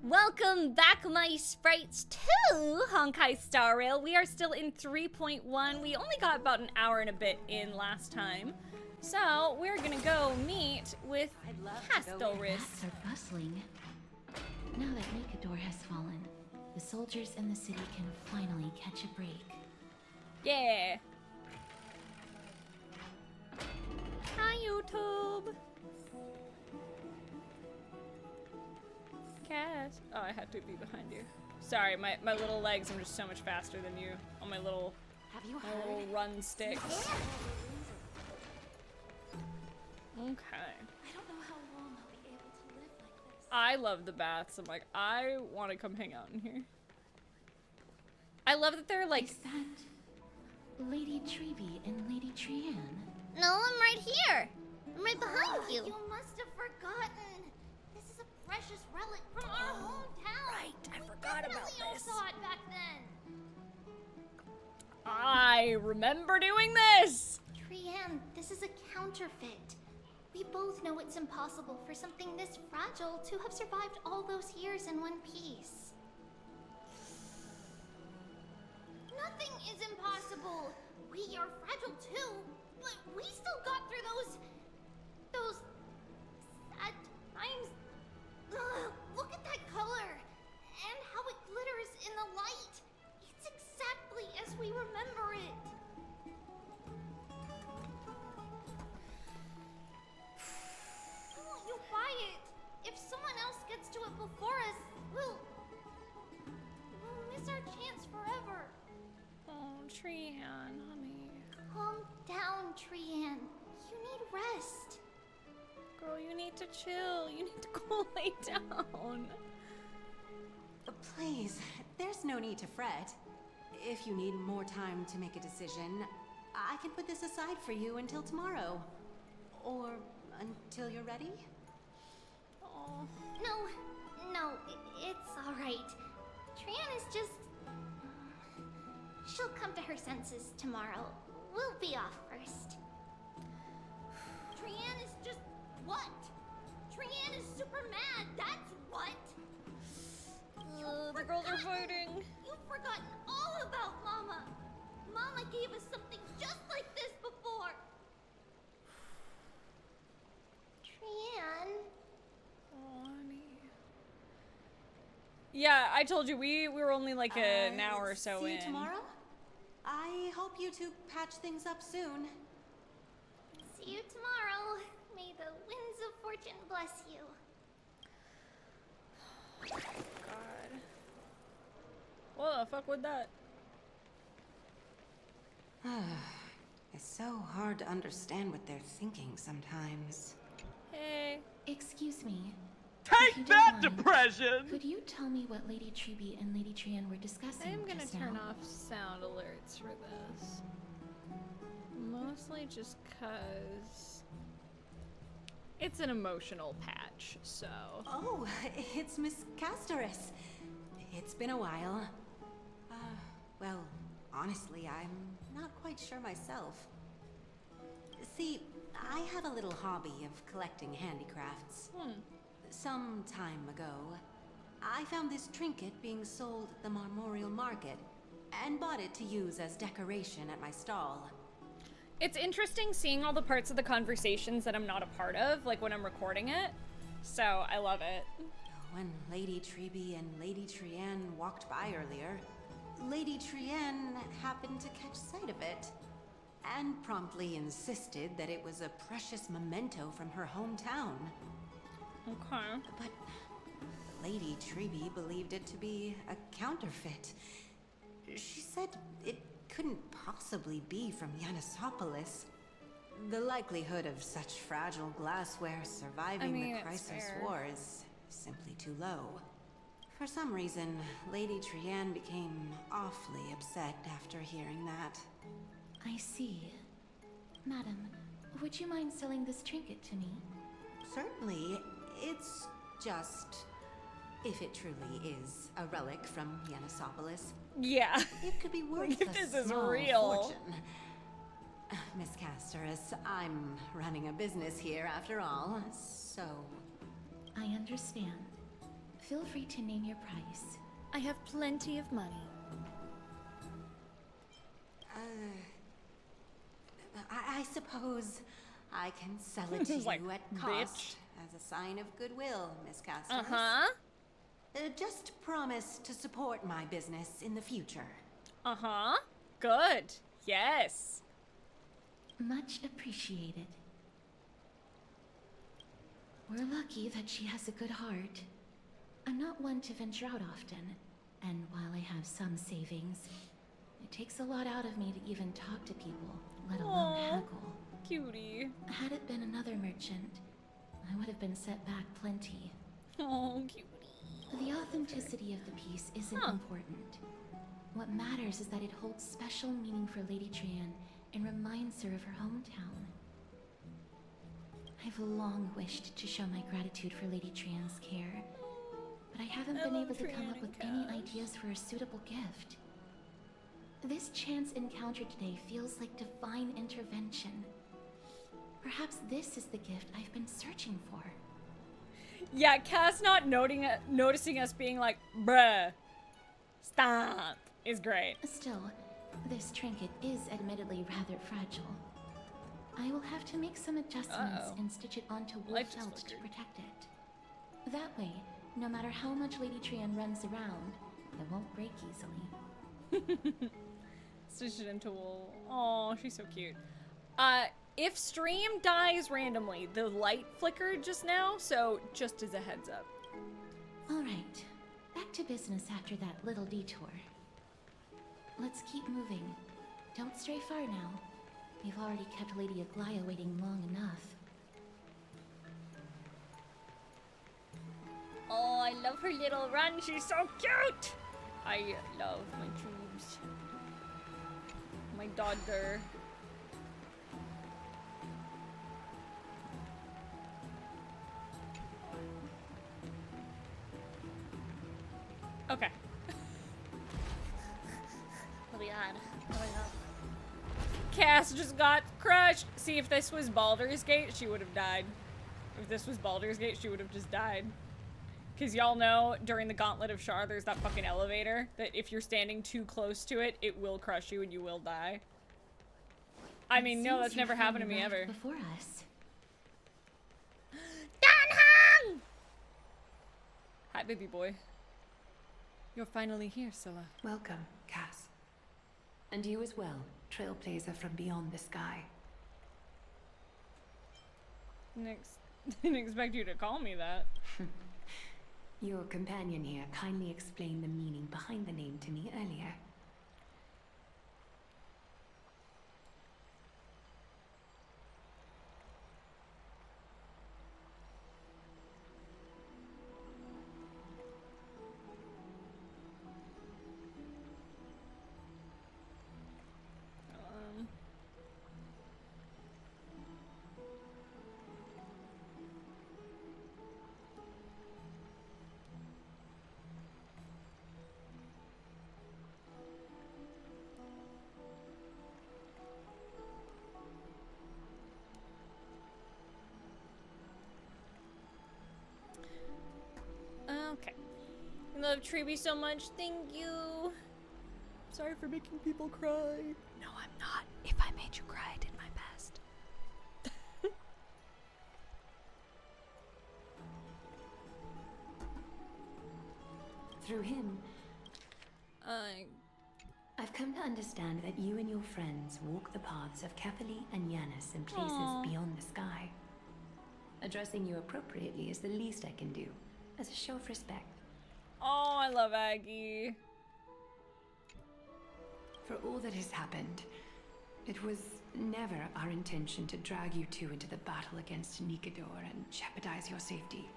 Welcome back, my sprites, to Honkai Star Rail. We are still in 3.1. We only got about an hour and a bit in last time. So, we're gonna go meet with Castoris. Bats are bustling. Now that Mikador has fallen, the soldiers in the city can finally catch a break. Yeah. Hi, YouTube. Cat. Oh, I had to be behind you. Sorry, my little legs, I'm just so much faster than you on my little, run sticks. Okay. I don't know how long I'll be able to live like this. I love the baths. I'm like, I want to come hang out in here. I love that they're like... Is that Lady Tribbie and Lady Trianne? No, I'm right here. I'm right behind you. You must have forgotten. This is a precious relic from our hometown. Right, I forgot about We definitely all this. saw it back then. I remember doing this! Trianne, this is a counterfeit. We both know it's impossible for something this fragile to have survived all those years in one piece. Nothing is impossible. We are fragile too, but we still got through those sad times. Ugh, look at that color and how it glitters in the light. It's exactly as we remember it. Why won't you buy it? If someone else gets to it before us, we'll miss our chance forever. Oh, Trianne, honey. Calm down, Trianne. You need rest. Girl, you need to chill. You need to go lay down. Please, there's no need to fret. If you need more time to make a decision, I can put this aside for you until tomorrow. Or until you're ready. Oh. No, it's all right. Trianne is just... She'll come to her senses tomorrow. We'll be off first. Trianne is just... what? Trianne is super mad, that's what! The girls are fighting. You've forgotten all about Mama! Mama gave us something just like this before! Trianne... Oh, honey. Yeah, I told you, we were only like an hour or so see in. you tomorrow? I hope you two patch things up soon. See you tomorrow. May the winds of fortune bless you. God. What the fuck with that? It's so hard to understand what they're thinking sometimes. Hey. Excuse me. If Take you that, don't mind, depression! Could you tell me what Lady Tribbie and Lady Trianne were I discussing am gonna just turn now? off sound alerts for this. Mostly just cause it's an emotional patch, so. Oh, it's Miss Castoris. It's been a while. Well, honestly, I'm not quite sure myself. See, I have a little hobby of collecting handicrafts. Some time ago, I found this trinket being sold at the Marmorial Market and bought it to use as decoration at my stall. It's interesting seeing all the parts of the conversations that I'm not a part of, like when I'm recording it. So, I love it. When Lady Tribbie and Lady Trianne walked by earlier, Lady Trianne happened to catch sight of it and promptly insisted that it was a precious memento from her hometown. Okay. But Lady Tribbie believed it to be a counterfeit. She said it couldn't possibly be from Yanasopolis. The likelihood of such fragile glassware surviving the it's Crisis fair. War is simply too low. For some reason, Lady Trianne became awfully upset after hearing that. I see. Madam, would you mind selling this trinket to me? Certainly, it's just... if it truly is a relic from Yanasopolis, Yeah. it could be worth If a this is small real. fortune. Miss Castoris, I'm running a business here after all, so... I understand. Feel free to name your price. I have plenty of money. I suppose I can sell it to He's like, you at "Bitch." cost as a sign of goodwill, Miss Castor. Uh-huh. Just promise to support my business in the future. Uh-huh. Good. Yes. Much appreciated. We're lucky that she has a good heart. I'm not one to venture out often, and while I have some savings, it takes a lot out of me to even talk to people, let alone Aw. haggle. Cutie. Had it been another merchant, I would have been set back plenty. Oh, cutie. The authenticity of the piece isn't important. What matters is that it holds special meaning for Lady Trian and reminds her of her hometown. I've long wished to show my gratitude for Lady Trian's care, but I haven't been able to come up with any ideas for a suitable gift. This chance encounter today feels like divine intervention. Perhaps this is the gift I've been searching for. Yeah, Cass not noticing us being like, bruh, stop, is great. Still, this trinket is admittedly rather fragile. I will have to make some adjustments and stitch it onto wool Life just felt to flickered. protect it. That way, no matter how much Lady Trian runs around, it won't break easily. Stitch it into wool. Oh, she's so cute. If stream dies randomly, the light flickered just now, so just as a heads up. Alright, back to business after that little detour. Let's keep moving. Don't stray far now. We've already kept Lady Aglaya waiting long enough. Oh, I love her little run. She's so cute. I love my tubes. My daughter. Okay. Oh my god. Oh my god. Cass just got crushed. See, if this was Baldur's Gate, she would have died. If this was Baldur's Gate, she would have just died. Because y'all know, during the Gauntlet of Shar, there's that fucking elevator that if you're standing too close to it, it will crush you and you will die. I mean, no, that's never happened to me ever. Before us. Danhang! Hi, baby boy. You're finally here, Sylla. Welcome, Cass. And you as well, trailblazer from beyond the sky. Didn't expect you to call me that. Your companion here kindly explained the meaning behind the name to me earlier. Okay. I love Tribbie so much. Thank you. Sorry for making people cry. No, I'm not. If I made you cry, I did my best. Through him, I've come to understand that you and your friends walk the paths of Kefali and Yanis in places beyond the sky. Addressing you appropriately is the least I can do, as a show of respect. Oh, I love Aggie. For all that has happened, it was never our intention to drag you two into the battle against Nikador and jeopardize your safety.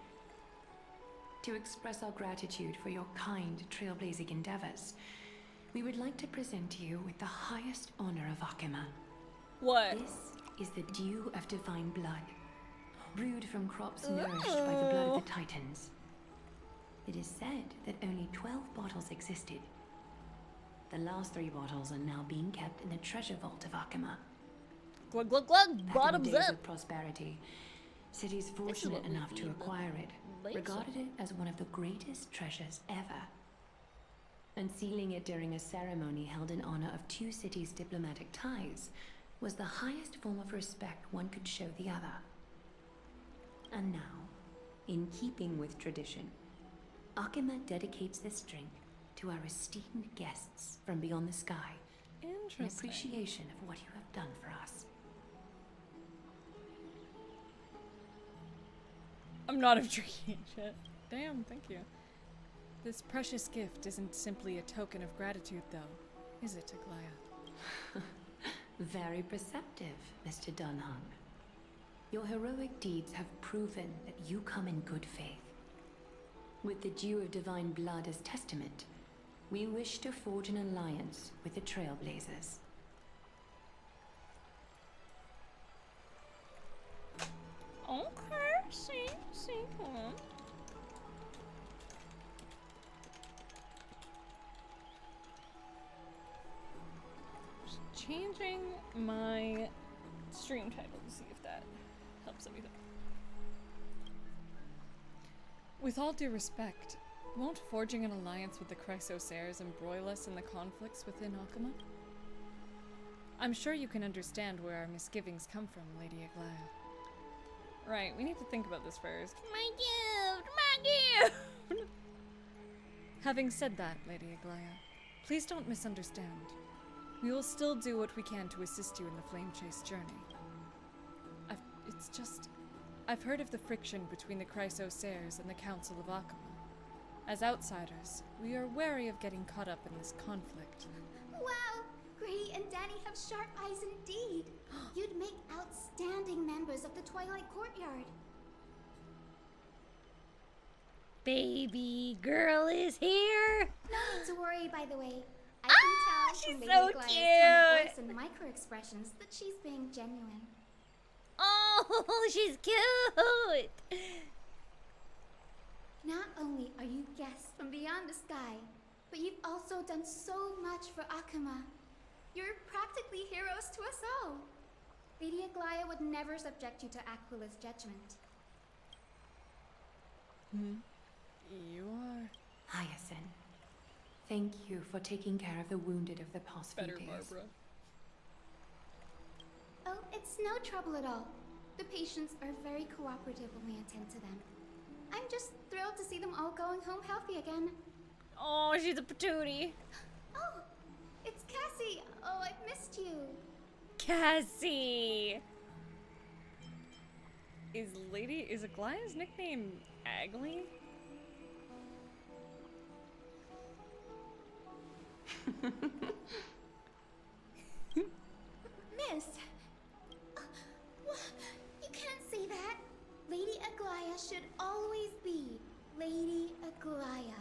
To express our gratitude for your kind, trailblazing endeavors, we would like to present you with the highest honor of Akima. What? This is the dew of divine blood, brewed from crops nourished by the blood of the Titans. It is said that only 12 bottles existed. The last 3 bottles are now being kept in the treasure vault of Akima. Glug glug glug. Back in Bottoms the days up. of prosperity, cities fortunate enough to acquire it regarded it as one of the greatest treasures ever. Unsealing it during a ceremony held in honor of two cities' diplomatic ties was the highest form of respect one could show the other. And now, in keeping with tradition, Akima dedicates this drink to our esteemed guests from beyond the sky in appreciation of what you have done for us. I'm not drinking shit. Damn, thank you. This precious gift isn't simply a token of gratitude, though, is it, Aglaya? Very perceptive, Mr. Dunham. Your heroic deeds have proven that you come in good faith. With the dew of divine blood as testament, we wish to forge an alliance with the Trailblazers. Okay, see, come on. Just changing my stream title to see if that helps anything. With all due respect, won't forging an alliance with the Chrysosairs embroil us in the conflicts within Akima? I'm sure you can understand where our misgivings come from, Lady Aglaya. Right, we need to think about this first. My gift! Having said that, Lady Aglaya, please don't misunderstand. We will still do what we can to assist you in the Flame Chase journey. I've heard of the friction between the Chrysosairs and the Council of Akima. As outsiders, we are wary of getting caught up in this conflict. Wow! Gray and Danny have sharp eyes indeed. You'd make outstanding members of the Twilight Courtyard. Baby girl is here. No need to worry, by the way. I can tell she's from so Lady Aglia's cute. tone of voice and micro-expressions that she's being genuine. Oh, she's cute. Not only are you guests from beyond the sky, but you've also done so much for Akima. You're practically heroes to us all. Lady Aglaya would never subject you to Aquila's judgment. You are Hyacine, thank you for taking care of the wounded of the past few better, days. Barbara. Oh, it's no trouble at all. The patients are very cooperative when we attend to them. I'm just thrilled to see them all going home healthy again. Oh, she's a patootie. Oh, it's Cassie. Oh, I've missed you. Cassie! Is Aglaya's nickname Agly? Miss! You can't say that. Lady Aglaya should always be Lady Aglaya.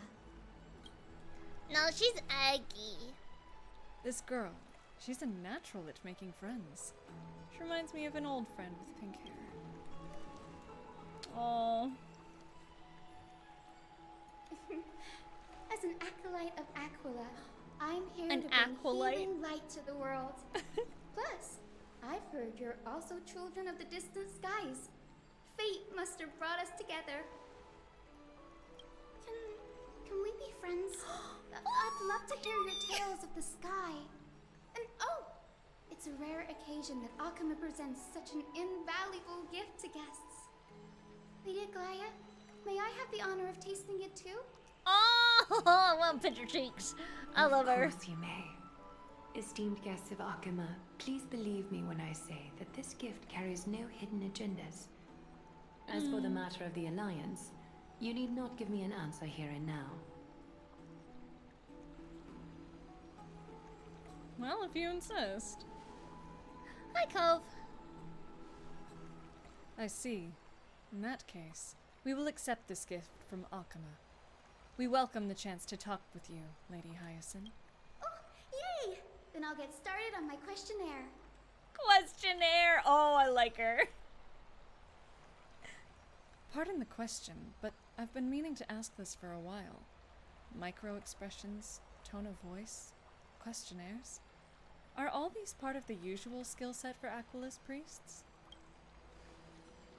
No, she's Aggie. This girl, she's a natural at making friends. She reminds me of an old friend with pink hair. Aww. As an acolyte of Aquila, I'm here An to bring acolyte? healing light to the world. Plus, I've heard you're also children of the distant skies. Fate must have brought us together. Can we be friends? I'd love to hear your tales of the sky. And oh, it's a rare occasion that Akima presents such an invaluable gift to guests. Lady Aglaya, may I have the honor of tasting it too? Oh, I want picture cheeks. I love her. Of course you may. Esteemed guests of Akima, please believe me when I say that this gift carries no hidden agendas. As for the matter of the alliance, you need not give me an answer here and now. Well, if you insist. Hi, Cove. I see. In that case, we will accept this gift from Akima. We welcome the chance to talk with you, Lady Hyacine. Oh, yay! Then I'll get started on my questionnaire. Questionnaire! Oh, I like her. Pardon the question, but I've been meaning to ask this for a while. Micro-expressions, tone of voice, questionnaires. Are all these part of the usual skill set for Aquila's priests?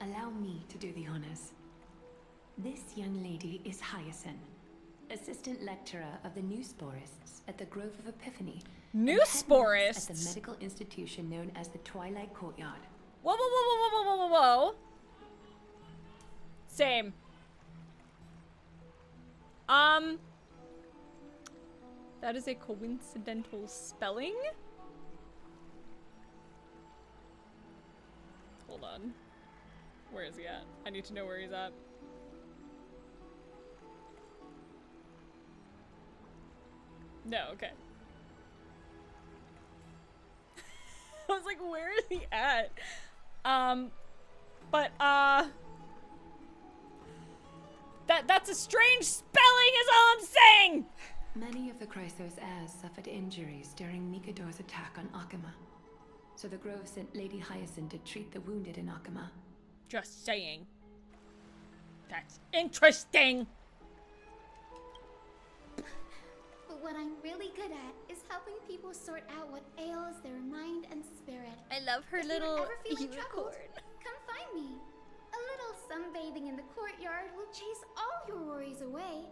Allow me to do the honors. This young lady is Hyacine, assistant lecturer of the Newsporists at the Grove of Epiphany. Newsporists? At the medical institution known as the Twilight Courtyard. Whoa, whoa, whoa, whoa, whoa, whoa, whoa, whoa. Same. That is a coincidental spelling? Hold on. Where is he at? I need to know where he's at. No, okay. I was like, where is he at? That's a strange spelling is all I'm saying! Many of the Chrysos heirs suffered injuries during Nikador's attack on Akama. So the Grove sent Lady Hyacine to treat the wounded in Akama. Just saying. That's interesting! But what I'm really good at is helping people sort out what ails their mind and spirit. I love her If little you're ever feeling troubled, unicorn. come find me. A little sunbathing in the courtyard will chase all your worries away.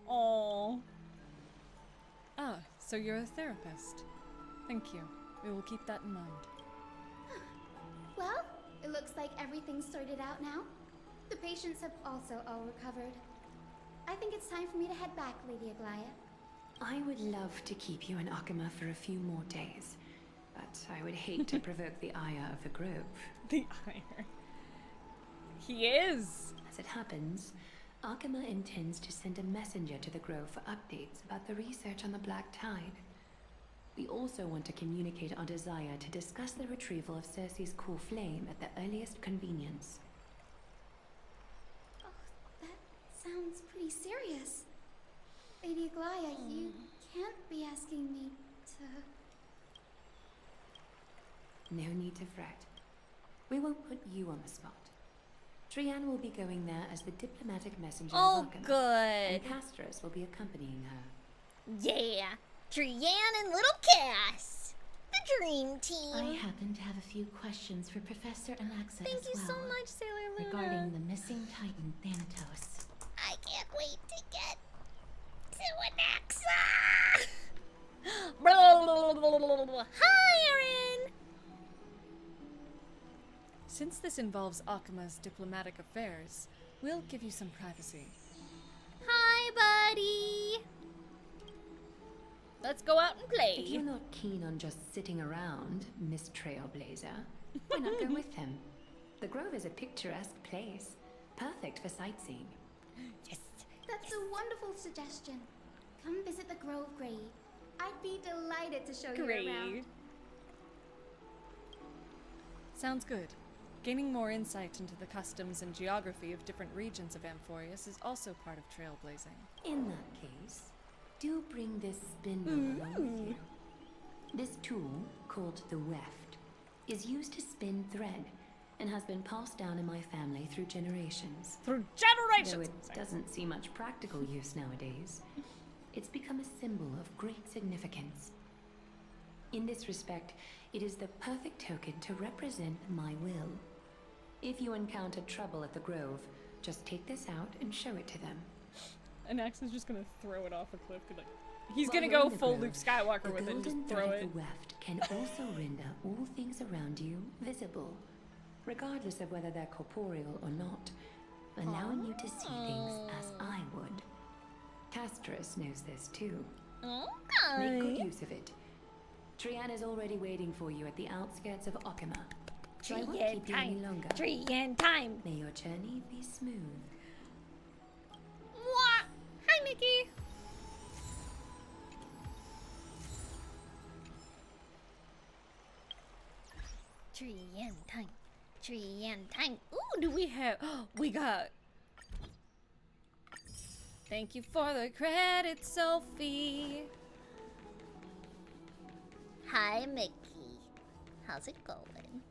Aww. Ah, so you're a therapist. Thank you. We will keep that in mind. Well, it looks like everything's sorted out now. The patients have also all recovered. I think it's time for me to head back, Lady Aglaya. I would love to keep you in Akama for a few more days, but I would hate to provoke the ire of the Grove. The ire. He is. As it happens, Akama intends to send a messenger to the Grove for updates about the research on the Black Tide. We also want to communicate our desire to discuss the retrieval of Circe's core flame at the earliest convenience. Oh, that sounds pretty serious. Lady Aglaya, you can't be asking me to... No need to fret. We won't put you on the spot. Trianne will be going there as the diplomatic messenger Oh, of Akama. good. And Castris will be accompanying her. Yeah, Trianne and little Cass. The dream team. I happen to have a few questions for Professor Anaxa Thank as you well. so much, Sailor Luna. Regarding the missing Titan, Thanatos. I can't wait to get to Anaxa. Hi, Erin. Since this involves Akama's diplomatic affairs, we'll give you some privacy. Hi, buddy. Let's go out and If play. you're not keen on just sitting around, Miss Trailblazer, why not go with him? The Grove is a picturesque place, perfect for sightseeing. Yes. That's a wonderful suggestion. Come visit the Grove Grave. I'd be delighted to show you around. Great. Sounds good. Gaining more insight into the customs and geography of different regions of Amphorius is also part of trailblazing. In that case, do bring this spindle along with you. This tool, called the weft, is used to spin thread and has been passed down in my family through generations. Through Though generations! it doesn't see much practical use nowadays, it's become a symbol of great significance. In this respect, it is the perfect token to represent my will. If you encounter trouble at the Grove, just take this out and show it to them. Anaxa's just gonna throw it off a cliff. Like, he's While gonna you're go in the full Grove, Luke Skywalker with it and The just golden throw thread it. of the weft can also render all things around you visible, regardless of whether they're corporeal or not, allowing you to see things as I would. Castris knows this too. Make good Okay. use of it. Trianne is already waiting for you at the outskirts of Akama. So I won't Trianne keep you any time. longer. Trianne time. May your journey be smooth. Mwah. Hi, Mickey. Trianne time. Trianne time. Ooh, do we have? We got. Thank you for the credit, Sophie. Hi, Mickey. How's it going?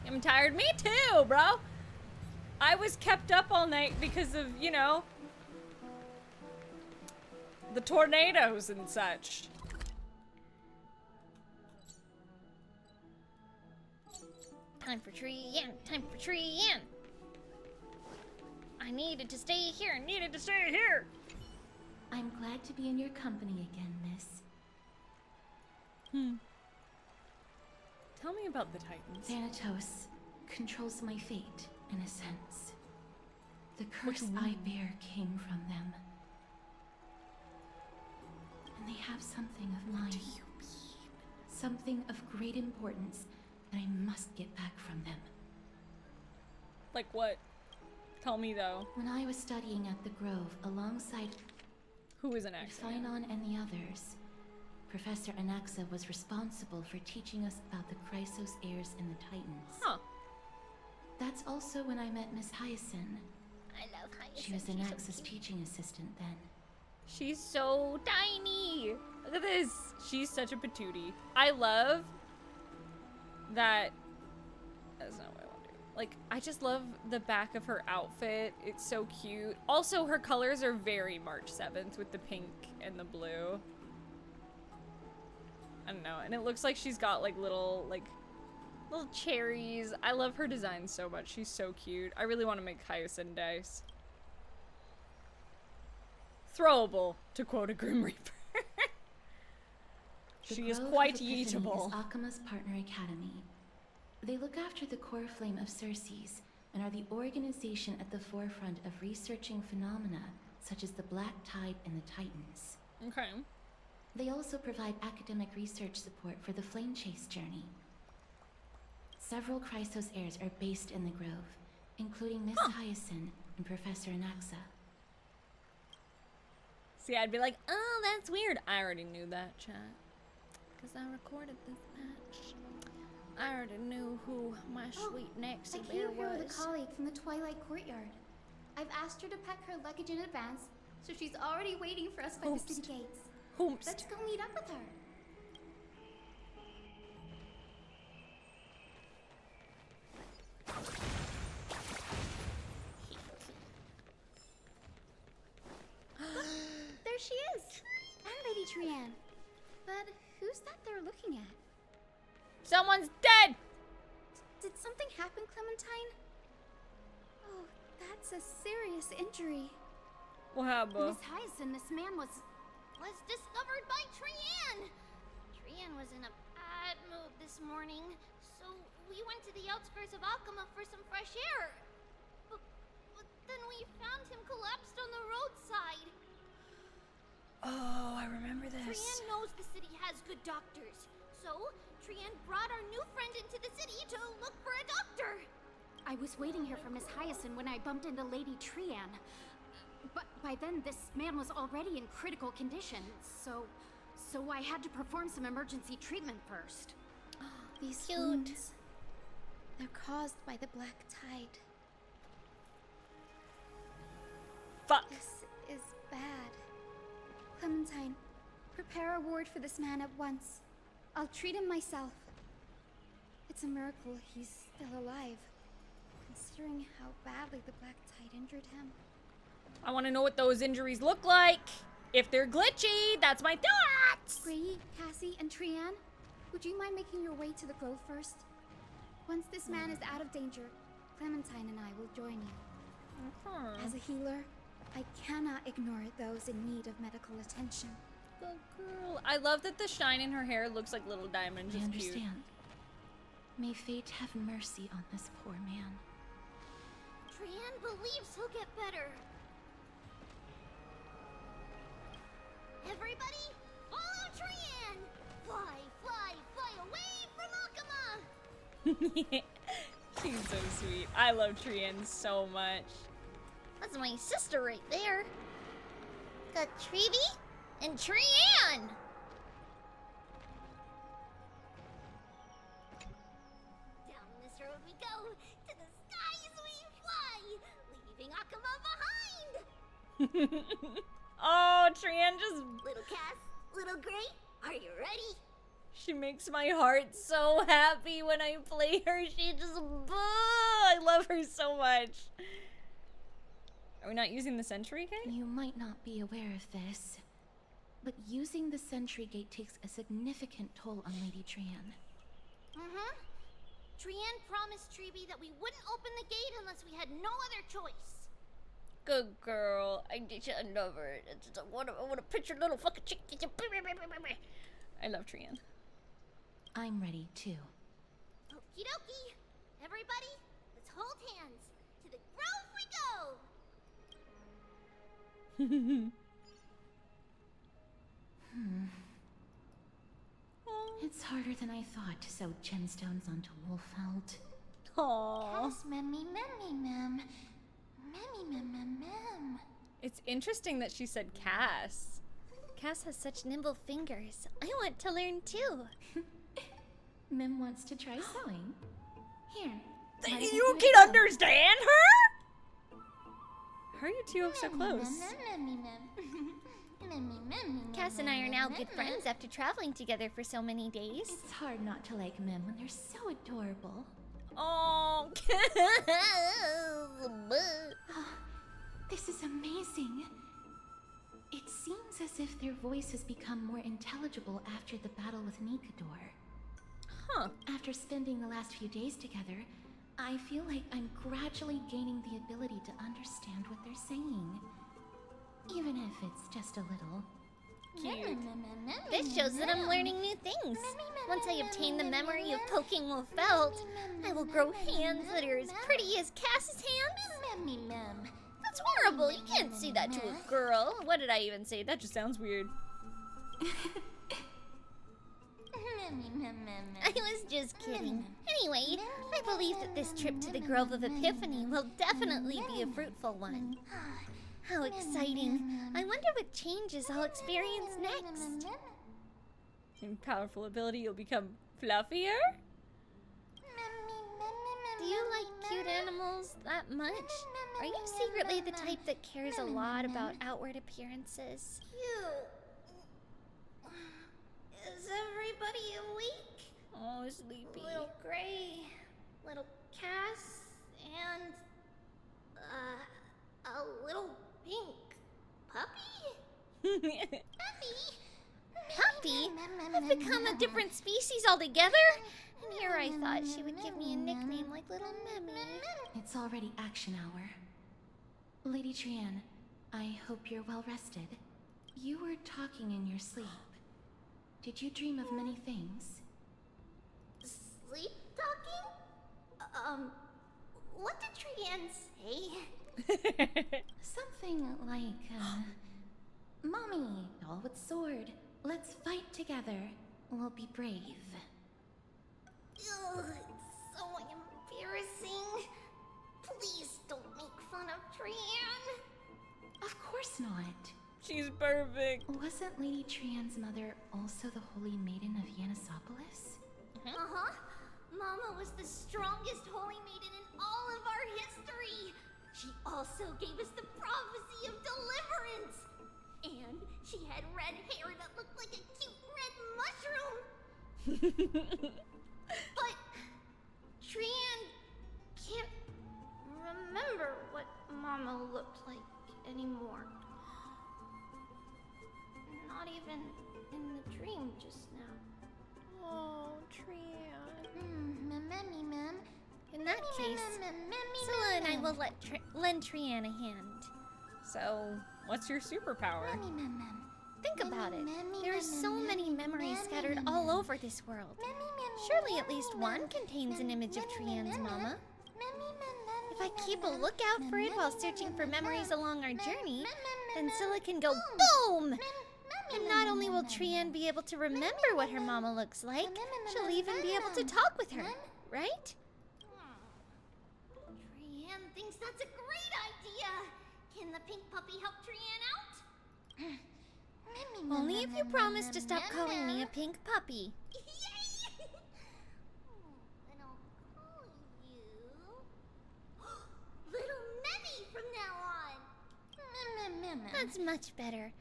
I'm tired. Me too, bro. I was kept up all night because of, you know, the tornadoes and such. Time for Trian. Time for Trian. I needed to stay here. Needed to stay here. I'm glad to be in your company again, miss. Tell me about the Titans. Thanatos controls my fate, in a sense. The curse I bear came from them. And they have something of mine. What do you mean? Something of great importance that I must get back from them. Like what? Tell me though. When I was studying at the Grove alongside Who is Anaxa? Hyacine and the others, Professor Anaxa was responsible for teaching us about the Chrysos heirs and the Titans. Huh. That's also when I met Miss Hyacine. I love Hyacine. She was She's so Anaxa's cute. teaching assistant then. She's so tiny. Look at this. She's such a patootie. I love that. That's not what I want to do. Like, I just love the back of her outfit. It's so cute. Also, her colors are very March 7th with the pink and the blue. I don't know. And it looks like she's got like little cherries. I love her design so much. She's so cute. I really want to make Hyacine dice. Throwable, to quote a Grim Reaper. The She is Grove quite of Epiphany eatable. is Akama's partner academy. They look after the core flame of Circes and are the organization at the forefront of researching phenomena such as the Black Tide and the Titans. Okay. They also provide academic research support for the Flame Chase journey. Several Chrysos heirs are based in the Grove, including Miss Hyacine and Professor Anaxa. See, I'd be like, oh, that's weird. I already knew that, chat. Because I recorded this match. I already knew who my sweet Nexie I bear came here with a was. colleague from the Twilight Courtyard. I've asked her to pack her luggage in advance, so she's already waiting for us by the city gates. Hoomst. Let's go meet up with her. There she is! And Lady Trian. But who's that they're looking at? Someone's dead! Did something happen, Clementine? Oh, that's a serious injury. What happened? Miss Hyacine, this man was discovered by Trian. Trian was in a bad mood this morning, so we went to the outskirts of Akama for some fresh air. But then we found him collapsed on the roadside. Oh, I remember this. Trian knows the city has good doctors, so Trian brought our new friend into the city to look for a doctor. I was waiting here for Miss Hyacine when I bumped into Lady Trian. But by then, this man was already in critical condition, so I had to perform some emergency treatment first. These wounds, they're caused by the Black Tide. Fuck. This is bad. Clementine, prepare a ward for this man at once. I'll treat him myself. It's a miracle he's still alive, considering how badly the Black Tide injured him. I want to know what those injuries look like. If they're glitchy, that's my thoughts. Bree, Cassie, and Trian, would you mind making your way to the Grove first? Once this man is out of danger, Clementine and I will join you. As a healer, I cannot ignore those in need of medical attention. Good girl. I love that the shine in her hair looks like little diamonds. I It's understand. cute. May fate have mercy on this poor man. Trian believes he'll get better. Everybody, follow Trian! Fly, fly, fly away from Akama! She's so sweet. I love Trian so much. That's my sister right there. Got Tribbie and Trian! Down this road we go, to the skies we fly, leaving Akama behind! Oh, Trian just... Little Cass, little Gray, are you ready? She makes my heart so happy when I play her. She just... I love her so much. Are we not using the Sentry Gate? You might not be aware of this, but using the Sentry Gate takes a significant toll on Lady Trian. Trienne promised Tribbie that we wouldn't open the gate unless we had no other choice. Good girl. I did you a lover. I want to pitch your little fucking chick. I love Trienne. I'm ready too. Okie dokie. Everybody, let's hold hands. To the grove we go! It's harder than I thought to sew gemstones onto wool felt. Aww. Cass, memmy, mem. Memmy, mem. It's interesting that she said Cass. Cass has such nimble fingers. I want to learn too. Mim wants to try sewing. Here. why don't You do can it so? understand her? How are you two so close? Cass and I are now good friends after traveling together for so many days. It's hard not to like Mim when they're so adorable. Oh, This is amazing. It seems as if their voice has become more intelligible after the battle with Nikador. huh. After spending the last few days together, I feel like I'm gradually gaining the ability to understand what they're saying. Even if it's just a little. Cute. This shows that I'm learning new things. Once I obtain the memory of poking with felt, I will grow hands that are as pretty as Cass's hands. That's horrible. You can't say that to a girl. What did I even say? That just sounds weird. I was just kidding. Anyway, I believe that this trip to the Grove of Epiphany will definitely be a fruitful one. How exciting. I wonder what changes I'll experience next. In powerful ability, you'll become fluffier? Do you like cute animals that much? Are you secretly the type that cares a lot about outward appearances? Cute. Is everybody awake? Oh, sleepy. Little Gray, little Cass, and a little pink puppy? Puppy? I've become a different species altogether? And here I thought she would give me a nickname like Little Memmy. It's already action hour. Lady Trienne, I hope you're well rested. You were talking in your sleep. Did you dream of many things? Sleep talking? What did Trienne say? Something like, Mommy, doll with sword, let's fight together. We'll be brave. Ugh, it's so embarrassing. Please don't make fun of Trienne. Of course not. She's perfect. Wasn't Lady Trienne's mother also the Holy Maiden of Yanisopolis? Uh-huh. Mama was the strongest holy maiden in all of our history. She also gave us the prophecy of deliverance. And she had red hair that looked like a cute red mushroom. But Trienne can't remember what Mama looked like anymore. Not even in the dream just now. Oh, Trienne. Ma'am. In that case, Sylla and I will lend Trienne a hand. So, what's your superpower? Think about it. There are so many memories scattered all over this world. Surely at least one contains an image of Trienne's mama. If I keep a lookout for it while searching for memories along our journey, then Sylla can go BOOM! And not only will Trienne be able to remember what her mama looks like, she'll even be able to talk with her, right? Trienne thinks that's a great idea. Can the pink puppy help Trienne out? Only if you promise to stop calling me a pink puppy. Yay! Then I'll call you Little Memmy from now on. That's much better.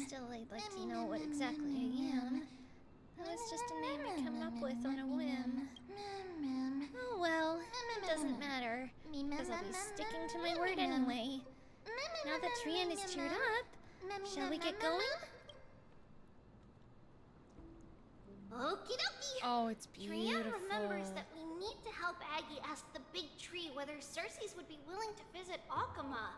Still, I'd like to know what exactly I am. That was just a name I came up with on a whim. Oh well, it doesn't matter, because I'll be sticking to my word anyway. Now that Trienne is cheered up, shall we get going? Okie dokie. Oh, it's Trienne remembers that we need to help help Aggie ask the big tree whether Circes would be willing to visit Alchema.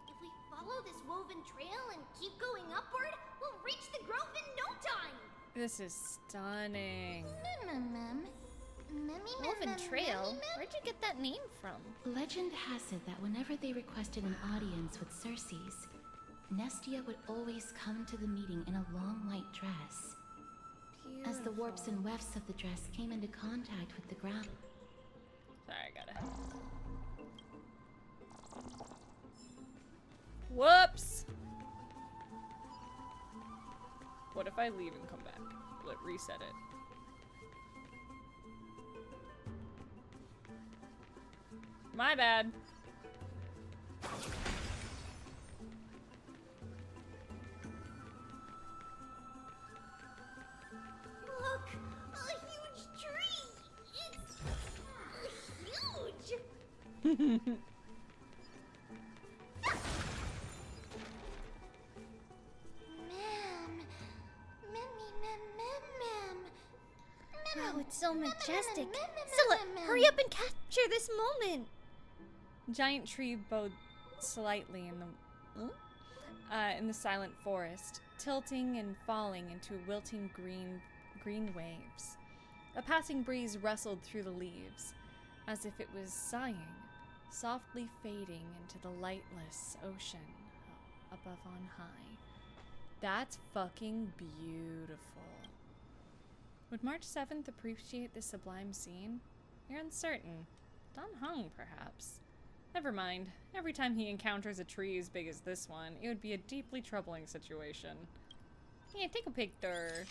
If we follow this woven trail and keep going upward, we'll reach the grove in no time! This is stunning. Woven Trail? Where'd you get that name from? Legend has it that whenever they requested an audience with Circes, Nestia would always come to the meeting in a long white dress. Beautiful. As the warps and wefts of the dress came into contact with the ground. Sorry, I got it. Whoops! What if I leave and come back? Will it reset it? My bad. Look! A huge tree! It's huge! Wow, it's so majestic. Sylla, hurry up and capture this moment. Giant tree bowed slightly in the silent forest, tilting and falling into wilting green waves. A passing breeze rustled through the leaves, as if it was sighing, softly fading into the lightless ocean above on high. That's fucking beautiful. Would March 7th appreciate this sublime scene? You're uncertain. Don Hung, perhaps. Never mind. Every time he encounters a tree as big as this one, it would be a deeply troubling situation. Yeah, take a picture.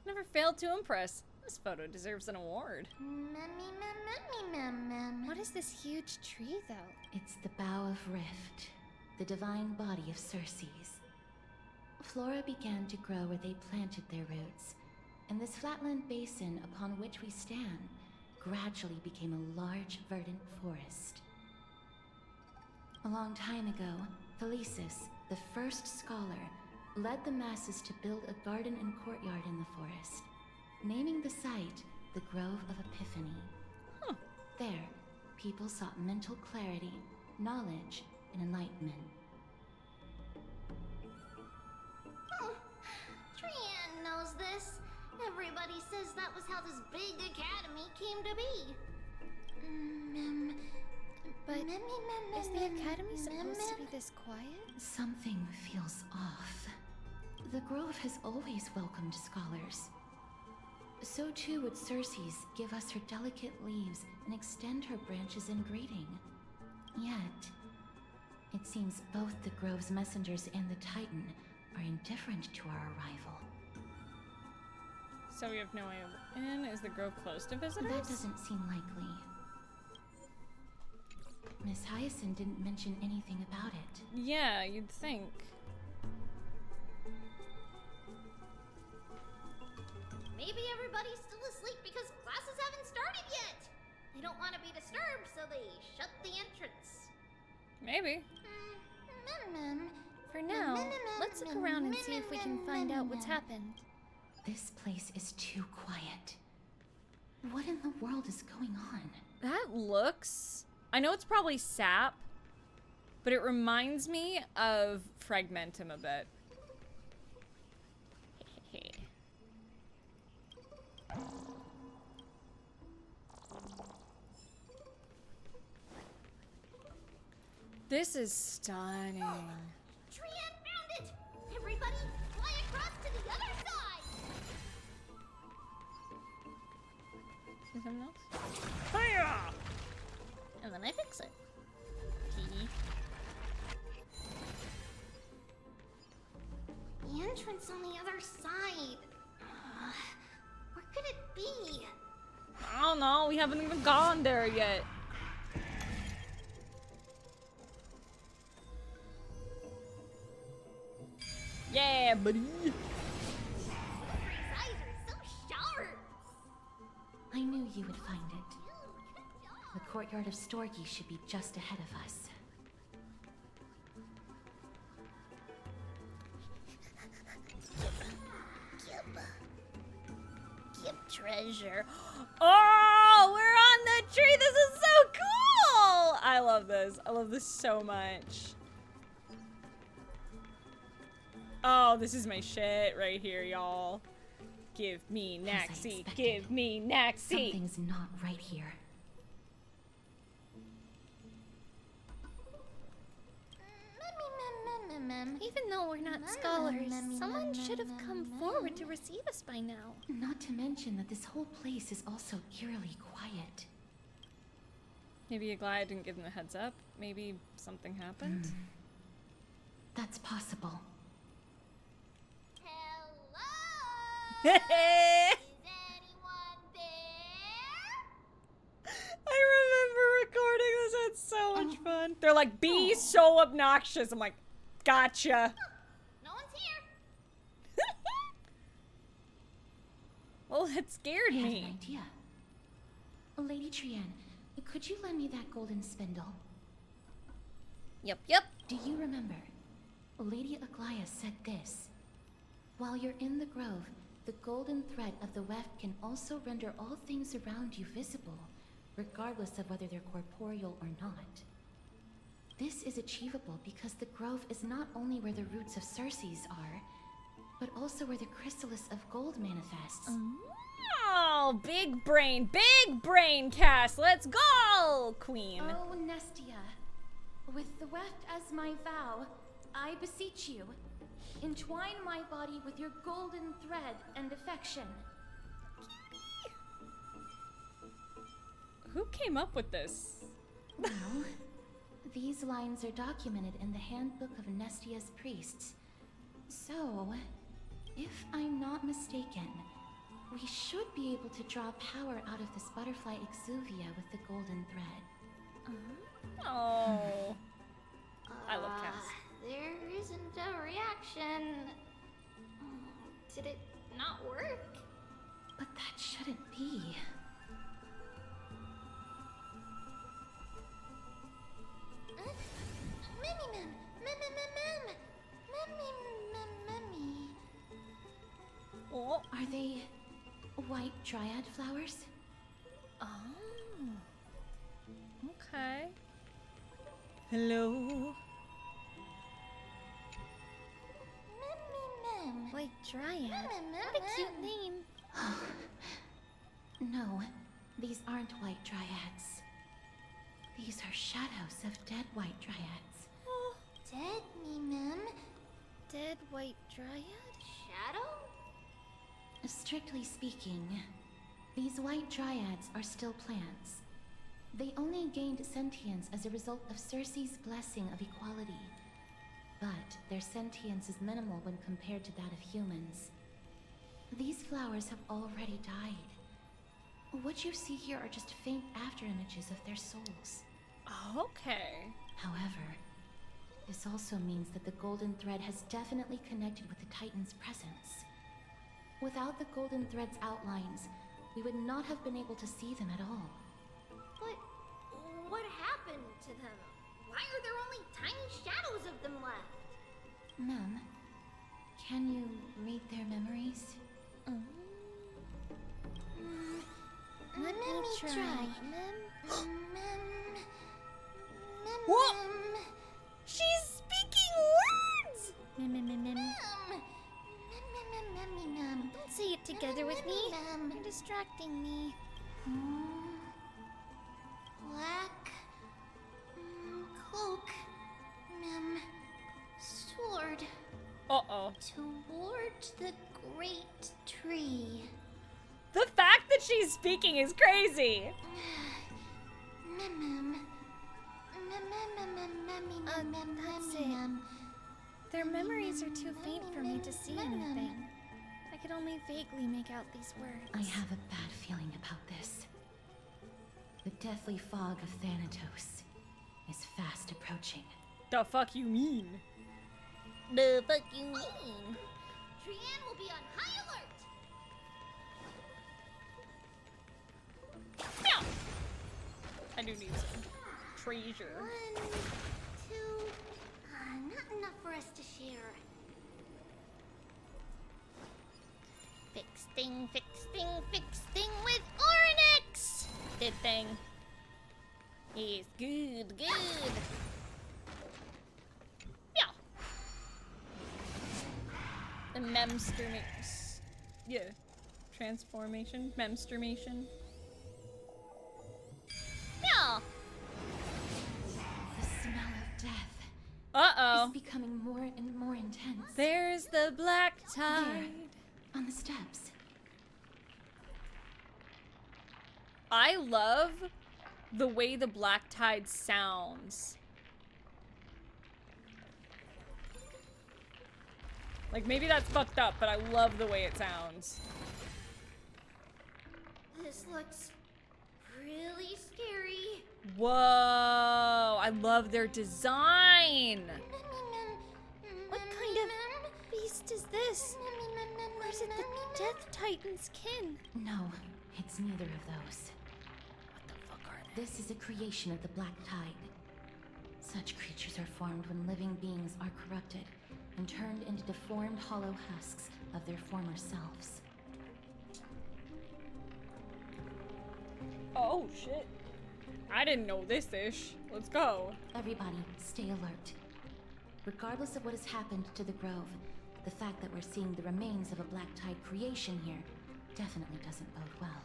Never failed to impress. This photo deserves an award. What is this huge tree, though? It's the Bough of Rift, the divine body of Circes. Flora began to grow where they planted their roots, and this flatland basin upon which we stand gradually became a large, verdant forest. A long time ago, Thelesis, the first scholar, led the masses to build a garden and courtyard in the forest, naming the site the Grove of Epiphany. Huh. There, people sought mental clarity, knowledge, and enlightenment. Trianne knows this. Everybody says that was how this big academy came to be. But is the academy supposed to be this quiet? Something feels off. The Grove has always welcomed scholars. So too would Circes give us her delicate leaves and extend her branches in greeting. Yet, it seems both the Grove's messengers and the Titan are indifferent to our arrival. So we have no way in? Is the Grove closed to visitors? That doesn't seem likely. Miss Hyacine didn't mention anything about it. Yeah, you'd think. Maybe everybody's still asleep because classes haven't started yet. They don't want to be disturbed, so they shut the entrance. Maybe. For now, let's look around and see if we can find out what's happened. This place is too quiet. What in the world is going on? That looks... I know it's probably sap, but it reminds me of Fragmentum a bit. This is stunning. Trianne found it! Everybody, fly across to the other side! See something else? Hiya! And then I fix it. The entrance on the other side. Where could it be? I don't know. We haven't even gone there yet. Yeah, buddy. His eyes are so sharp. I knew you would find it. Good job. The courtyard of Storgi should be just ahead of us. treasure. Oh, we're on the tree. This is so cool. I love this. I love this so much. Oh, this is my shit right here, y'all. Give me Naxi. Give me Naxi. Something's not right here. Even though we're not scholars, someone should have come forward to receive us by now. Not to mention that this whole place is also eerily quiet. Maybe Aglaia didn't give them a heads up. Maybe something happened. That's possible. Hello? Is anyone there? I remember recording this. It's so much fun. They're like, be so obnoxious. I'm like, gotcha. No one's here. Well, that scared I have me. an idea. Lady Trian, could you lend me that golden spindle? Yep. Do you remember? Lady Aglaia said this. While you're in the grove, the golden thread of the weft can also render all things around you visible, regardless of whether they're corporeal or not. This is achievable because the grove is not only where the roots of Circes are, but also where the chrysalis of gold manifests. Oh, big brain, Cass. Let's go, queen. Oh, Nestia, with the weft as my vow, I beseech you, entwine my body with your golden thread and affection. Who came up with this? Well, these lines are documented in the Handbook of Nestia's priests. So, if I'm not mistaken, we should be able to draw power out of this butterfly exuvia with the golden thread. Oh. I love Cass. There isn't a reaction. Did it not work? But that shouldn't be. Oh. Are they white dryad flowers? Oh. Okay. Hello. White Dryad. What a cute name. No, these aren't white dryads. These are shadows of dead white dryads. Oh. Dead me, ma'am. Dead White Dryad? Shadow? Strictly speaking, these white dryads are still plants. They only gained sentience as a result of Circe's blessing of equality. But their sentience is minimal when compared to that of humans. These flowers have already died. What you see here are just faint afterimages of their souls. Okay. However, this also means that the golden thread has definitely connected with the Titan's presence. Without the golden thread's outlines, we would not have been able to see them at all. But what happened to them? Why are there only tiny shadows of them left? Ma'am, can you read their memories? Let me try. What? She's speaking words! Don't say it together with me. You're distracting me. Black cloak, sword Uh-oh. toward the great tree. The fact that she's speaking is crazy. That's it. Their memories are too faint for me to see anything. I could only vaguely make out these words. I have a bad feeling about this. The deathly fog of Thanatos is fast approaching. The fuck you mean? The fuck you mean? Trian will be on high alert. Meow. I do need some treasure. 1, 2, not enough for us to share. Fixed. fix thing with Ornix! Did thing. Yes, good. Yeah. The memstermation. Yeah. Transformation. Memstermation. Yeah. The smell of death Uh-oh. is becoming more and more intense. There's the black tide. There, on the steps. I love the way the black tide sounds. Like, maybe that's fucked up, but I love the way it sounds. This looks really scary. Whoa, I love their design. What kind of beast is this? Or is it the Death Titan's kin? No, it's neither of those. What the fuck are they? This is a creation of the Black Tide. Such creatures are formed when living beings are corrupted and turned into deformed hollow husks of their former selves. Oh, shit. I didn't know this ish. Let's go. Everybody, stay alert. Regardless of what has happened to the Grove, the fact that we're seeing the remains of a Black Tide creation here definitely doesn't bode well.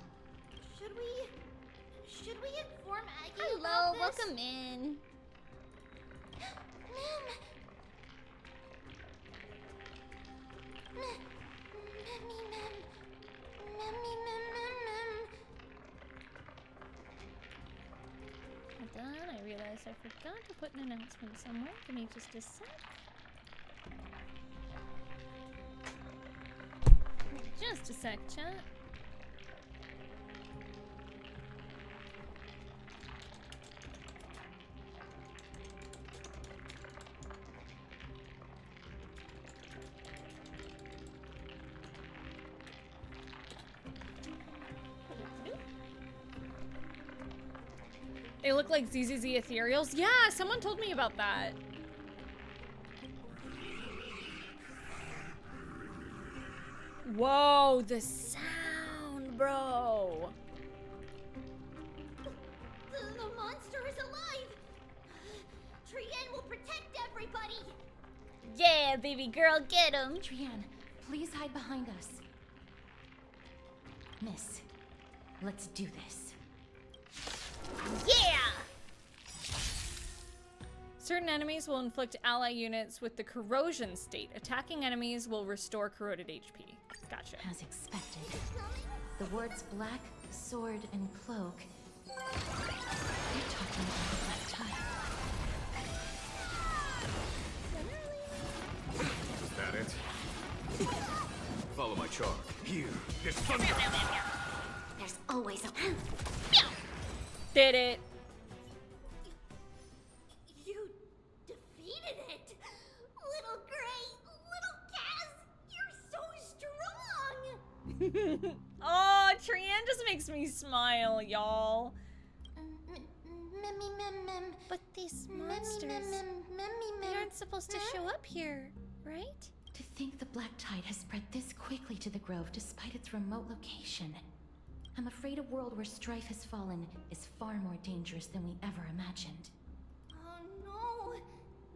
Should we inform Aggie Hello, about this? welcome in. Hold on, I realized I forgot to put an announcement somewhere. Give me just a sec. Just a sec, chat. They look like ZZZ ethereals. Yeah, someone told me about that. Whoa, the sound, bro. The monster is alive. Trienne will protect everybody. Yeah, baby girl, get him. Trienne, please hide behind us. Miss, let's do this. Yeah! Certain enemies will inflict ally units with the corrosion state. Attacking enemies will restore corroded HP. Gotcha. As expected. The words black, sword, and cloak. They're talking about the Black Tide. Is that it? Follow my charge. Here, this thunder. There's always a... Did it. You defeated it. Little Gray, little Kaz, you're so strong. Oh, Trienne just makes me smile, y'all. But these monsters, they aren't supposed to show up here, right? To think the Black Tide has spread this quickly to the Grove despite its remote location. I'm afraid a world where strife has fallen is far more dangerous than we ever imagined. Oh no.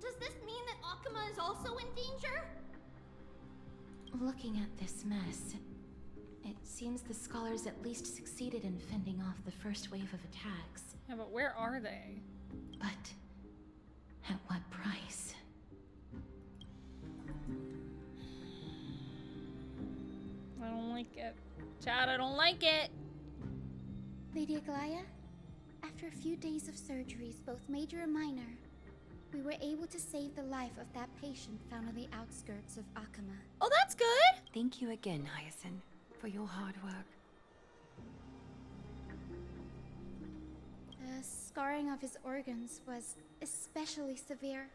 Does this mean that Akuma is also in danger? Looking at this mess, it seems the scholars at least succeeded in fending off the first wave of attacks. Yeah, but where are they? But at what price? I don't like it. Chad, I don't like it. Lady Aglaya, after a few days of surgeries, both major and minor, we were able to save the life of that patient found on the outskirts of Akuma. Oh, that's good. Thank you again, Hyacine, for your hard work. The scarring of his organs was especially severe,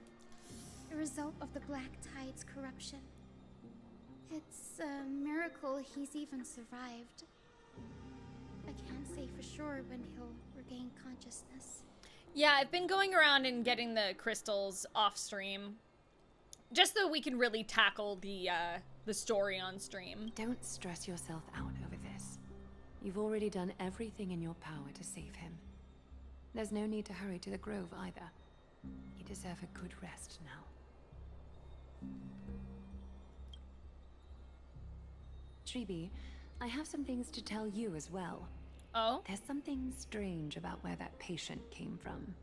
a result of the Black Tide's corruption. It's a miracle he's even survived. I can't say for sure when he'll regain consciousness. Yeah, I've been going around and getting the crystals off stream, just so we can really tackle the the story on stream. Don't stress yourself out over this. You've already done everything in your power to save him. There's no need to hurry to the Grove either. You deserve a good rest now. Tribbie, I have some things to tell you as well. Oh? There's something strange about where that patient came from.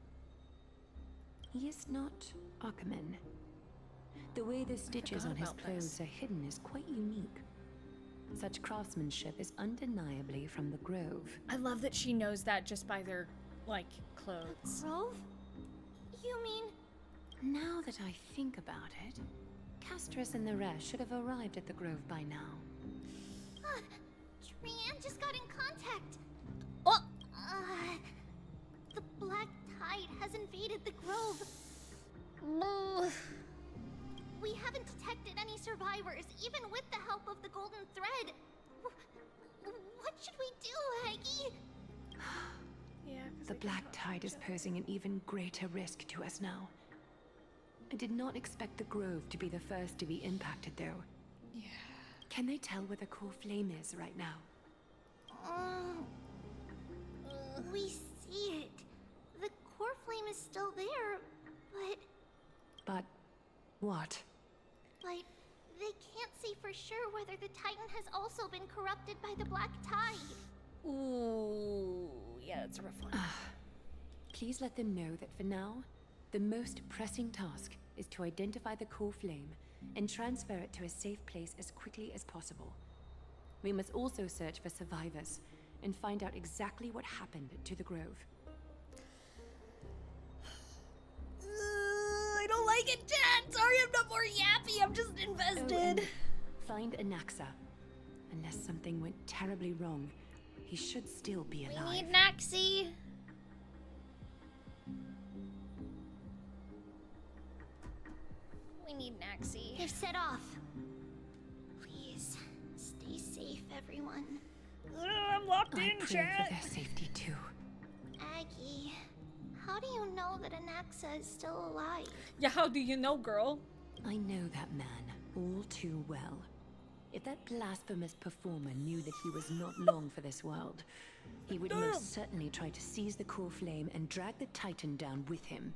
He is not Ackerman. The way the stitches on his clothes are hidden is quite unique. Such craftsmanship is undeniably from the Grove. I love that she knows that just by their, like, clothes. Grove? You mean... Now that I think about it, Castress and the rest should have arrived at the Grove by now. Trian just got in contact. Oh! The Black Tide has invaded the Grove. We haven't detected any survivors, even with the help of the Golden Thread. What should we do, Aggie? Yeah, The Black Tide is posing an even greater risk to us now. I did not expect the Grove to be the first to be impacted, though. Yeah. Can they tell where the core flame is right now? We see it. The core flame is still there, but... But what? Like, they can't see for sure whether the Titan has also been corrupted by the Black Tide. Ooh, yeah, that's a rough one. Please let them know that for now, the most pressing task is to identify the core flame and transfer it to a safe place as quickly as possible. We must also search for survivors and find out exactly what happened to the Grove. I don't like it, Dad. Sorry, I'm not more yappy. I'm just invested. Find Anaxa. Unless something went terribly wrong, he should still be alive. We need Naxi. We need Naxi. They've set off. Please, stay safe, everyone. I'm locked I in, pray chat. for their safety too. Aggie, how do you know that Anaxa is still alive? Yeah, how do you know, girl? I know that man all too well. If that blasphemous performer knew that he was not long for this world, he would most certainly try to seize the core flame and drag the Titan down with him.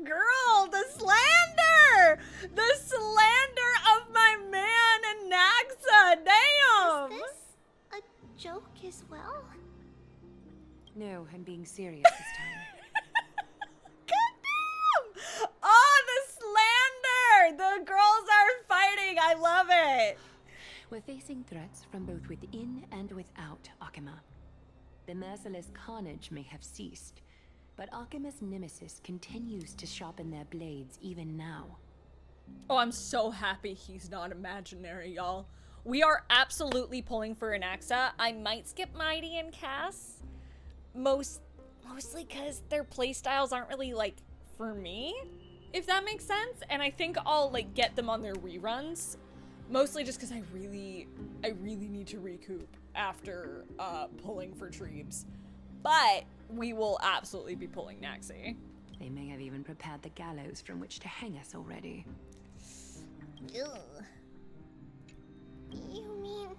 Girl, the slander! The slander of my man Anaxa! Damn! Is this a joke as well? No, I'm being serious this time. Goddamn! Oh, the slander! The girls are fighting. I love it. We're facing threats from both within and without Akima. The merciless carnage may have ceased, but Akima's nemesis continues to sharpen their blades even now. Oh, I'm so happy he's not imaginary, y'all. We are absolutely pulling for Anaxa. I might skip Mighty and Cass. Mostly because their playstyles aren't really, like, for me, if that makes sense. And I think I'll, like, get them on their reruns. Mostly just because I really need to recoup after pulling for Treebs. But we will absolutely be pulling Naxi. They may have even prepared the gallows from which to hang us already. Ugh. You mean...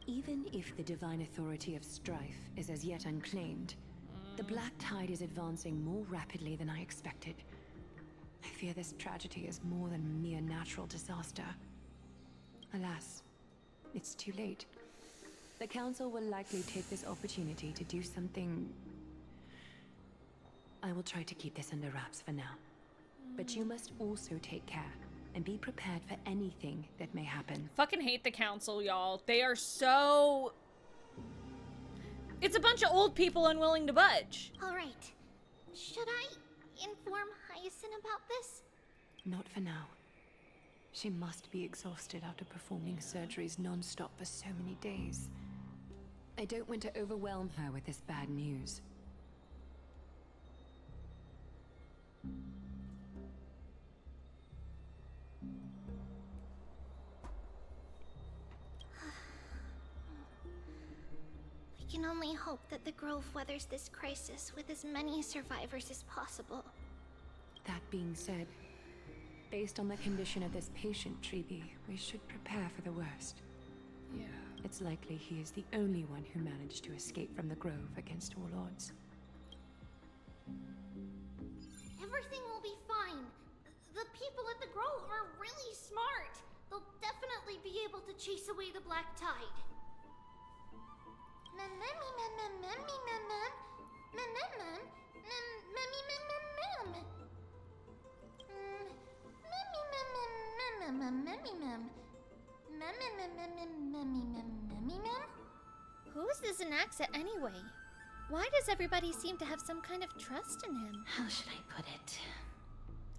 Even if the divine authority of strife is as yet unclaimed, the Black Tide is advancing more rapidly than I expected. I fear this tragedy is more than a mere natural disaster. Alas, it's too late. The Council will likely take this opportunity to do something... I will try to keep this under wraps for now. But you must also take care and be prepared for anything that may happen. Fucking hate the Council, y'all. They are so... It's a bunch of old people unwilling to budge. Alright. Should I inform Hyacine about this? Not for now. She must be exhausted after performing surgeries non-stop for so many days. I don't want to overwhelm her with this bad news. We can only hope that the Grove weathers this crisis with as many survivors as possible. That being said, Based on the condition of this patient, Tribbie, we should prepare for the worst. Yeah. It's likely he is the only one who managed to escape from the Grove against all odds. Everything will be fine. The people at the Grove are really smart. They'll definitely be able to chase away the black tide. Who is this Anaxa anyway? Why does everybody seem to have some kind of trust in him? How should I put it?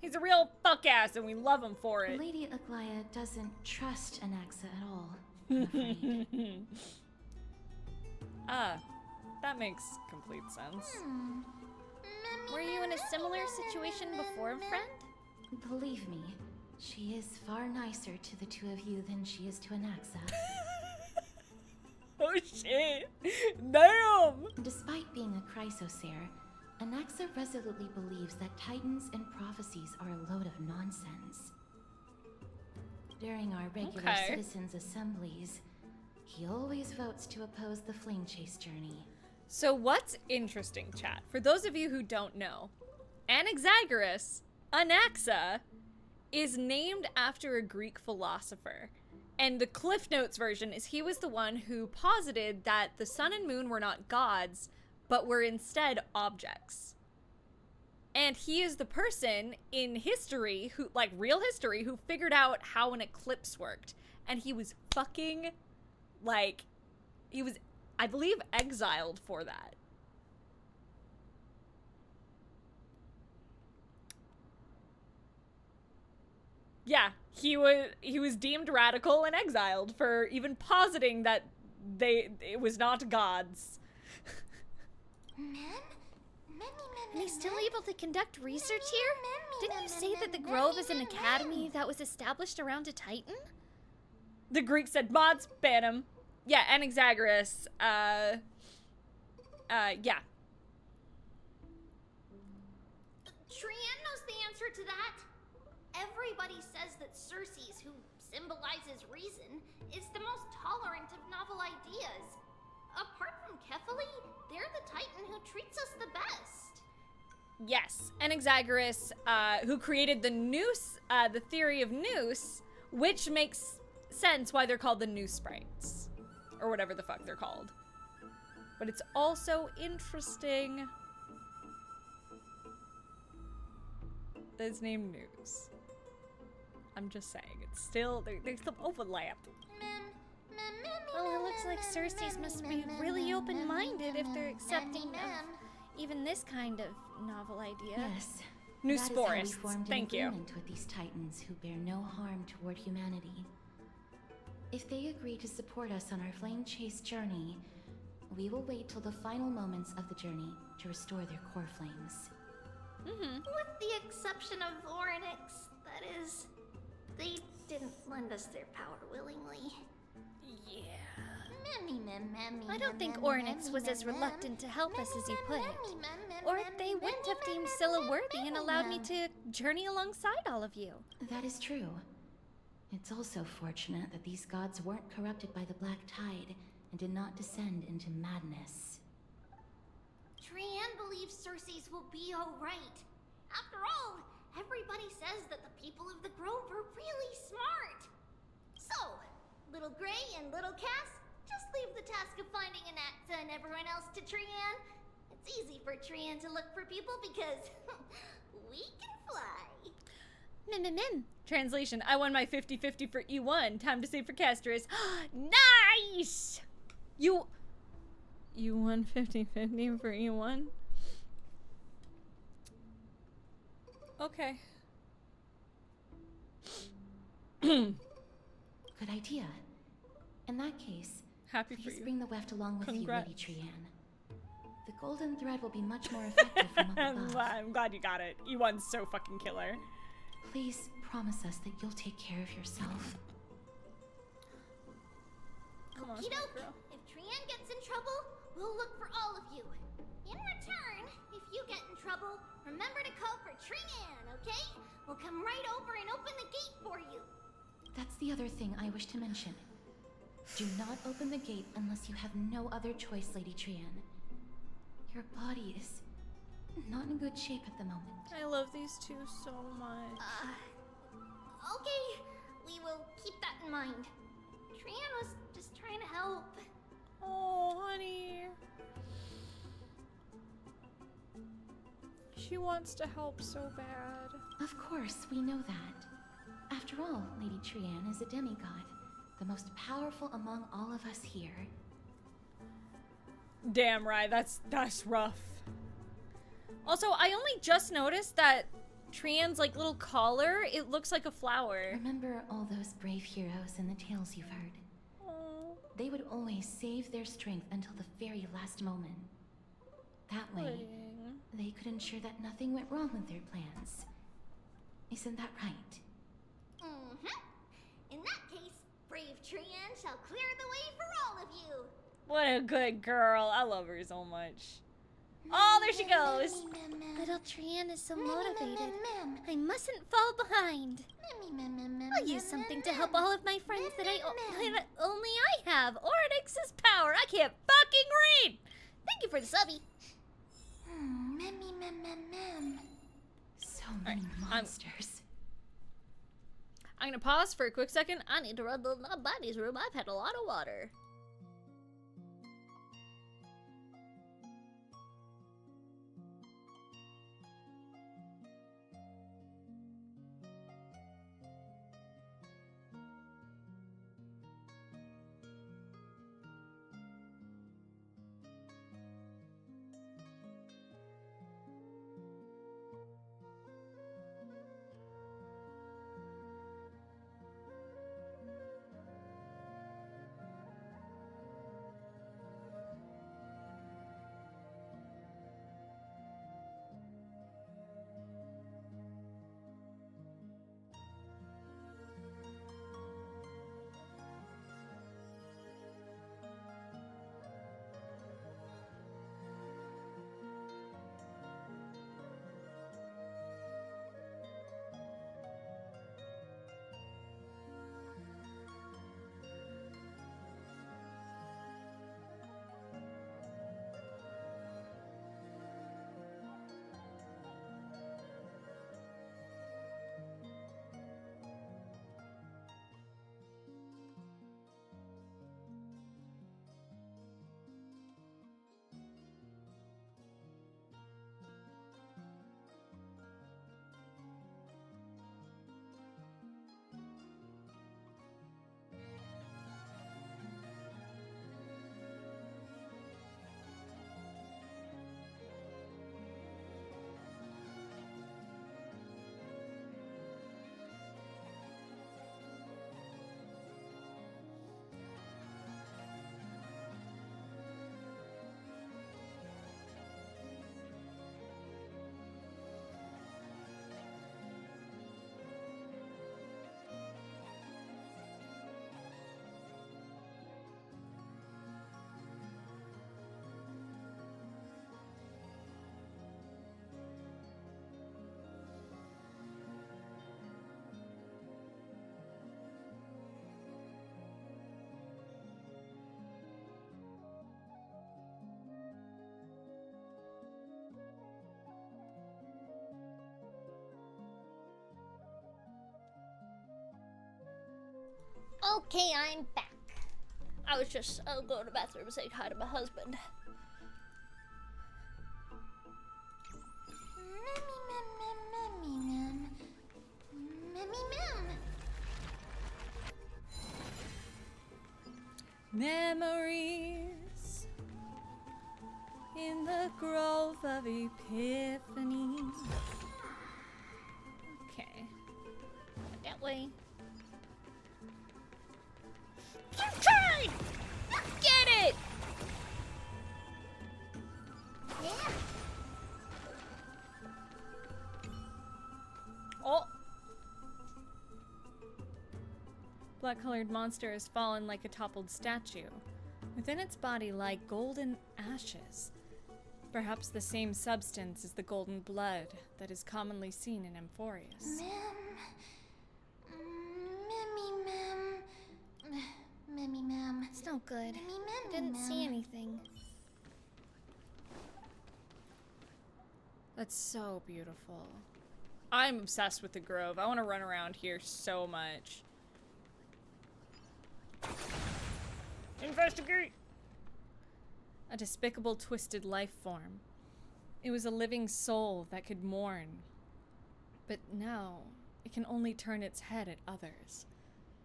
He's a real fuck ass and we love him for it. Lady Aglaya doesn't trust Anaxa at all, I'm afraid. Ah, that makes complete sense. Were you in a similar situation before, friend? Believe me, she is far nicer to the two of you than she is to Anaxa. Oh shit! Damn! Despite being a chrysosaur, Anaxa resolutely believes that titans and prophecies are a load of nonsense. During our regular citizens' assemblies, he always votes to oppose the flame chase journey. So what's interesting, chat, for those of you who don't know, Anaxagoras, Anaxa, is named after a Greek philosopher. And the Cliff Notes version is he was the one who posited that the sun and moon were not gods, but were instead objects. And he is the person in history who, like real history, who figured out how an eclipse worked. And he was fucking, like, he was, I believe, exiled for that. Yeah, he was deemed radical and exiled for even positing that it was not gods. And he's still able to conduct research here? Didn't you say that the Grove is an academy that was established around a titan? The Greeks said, mods, ban him. Yeah, Anaxagoras, yeah. Trian knows the answer to that. Everybody says that Circes, who symbolizes reason, is the most tolerant of novel ideas. Apart from Kefali, they're the titan who treats us the best. Yes, Anaxagoras, who created the noose, the theory of noose, which makes sense why they're called the noose sprites. Or whatever the fuck they're called. But it's also interesting that it's named Noose. I'm just saying, it's still, there's some overlap. Well, it looks like Circes must be really open-minded if they're accepting of even this kind of novel idea. Yes. New that is how we sporists, formed thank an you. agreement with these titans who bear no harm toward humanity. If they agree to support us on our flame chase journey, we will wait till the final moments of the journey to restore their core flames. With the exception of Orynyx, that is. They didn't lend us their power willingly. Yeah. I don't think Orynyx was as reluctant to help us as you put it. Or they wouldn't have deemed Sylla worthy and allowed me to journey alongside all of you. That is true. It's also fortunate that these gods weren't corrupted by the Black Tide and did not descend into madness. Trian believes Circes will be alright. After all, everybody says that the people of the Grove are really smart. So, Little Gray and Little Cass, just leave the task of finding Anaxa and everyone else to Trian. It's easy for Trian to look for people because we can fly. Mim. Translation, I won my 50-50 for E1. Time to save for Castris. Nice! You won 50-50 for E1? Okay. Good idea. In that case, Happy for please you. bring the weft along with Congrats. you, Lady Trian. The golden thread will be much more effective from up above. I'm glad you got it. E1's so fucking killer. Please promise us that you'll take care of yourself. Come on, Okey-doke. girl. If Trian gets in trouble, we'll look for all of you. In return, if you get in trouble, remember to call for Trian, okay? We'll come right over and open the gate for you. That's the other thing I wish to mention. Do not open the gate unless you have no other choice, Lady Trian. Your body is not in good shape at the moment. I love these two so much. Okay, we will keep that in mind. Trian was just trying to help. Oh, honey. She wants to help so bad. Of course, we know that. After all, Lady Trian is a demigod, the most powerful among all of us here. Damn right, that's rough. Also, I only just noticed that Trian's like little collar, it looks like a flower. Remember all those brave heroes and the tales you've heard? Oh, They would always save their strength until the very last moment. That way, pudding. they could ensure that nothing went wrong with their plans. Isn't that right? In that case, brave Trian shall clear the way for all of you. What a good girl. I love her so much. Oh, there she goes. Little Trian is so motivated. I mustn't fall behind. I'll use something to help all of my friends that only I have. Oryx's power. I can't fucking read. Thank you for the subby. So many monsters. I'm gonna pause for a quick second. I need to run to my buddy's room. I've had a lot of water. Okay, I'm back. I was just going to the bathroom and saying hi to my husband. Memories in the grove of Epiphany. Okay. That way. You tried! Get it! Yeah. Oh! Black-colored monster has fallen like a toppled statue. Within its body lie golden ashes. Perhaps the same substance as the golden blood that is commonly seen in Amphorius. Ma'am. It's no good. Ma'am. I didn't see anything. That's so beautiful. I'm obsessed with the grove. I want to run around here so much. Investigate! A despicable, twisted life form. It was a living soul that could mourn. But now, it can only turn its head at others,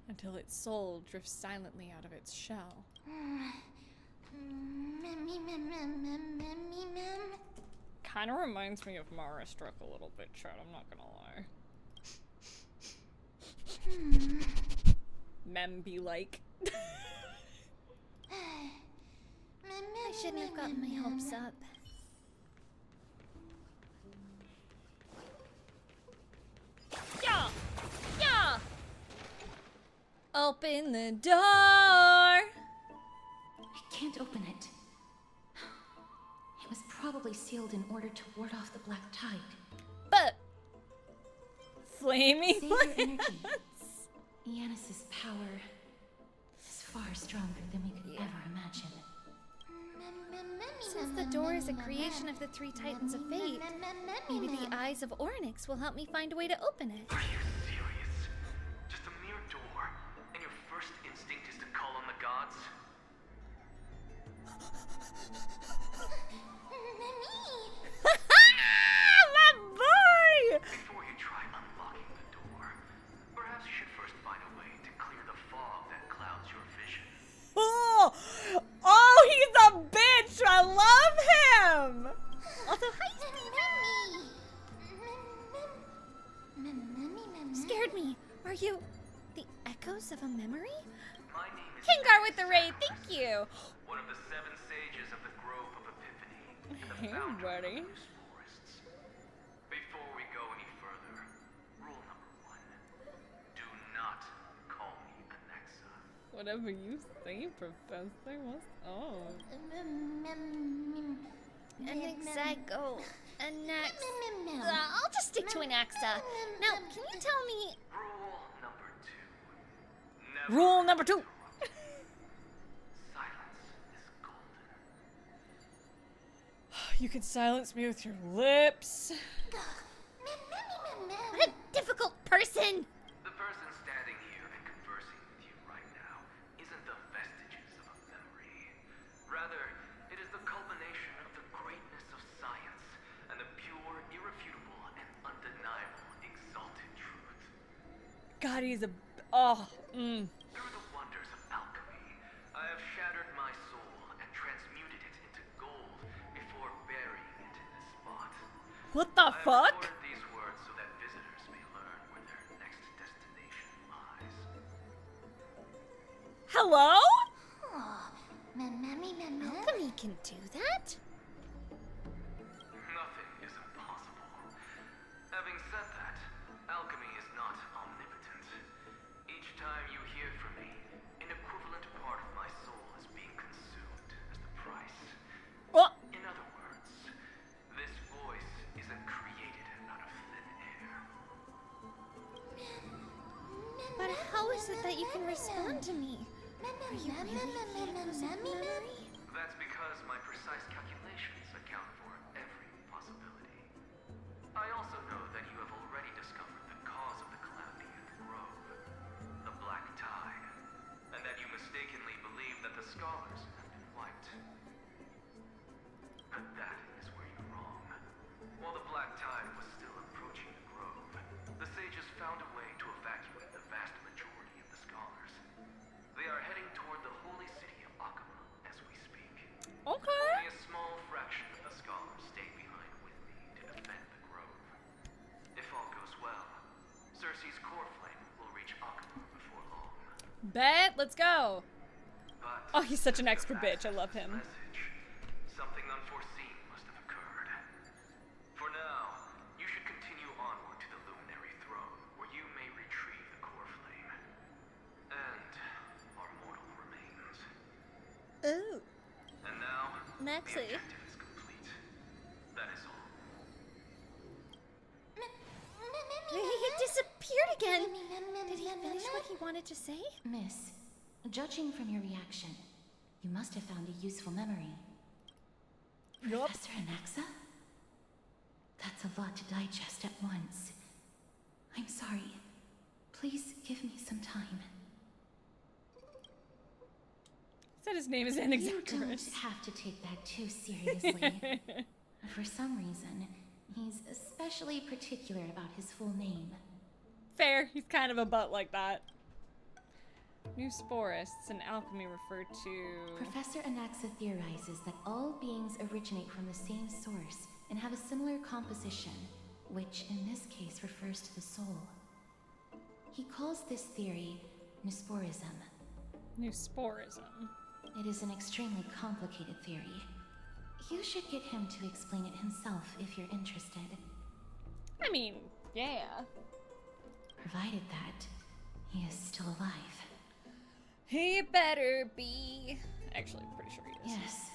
until its soul drifts silently out of its shell. Kind of reminds me of Mara Struck a little bit, Chad, I'm not gonna lie. Mem be like. I shouldn't have gotten my hopes up. Yeah! Yeah! Open the door! I can't open it. It was probably sealed in order to ward off the black tide. But flaming Save your energy. Yanis's power is far stronger than we could ever imagine. Since the door is a creation of the three titans of fate, maybe the eyes of Ornyx will help me find a way to open it. Are you serious? Just a mere door, and your first instinct is to call on the gods? My boy! Before you try unlocking the door, perhaps you should first find a way to clear the fog that clouds your vision. Oh, he's a bitch! I love him! Although, Scared me. Are you the echoes of a memory? My name is Kingar with the raid, thank you! one of the 7 sages of the Grove of Epiphany, and the Hey, founder buddy. of these forests. Before we go any further, rule number 1, do not call me Anaxa. Whatever you say, Professor. What's up? Anaxago. I'll just stick to Anaxa. Now, can you tell me... Rule number 2. Never Rule number 2! Silence is golden. You can silence me with your lips. What a difficult person! The person standing here and conversing with you right now isn't the vestiges of a memory. Rather, it is the culmination of the greatness of science and the pure, irrefutable, and undeniable exalted truth. God, he's a... Through the wonders of alchemy, I have shattered my soul and transmuted it into gold before burying it in this spot. What the I have fuck? recorded these words so that visitors may learn where their next destination lies. Hello? Alchemy can do that? Nothing is impossible. Having said that, alchemy is not omnipotent. Each time you hear from me, an equivalent part of my soul is being consumed as the price. What? In other words, this voice isn't created out of thin air. But how is it that you can respond to me? Are you really the echoes of memory? That's because my precise calculations account for every possibility. I also know that you have already discovered the cause of the calamity at the Grove, the black tide, and that you mistakenly believe that the scholars have been wiped. But that is where you're wrong. While the black tide was still approaching the Grove, the sages found a way to evacuate the vast majority of the scholars. They are heading toward the holy city of Akama as we speak. Okay. Only a small fraction of the scholars stayed behind with me to defend the Grove. If all goes well, Circe's core flame will reach Akama before long. Bet, let's go. But Oh, he's such an extra the bitch. I love him. message, something unforeseen must have occurred. For now, you should continue onward to the luminary throne, where you may retrieve the core flame and our mortal remains. Ooh. And now, Nexi. the objective is complete. That is all. He disappeared again. Did he finish what he wanted to say? Miss, judging from your reaction, you must have found a useful memory. Yup. Professor Anaxa? That's a lot to digest at once. I'm sorry. Please give me some time. Said his name is You Anaxa. don't have to take that too seriously. For some reason, he's especially particular about his full name. Fair. He's kind of a butt like that. New sporists in alchemy refer to... Professor Anaxa theorizes that all beings originate from the same source and have a similar composition, which in this case refers to the soul. He calls this theory Nusporism. New sporism. It is an extremely complicated theory. You should get him to explain it himself if you're interested. I mean, yeah. Provided that he is still alive. He better be. Actually, I'm pretty sure he is. Yes,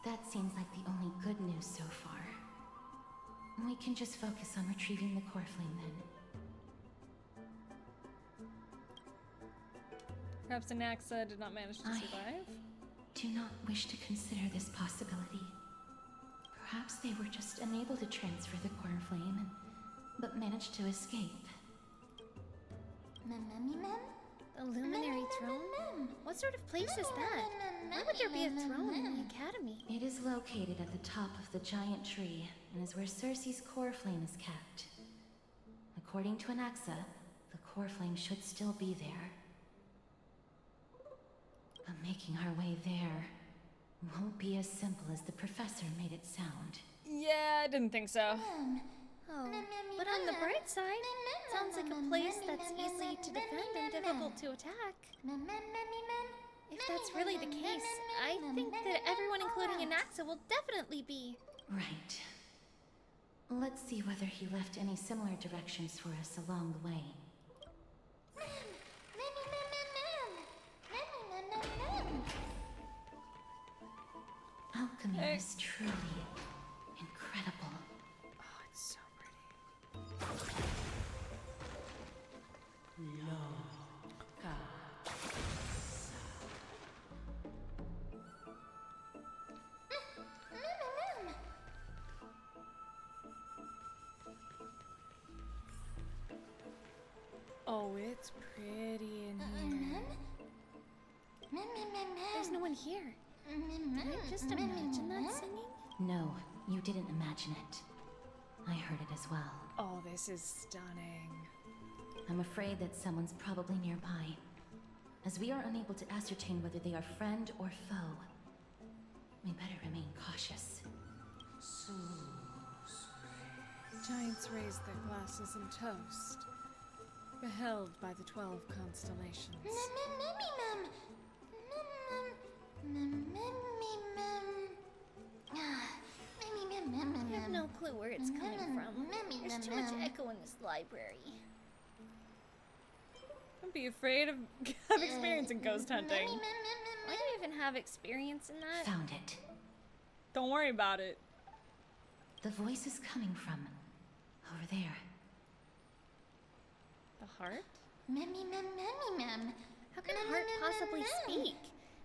that seems like the only good news so far. We can just focus on retrieving the core flame then. Perhaps Anaxa did not manage to survive? Do not wish to consider this possibility. Perhaps they were just unable to transfer the core flame, but managed to escape. The luminary throne? What sort of place is that? Why would there be a throne in the academy? It is located at the top of the giant tree, and is where Circe's core flame is kept. According to Anaxa, the core flame should still be there. But making our way there won't be as simple as the professor made it sound. Yeah, I didn't think so. Oh, but on the bright side, sounds like a place that's easy to defend and difficult to attack. If that's really the case, I think that everyone, including Anaxa, will definitely be. Right. Let's see whether he left any similar directions for us along the way. Alchemy is truly incredible. Oh, it's so pretty. Oh, it's pretty in here. There's no one here. Did I just imagine that singing? No, you didn't imagine it. I heard it as well. Oh, this is stunning. I'm afraid that someone's probably nearby, as we are unable to ascertain whether they are friend or foe. We better remain cautious. Giants raise their glasses in toast, beheld by the 12 constellations. I have no clue where it's coming from. There's too much echo in this library. Don't be afraid of experiencing ghost hunting. Why do you even have experience in that? Found it. Don't worry about it. The voice is coming from over there. The heart? Mem. How can a heart possibly speak?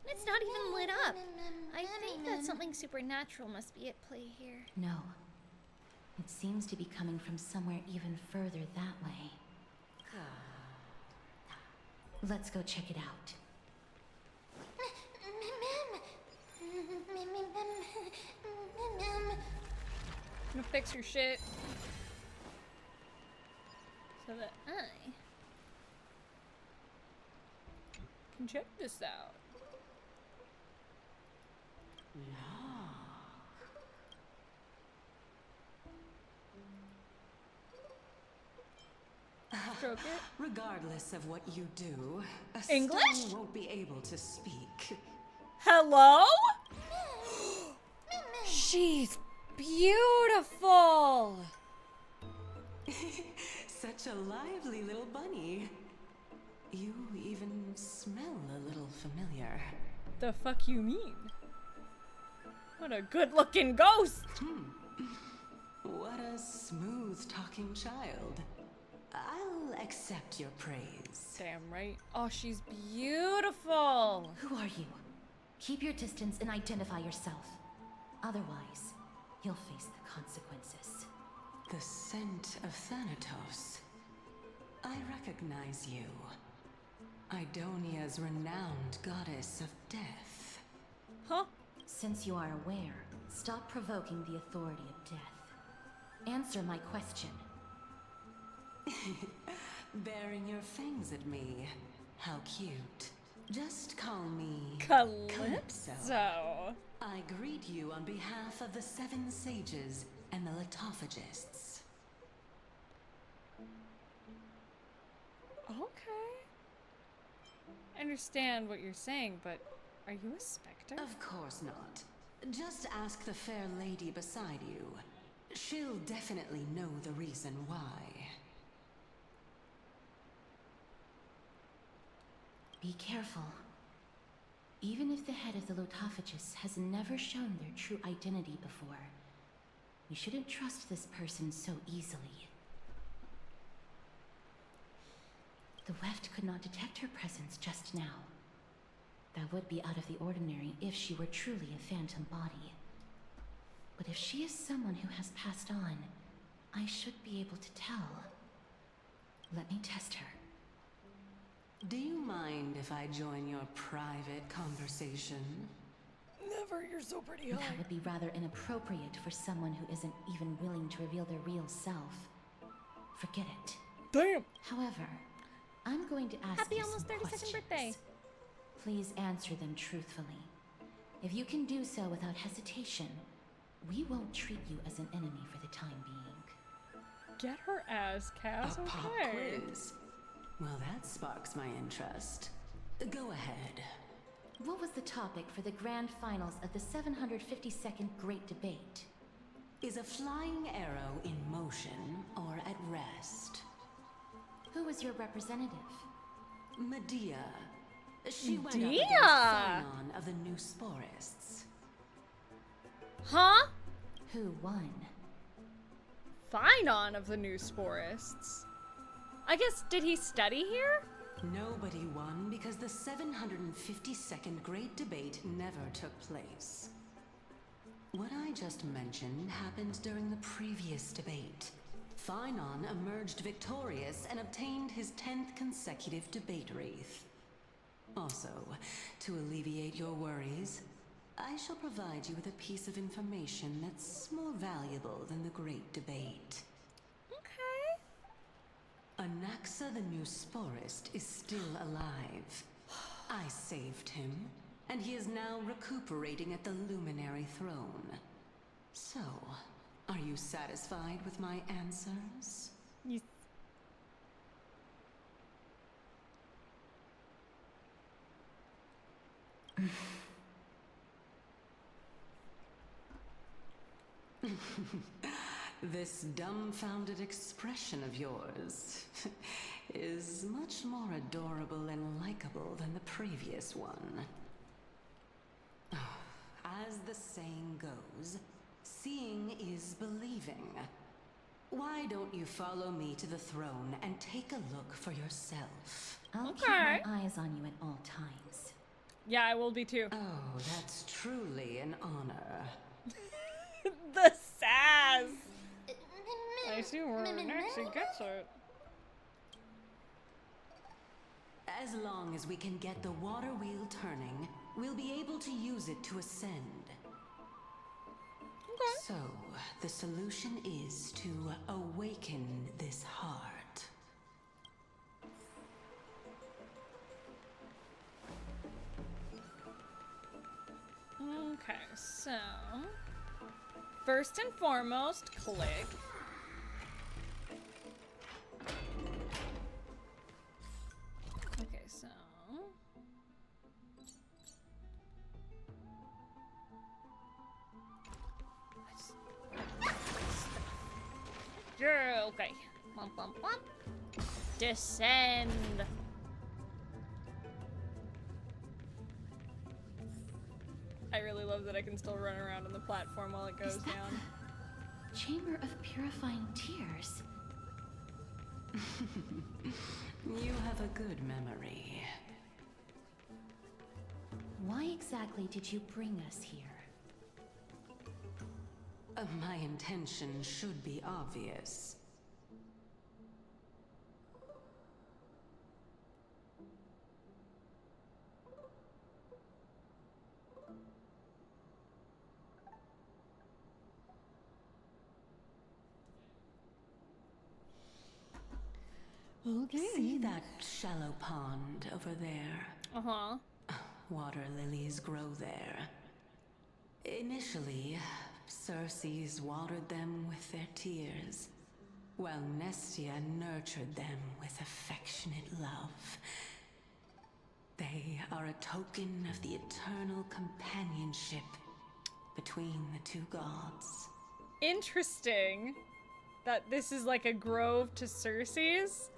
And it's not even lit up. I think that something supernatural must be at play here. No. It seems to be coming from somewhere even further that way. Let's go check it out. I'm gonna fix your shit so that I can check this out. Stroke it. Regardless of what you do, a English? stone won't be able to speak. Hello? She's beautiful. Such a lively little bunny. You even smell a little familiar. The fuck you mean? What a good-looking ghost! What a smooth-talking child. I'll accept your praise. Damn right. Oh, she's beautiful! Who are you? Keep your distance and identify yourself. Otherwise, you'll face the consequences. The scent of Thanatos. I recognize you. Idonia's renowned goddess of death. Huh? Since you are aware, stop provoking the authority of death. Answer my question. Baring your fangs at me. How cute. Just call me Calypso. I greet you on behalf of the 7 sages and the litophagists. Okay. I understand what you're saying, but are you a specter? Of course not. Just ask the fair lady beside you. She'll definitely know the reason why. Be careful. Even if the head of the Lotophagus has never shown their true identity before, we shouldn't trust this person so easily. The weft could not detect her presence just now. That would be out of the ordinary if she were truly a phantom body. But if she is someone who has passed on, I should be able to tell. Let me test her. Do you mind if I join your private conversation? Never, you're so pretty. That would be rather inappropriate for someone who isn't even willing to reveal their real self. Forget it. Damn. However, I'm going to ask Happy you almost some 32nd questions. birthday. Please answer them truthfully. If you can do so without hesitation, we won't treat you as an enemy for the time being. Get her ass, Cass. A pop Okay. quiz. Well, that sparks my interest. Go ahead. What was the topic for the grand finals of the 752nd Great Debate? Is a flying arrow in motion or at rest? Who was your representative? Medea. She went up Medea? against Sylla of the New Sporists. Huh? Who won? Phynon of the New Sporists. I guess, did he study here? Nobody won because the 752nd Great Debate never took place. What I just mentioned happened during the previous debate. Phynon emerged victorious and obtained his 10th consecutive debate wreath. Also, to alleviate your worries, I shall provide you with a piece of information that's more valuable than the Great Debate. Okay. Anaxa the New Sporist is still alive. I saved him, and he is now recuperating at the luminary throne. So, are you satisfied with my answers? You... This dumbfounded expression of yours is much more adorable and likable than the previous one. As the saying goes, seeing is believing. Why don't you follow me to the throne and take a look for yourself? I'll keep my eyes on you at all times. Yeah, I will be too. Oh, that's truly an honor. The sass! I see where Anaxa gets it. As long as we can get the water wheel turning, we'll be able to use it to ascend. Okay. So, the solution is to awaken this heart. Okay, so... First and foremost, click. Okay, so... Yeah, okay. Bump, bump, bump. Descend. I really love that I can still run around on the platform while it goes Is that down. the Chamber of Purifying Tears? You have a good memory. Why exactly did you bring us here? My intention should be obvious. Okay. See that shallow pond over there? Uh-huh. Water lilies grow there. Initially, Circes watered them with their tears, while Nestia nurtured them with affectionate love. They are a token of the eternal companionship between the two gods. Interesting that this is like a grove to Circe's.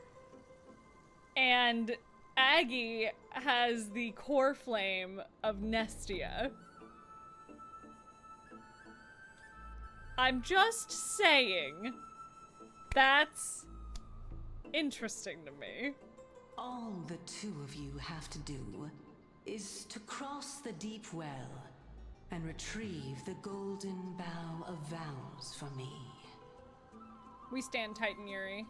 And Aggie has the core flame of Nestia. I'm just saying. That's interesting to me. All the two of you have to do is to cross the deep well and retrieve the golden bough of vows for me. We stand tight and Yuri.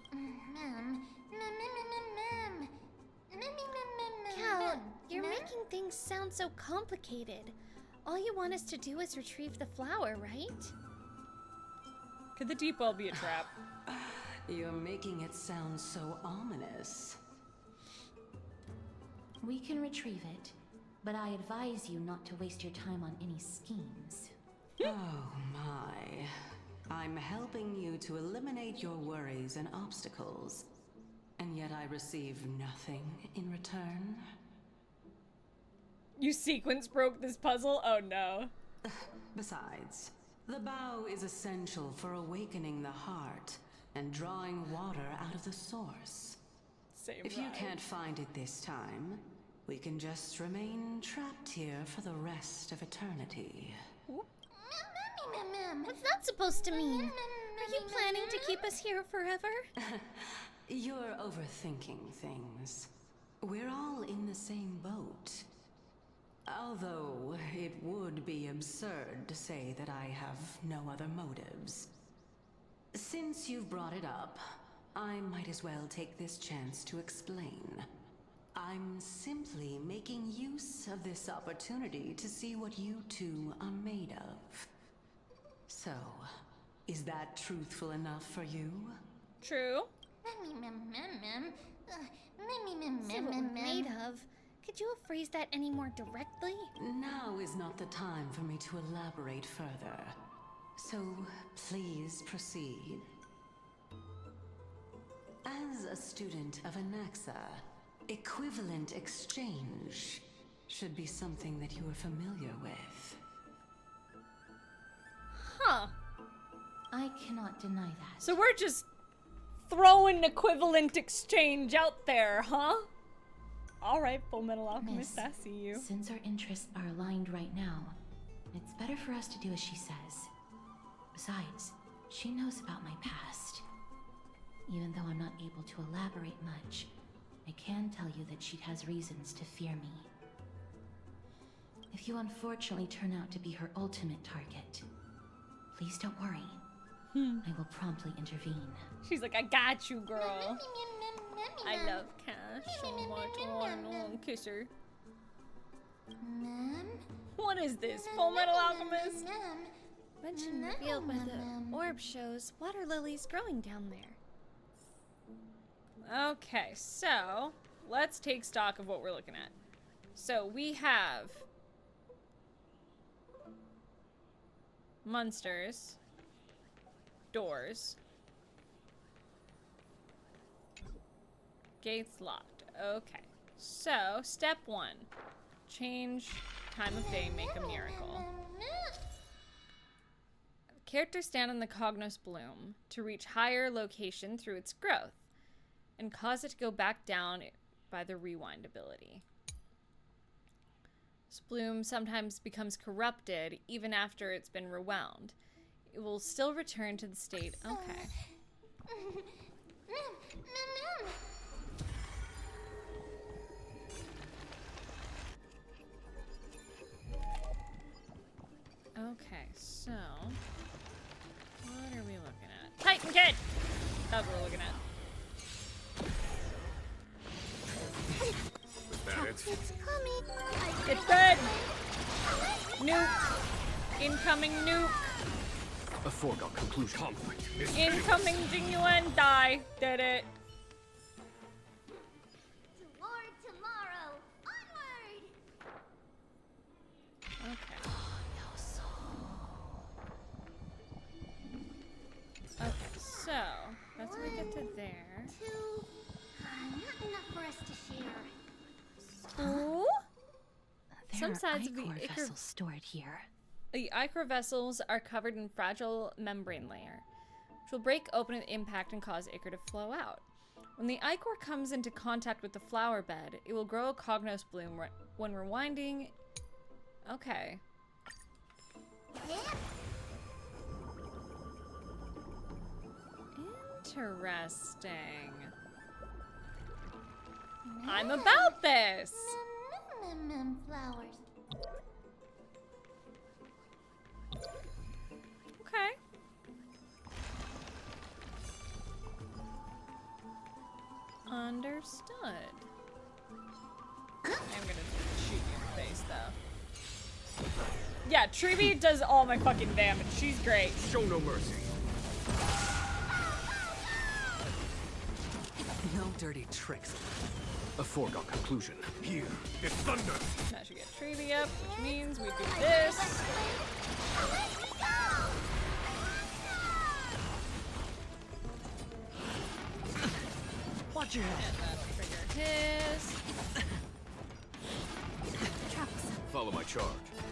Cal, you're making things sound so complicated. All you want us to do is retrieve the flower, right? Could the deep well be a trap? You're making it sound so ominous. We can retrieve it, but I advise you not to waste your time on any schemes. Oh my. I'm helping you to eliminate your worries and obstacles, and yet I receive nothing in return. You sequence broke this puzzle? Oh no. Besides, the bow is essential for awakening the heart and drawing water out of the source. Same If you rhyme. can't find it this time, we can just remain trapped here for the rest of eternity. What's that supposed to mean? Are you planning to keep us here forever? You're overthinking things. We're all in the same boat. Although it would be absurd to say that I have no other motives. Since you've brought it up, I might as well take this chance to explain. I'm simply making use of this opportunity to see what you two are made of. So, is that truthful enough for you? True. Say what we're made of. Could you phrase that any more directly? Now is not the time for me to elaborate further. So, please proceed. As a student of Anaxa, equivalent exchange should be something that you are familiar with. Huh. I cannot deny that. So we're just throwing equivalent exchange out there, huh? Alright, Full Metal Alchemist, I see you. Since our interests are aligned right now, it's better for us to do as she says. Besides, she knows about my past. Even though I'm not able to elaborate much, I can tell you that she has reasons to fear me. If you unfortunately turn out to be her ultimate target, please don't worry. I will promptly intervene. She's like, I got you, girl. I love Cash so much. Oh, I know. Kiss her. What is this? Full Metal Alchemist? Mention revealed by the orb shows water lilies growing down there. Okay, so let's take stock of what we're looking at. So we have monsters, doors, gates locked. Okay, so step 1, change time of day, make a miracle. Characters stand on the Cognos bloom to reach higher location through its growth and cause it to go back down by the rewind ability. This bloom sometimes becomes corrupted even after it's been rewound. It will still return to the state. Okay. Okay, so what are we looking at? Titan Kid! That's what we're looking at. Was that it? It's coming. It's good! Nuke! Incoming nuke! A foregone conclusion. Conflict is Incoming genuine die! Did it. Toward tomorrow. Onward. Okay. Okay, so that's what we get to there. 2. Not enough for us to share. Ooh? There Some are sides of the ichor ichor vessels stored here. The ichor vessels are covered in fragile membrane layer, which will break open at impact and cause ichor to flow out. When the ichor comes into contact with the flower bed, it will grow a cognos bloom when rewinding. Okay. Interesting. I'm about this! Flowers. Okay. Understood. I'm gonna shoot you in the face, though. Yeah, Tribbie does all my fucking damage. She's great. show no mercy. No dirty tricks. A foregone conclusion. Here, it's thunder. That should get Tribbie up, which means we do this. Watch your head. And that'll trigger his. Follow my charge.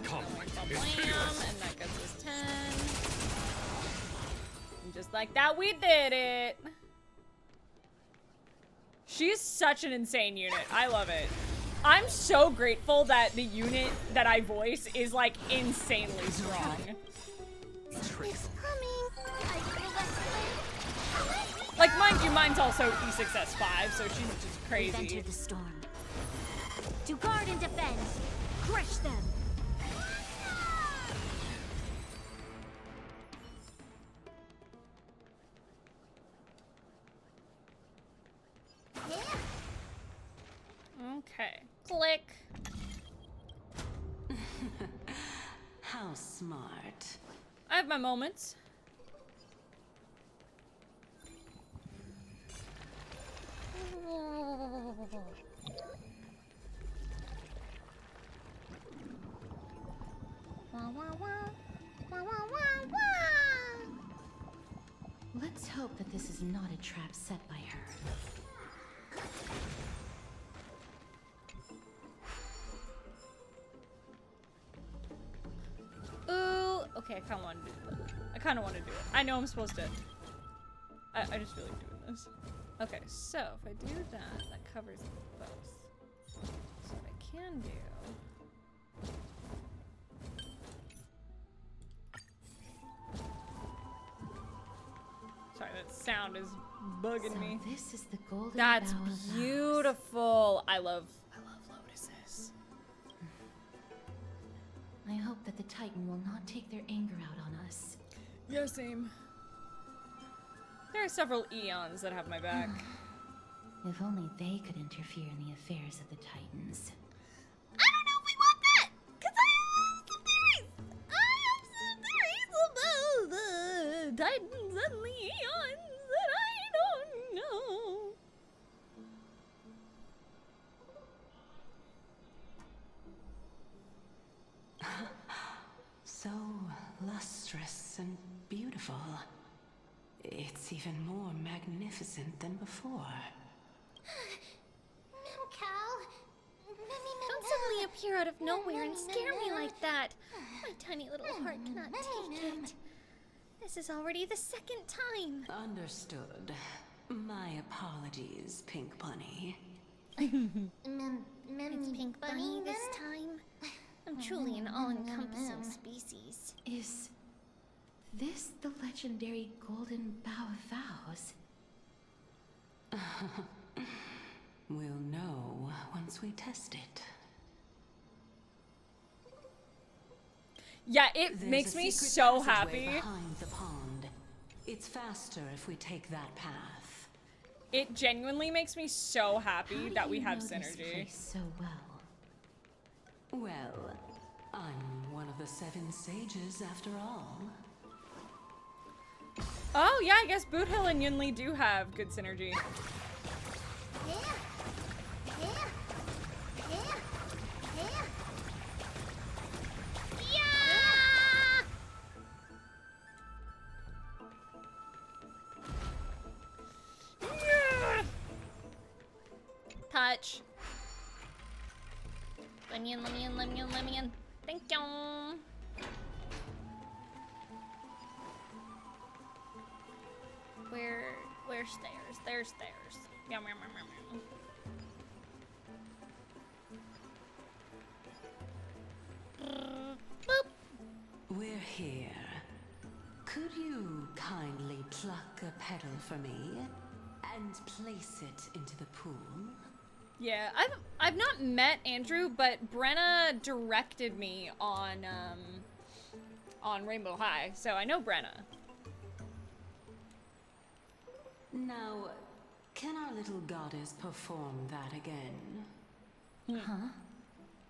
Conflict is Blam, pitiless. and that gets us 10. And just like that, we did it. She's such an insane unit. I love it. I'm so grateful that the unit that I voice is like insanely strong. Tricks. Like, mind you, mine's also E6S5, so she's just We've crazy. entered the storm. To guard and defend. Crush them. Okay. Click. How smart. I have my moments. Let's hope that this is not a trap set by her. Ooh. Okay, I kind of want to do it. I kind of want to do it. I know I'm supposed to. I just feel like doing this. Okay, so if I do that, that covers both. So what I can do. Sorry, that sound is bugging So me. this is the golden That's bough of vows. beautiful. I love lotuses. I hope that the Titan will not take their anger out on us. Yeah, same. There are several eons that have my back. If only they could interfere in the affairs of the Titans. I don't know if we want that! Cause I have some theories! I have some theories about the Titans and the Eons that I don't know. So lustrous and beautiful. It's even more magnificent than before. Cal. Don't suddenly appear out of nowhere and scare me like that. My tiny little heart cannot take it. This is already the second time. Understood. My apologies, Pink Bunny. It's Pink Bunny this time. legendary golden bow of vows? We'll know once we test it. Yeah, it There's makes a me secret so passageway happy. behind the pond. It's faster if we take that path. It genuinely makes me so How happy do that we you have know this synergy. place so well? Well, I'm one of the 7 sages after all. Oh yeah, I guess Boot Hill and Yunli do have good synergy. Yeah. Touch. Let me in, let me in, let me in, let me in. Thank you. Where's stairs? There's stairs. Yum, yum, yum, yum, yum. Boop. We're here. Could you kindly pluck a petal for me and place it into the pool? Yeah, I've not met Andrew, but Brenna directed me on Rainbow High, so I know Brenna. Now, can our little goddess perform that again? Huh?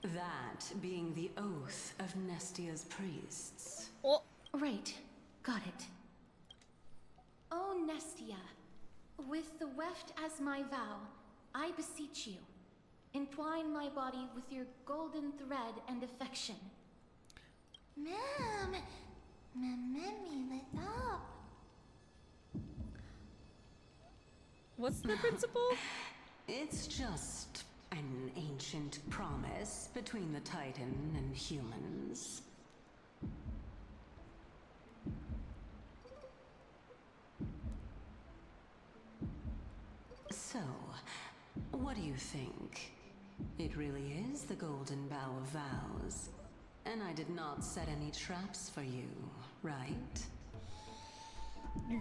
That being the oath of Nestia's priests. Oh, Right. Got it. O Nestia, with the weft as my vow, I beseech you, entwine my body with your golden thread and affection. Ma'am, Mammy, let up. what's the principle? It's just an ancient promise between the Titan and humans. So, what do you think? It really is the Golden Bow of Vows. And I did not set any traps for you, right?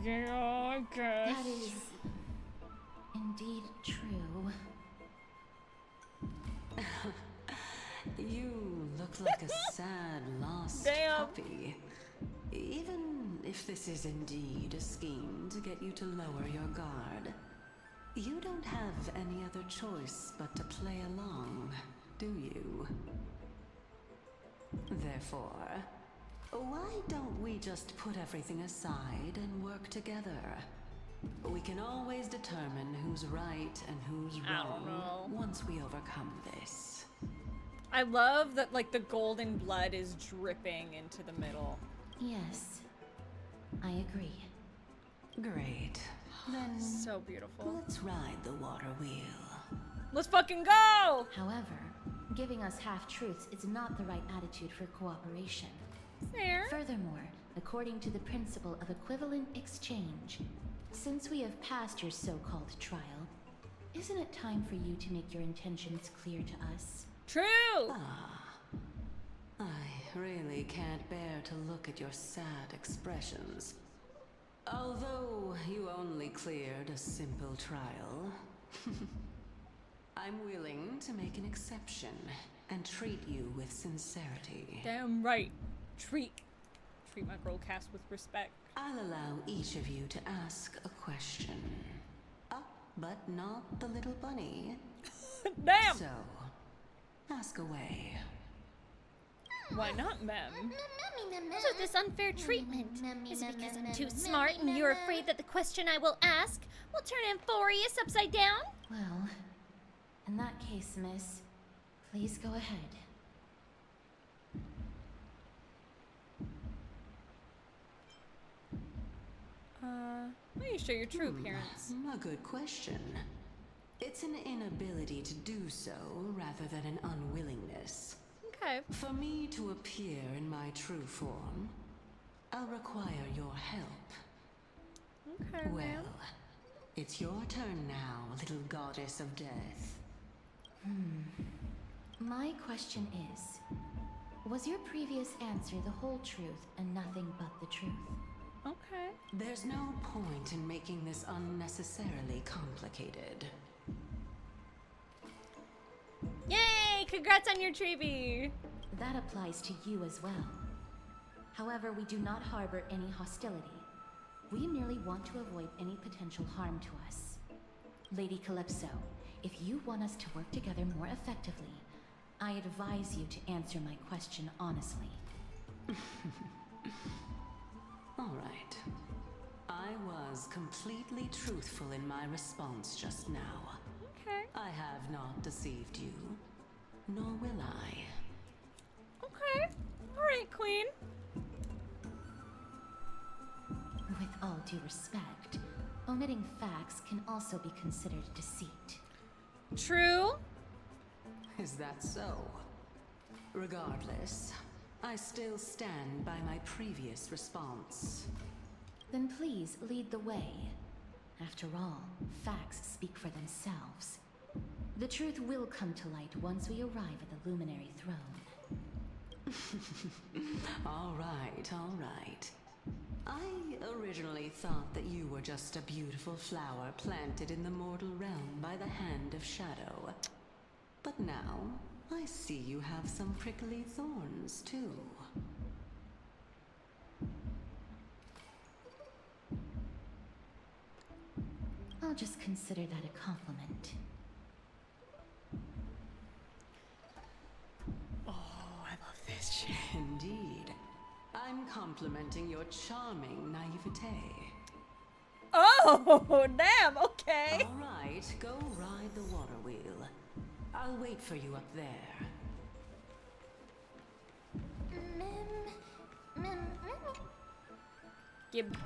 Yeah, I guess. That is indeed true. You look like a sad, lost Damn. puppy. Even if this is indeed a scheme to get you to lower your guard, you don't have any other choice but to play along, do you? Therefore, why don't we just put everything aside and work together? We can always determine who's right and who's I don't wrong know. once we overcome this. I love that, like, the golden blood is dripping into the middle. Yes, I agree. Great. Then So beautiful. let's ride the water wheel. Let's fucking go! However, giving us half-truths is not the right attitude for cooperation. Fair. Furthermore, according to the principle of equivalent exchange, since we have passed your so-called trial, isn't it time for you to make your intentions clear to us? True! I really can't bear to look at your sad expressions. Although you only cleared a simple trial, I'm willing to make an exception and treat you with sincerity. Damn right. Treat my girl cast with respect. I'll allow each of you to ask a question. But not the little bunny. Damn! So, ask away. Why not, ma'am? So this unfair treatment is it because I'm too smart and you're afraid that the question I will ask will turn Amphorius upside down? Well, in that case, miss, please go ahead. Why don't you show your true appearance? A good question. It's an inability to do so rather than an unwillingness. Okay. For me to appear in my true form, I'll require your help. Okay, ma'am. Well, it's your turn now, little goddess of death. My question is, was your previous answer the whole truth and nothing but the truth? Okay. There's no point in making this unnecessarily complicated. Yay! Congrats on your Tribbie! That applies to you as well. However, we do not harbor any hostility. We merely want to avoid any potential harm to us. Lady Calypso, if you want us to work together more effectively, I advise you to answer my question honestly. All right. I was completely truthful in my response just now. Okay. I have not deceived you, nor will I. Okay. Alright, Queen. With all due respect, omitting facts can also be considered deceit. True. Is that so? Regardless, I still stand by my previous response. Then please lead the way. After all, facts speak for themselves. The truth will come to light once we arrive at the luminary throne. All right, all right. I originally thought that you were just a beautiful flower planted in the mortal realm by the hand of shadow. But now, I see you have some prickly thorns, too. I'll just consider that a compliment. Oh, I love this shit. Indeed. I'm complimenting your charming naivete. Oh, damn, okay. All right, go ride the water wheel. I'll wait for you up there. Gib.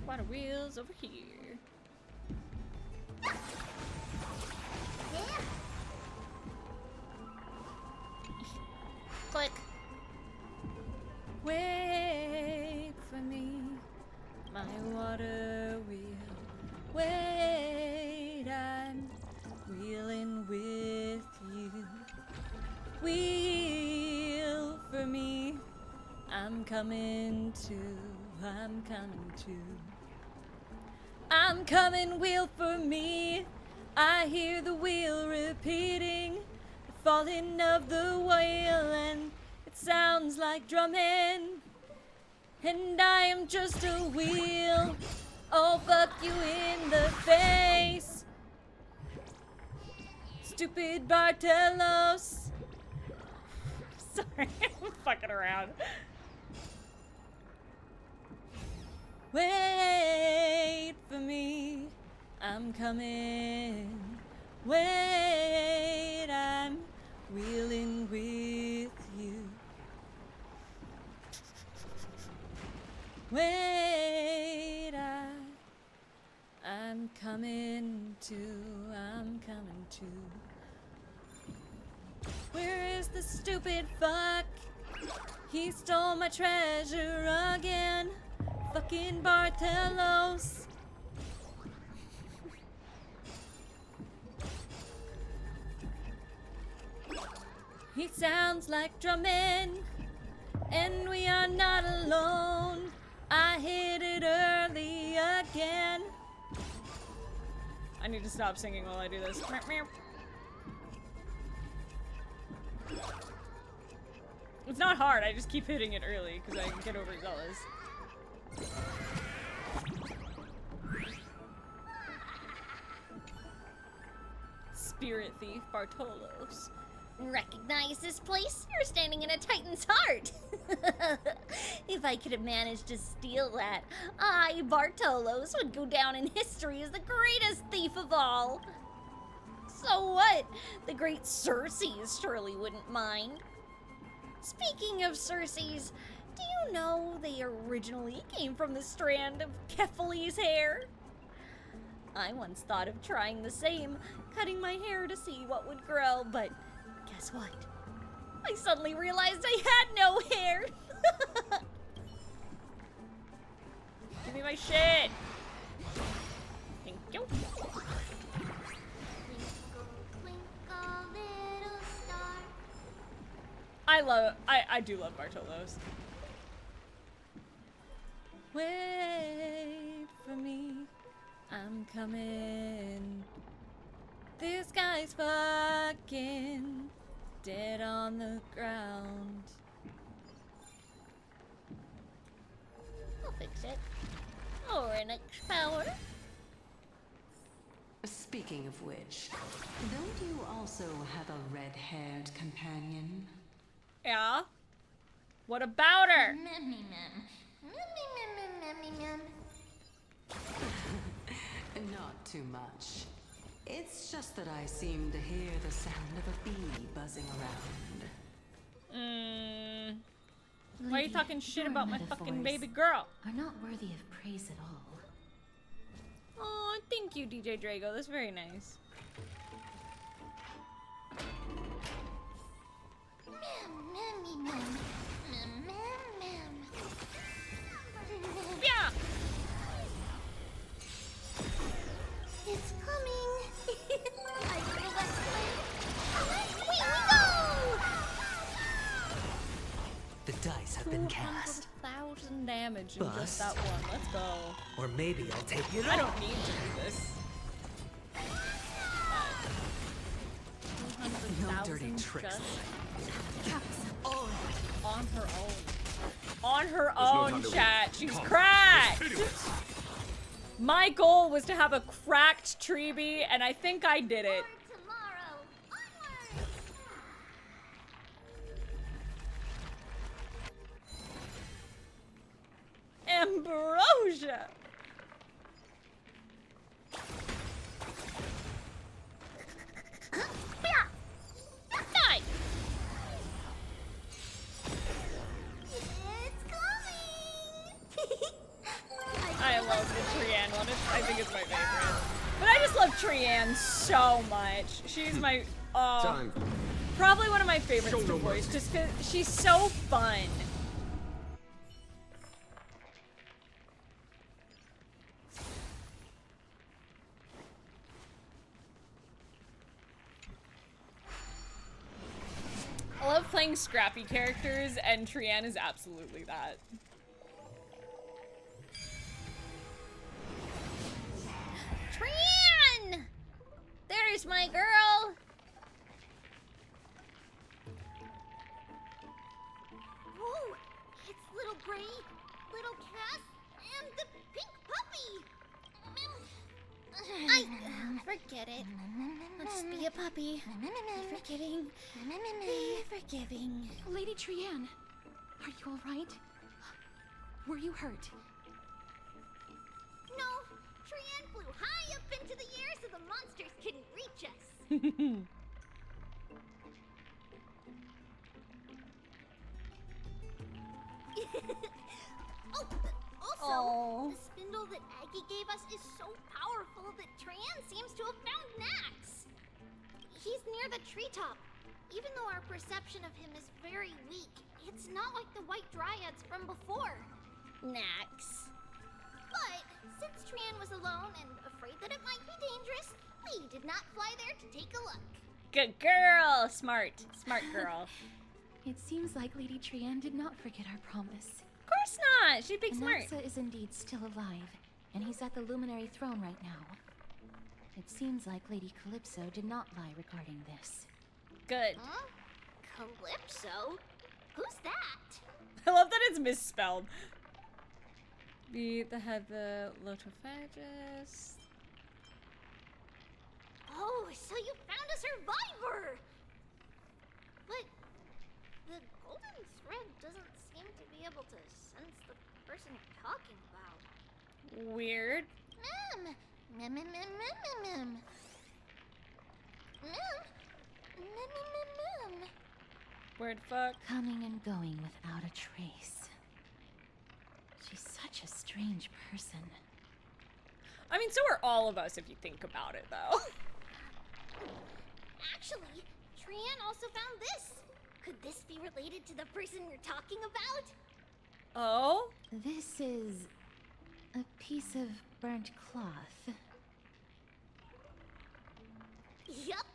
Water wheels over here. Yeah. Click. Wait for me, my water wheel. Wait, I'm wheeling with you. Wheel for me, I'm coming to, I'm coming to. I'm coming, wheel for me. I hear the wheel repeating, the falling of the wheel, and it sounds like drumming. And I am just a wheel. Oh, fuck you in the face, stupid Bartelos. Sorry, I'm fucking around. Wait for me, I'm coming. Wait, I'm wheeling with you. Wait, I'm coming to, I'm coming to. Where is the stupid fuck? He stole my treasure again. Fucking Bartelos. He sounds like drumming, and we are not alone. I hit it early again. I need to stop singing while I do this. It's not hard, I just keep hitting it early because I get overzealous. Spirit thief Bartolos. Recognize this place? You're standing in a Titan's heart. If I could have managed to steal that, I, Bartolos, would go down in history as the greatest thief of all. So what? The great Circes surely wouldn't mind. Speaking of Circes, do you know they originally came from the strand of Kephaly's hair? I once thought of trying the same, cutting my hair to see what would grow, but guess what? I suddenly realized I had no hair. Give me my shit. Thank you. I do love Bartolos. Wait for me, I'm coming. This guy's fucking dead on the ground. I'll fix it. Or an power. Speaking of which, don't you also have a red-haired companion? Yeah? What about her? Not too much. It's just that I seem to hear the sound of a bee buzzing around. Why are you talking shit about my fucking baby girl? Are not worthy of praise at all. Oh, thank you, DJ Drago. That's very nice. Yeah. It's coming. I feel that flame. Wait, we go! The dice have been cast. 200,000 damage in just Bust. that one. Let's go. Or maybe I'll take it I all. don't need to do this. No 200,000 dirty tricks. just on her own. On her no own, time to chat. wait. She's Come. cracked. It's hideous. My goal was to have a cracked Tribbie, and I think I did it. Tomorrow. Onward! Ambrosia. Die! It's coming! I love the Trianne one. I think it's my favorite. But I just love Trianne so much. She's my Time. probably one of my favorites Show to no voice, mercy. just because she's so fun. I love playing scrappy characters, and Trianne is absolutely that. Trianne! There's my girl! Whoa! It's little Gray, little Cass, and the pink puppy! Forget it. I'll just be a puppy. Be forgetting. Be forgiving. Lady Trianne, are you alright? Were you hurt? No, Trianne flew high up into the air so the monsters couldn't reach us. Also, the spindle that Aggie gave us is so powerful that Trianne seems to have found Nax. He's near the treetop. Even though our perception of him is very weak, it's not like the white dryads from before. Nax. But since Trianne was alone and afraid that it might be dangerous, we did not fly there to take a look. Good girl. Smart. Smart girl. It seems like Lady Trianne did not forget our promise. Of course not. She'd be smart. Anaxa is indeed still alive, and he's at the luminary throne right now. It seems like Lady Calypso did not lie regarding this. Good. Huh? Calypso? Who's that? I love that it's misspelled. Beat the head, the Lotophagus. Oh, so you found a survivor! But the golden thread doesn't seem to be able to sense the person you're talking about. Weird. Mem! Mem, mem, mem, mem, mem, mem. Mem! Mem, mem, mem, mem. Word fuck. Coming and going without a trace. She's such a strange person. I mean, so are all of us if you think about it, though. Actually, Trianne also found this. Could this be related to the person you're talking about? Oh? This is a piece of burnt cloth. Yup.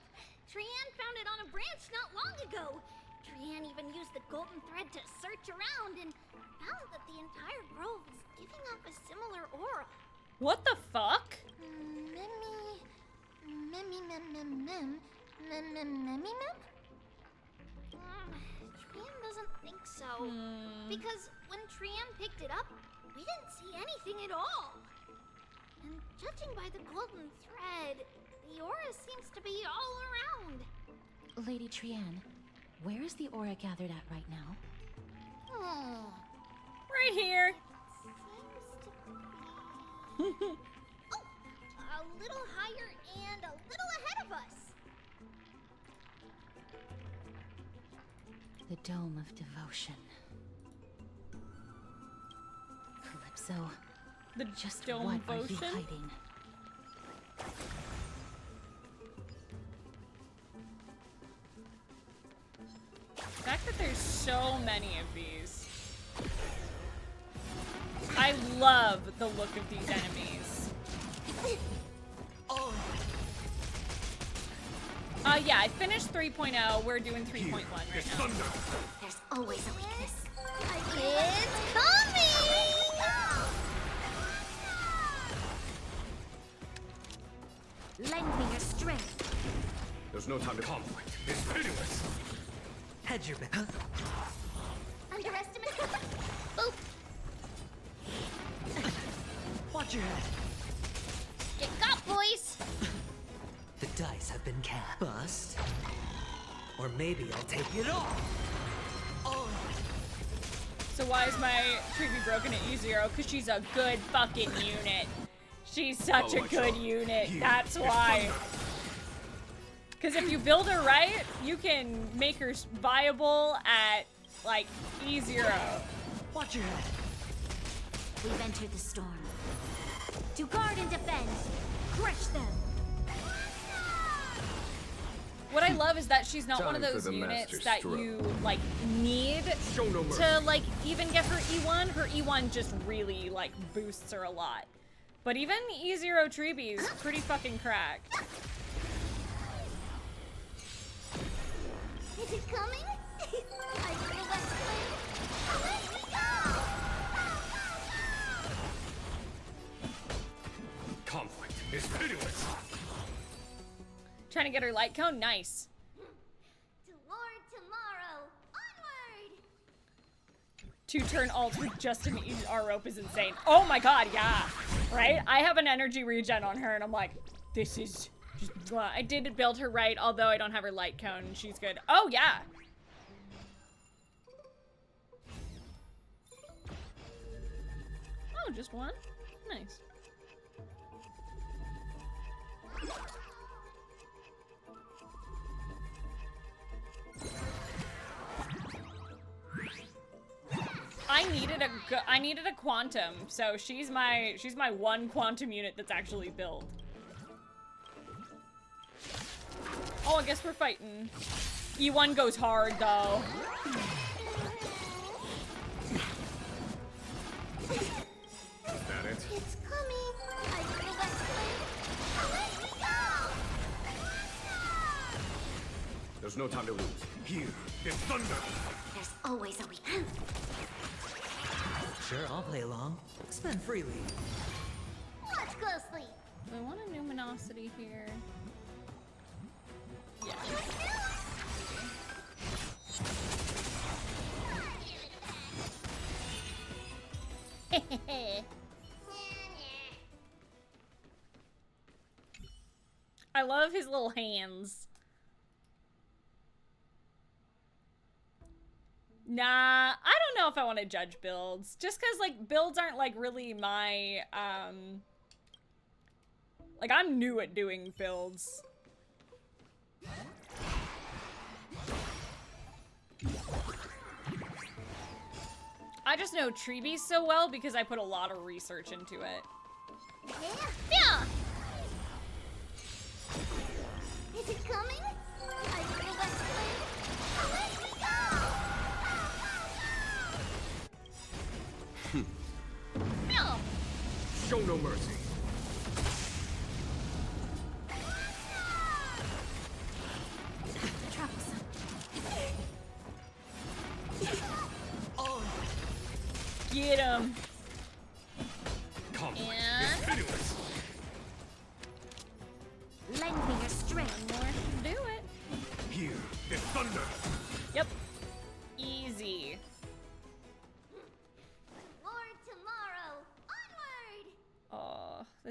Trianne found it on a branch not long ago. Trian even used the golden thread to search around and found that the entire grove is giving off a similar aura. What the fuck? Trian doesn't think so. Because when Trian picked it up, we didn't see anything at all. And judging by the golden thread, the aura seems to be all around. Lady Trian, where is the aura gathered at right now? Right here. Seems to be... Oh, a little higher and a little ahead of us. The Dome of Devotion. Calypso, The just dome what are you potion? hiding? The fact that there's so many of these. I love the look of these enemies. Yeah, I finished 3.0. We're doing 3.1 right now. There's always a weakness. It's coming! Lend me your strength. There's no time to conflict. It's pitiless. Hedge your bet. Underestimate. Boop. Watch your head. Get got, boys. The dice have been cast. Bust. Or maybe I'll take it all. Oh. So why is my Tribbie broken at E0? Because she's a good fucking unit. She's such a good unit. That's why. Because if you build her right, you can make her viable at, like, E0. Watch your head. We've entered the storm. To guard and defend. Crush them. What I love is that she's not one of Time for those the units master that stroke. you, like, need Show no mercy. to, like, even get her E1. Her E1 just really, like, boosts her a lot. But even E0 Tribbie is pretty fucking cracked. Is it coming? I feel that flame. Let me go! Conflict is pitiless. Trying to get her light cone? Nice. Toward tomorrow. Onward! 2-turn ult with just an ER rope is insane. Oh my god, yeah. Right? I have an energy regen on her and I'm like, this is just blah. I did build her right, although I don't have her light cone. She's good. Oh yeah. Oh, just one? Nice. I needed a quantum, so she's my one quantum unit that's actually built. Oh, I guess we're fighting. E1 goes hard though. Is that it? It's coming. I feel that flame. Let me go! There's no time to lose. Here, it's thunder. There's always a weakness. Sure, I'll play along. Spend freely. Watch closely. Do I want a numinosity here? Yeah. I love his little hands. Nah, I don't know if I want to judge builds. Just because, like, builds aren't, like, really my, like, I'm new at doing builds. I just know Tribbie so well because I put a lot of research into it. Yeah. Is it coming? I feel that flame. Let me go! Yeah. Show no mercy.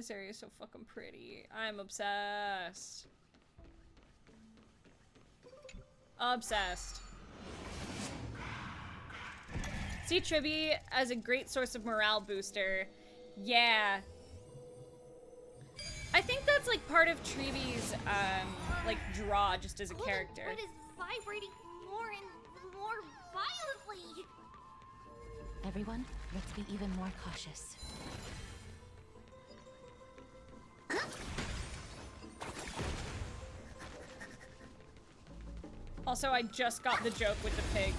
this area is so fucking pretty. I'm obsessed. Obsessed. See Tribbie as a great source of morale booster. Yeah. I think that's like part of Tribbie's like draw just as a character. What is vibrating more and more violently? Everyone, let's be even more cautious. Also, I just got the joke with the pigs.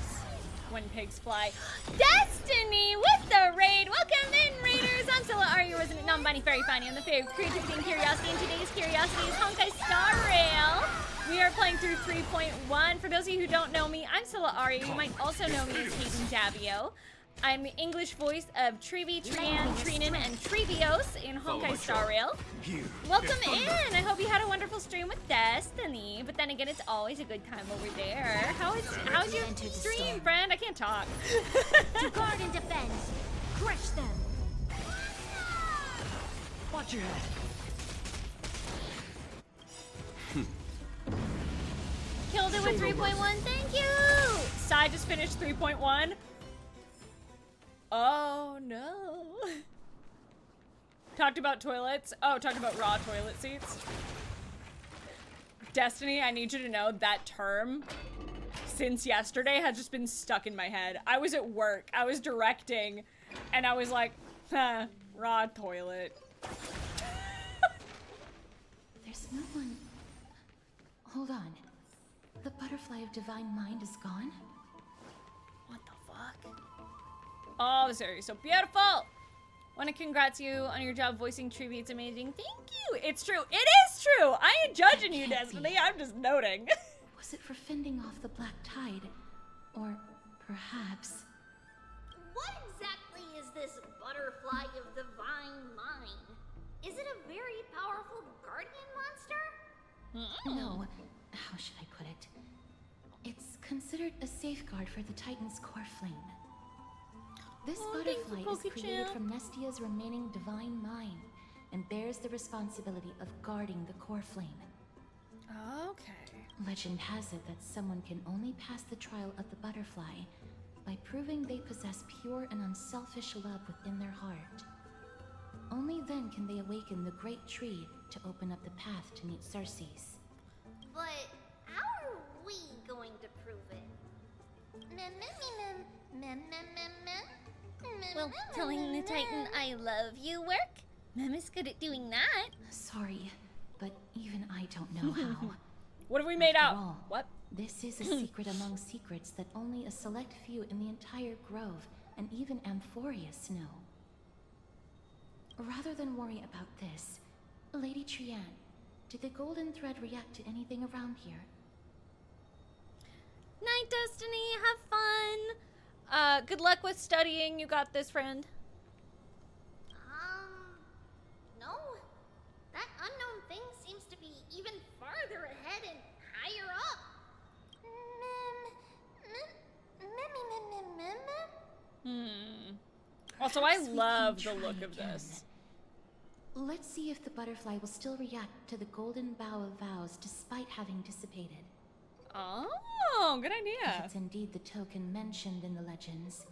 When pigs fly. Destiny with the raid! Welcome in, raiders! I'm Sylla, Aria, resident non-binary fairy finding on the fair creativity and curiosity, and today's curiosity is Honkai Star Rail. We are playing through 3.1. For those of you who don't know me, I'm Sylla Aria. You might also know me as Hayden Davio. I'm the English voice of Tribbie, Trian, Trinan, and Tribbios in Honkai Star Rail. Welcome in! I hope you had a wonderful stream with Destiny, but then again, it's always a good time over there. How's your stream, friend? I can't talk. To guard and defend. Crush them. Watch your head. Killed it with 3.1, thank you! Sai just finished 3.1. Oh no. Talked about toilets. Oh, talked about raw toilet seats. Destiny, I need you to know that term since yesterday has just been stuck in my head. I was at work, I was directing, and I was like, huh, raw toilet. There's no one. Hold on. The butterfly of divine mind is gone? What the fuck? Oh, this area is so beautiful! Want to congrats you on your job voicing Tribbie. It's amazing. Thank you. It's true. It is true. I ain't judging you, Destiny. I'm just noting. Was it for fending off the black tide? Or perhaps... What exactly is this butterfly of divine mind? Is it a very powerful guardian monster? No. How should I put it? It's considered a safeguard for the Titan's core flame. This butterfly is created from Nestia's remaining divine mind and bears the responsibility of guarding the core flame. Okay. Legend has it that someone can only pass the trial of the butterfly by proving they possess pure and unselfish love within their heart. Only then can they awaken the great tree to open up the path to meet Circes. But how are we going to prove it? Well, telling the Titan I love you work? Mem is good at doing that. Sorry, but even I don't know how. What have we made out? All, What? This is a secret among secrets that only a select few in the entire grove, and even Amphorius, know. Rather than worry about this, Lady Trian, did the golden thread react to anything around here? Night, Destiny. Have fun. Good luck with studying. You got this, friend. No. That unknown thing seems to be even farther ahead and higher up. Also, I Perhaps we love can the try look of again. this. Let's see if the butterfly will still react to the golden bough of vows despite having dissipated. Oh, good If idea. it's indeed the token mentioned in the legends,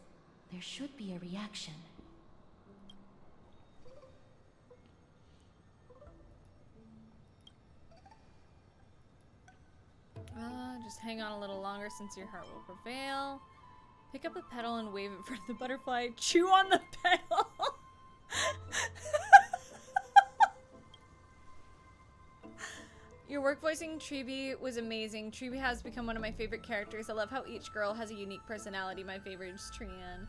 there should be a reaction. Just hang on a little longer since your heart will prevail. Pick up a petal and wave it for the butterfly. Chew on the petal. Your work voicing Tribbie was amazing. Tribbie has become one of my favorite characters. I love how each girl has a unique personality. My favorite is Trian.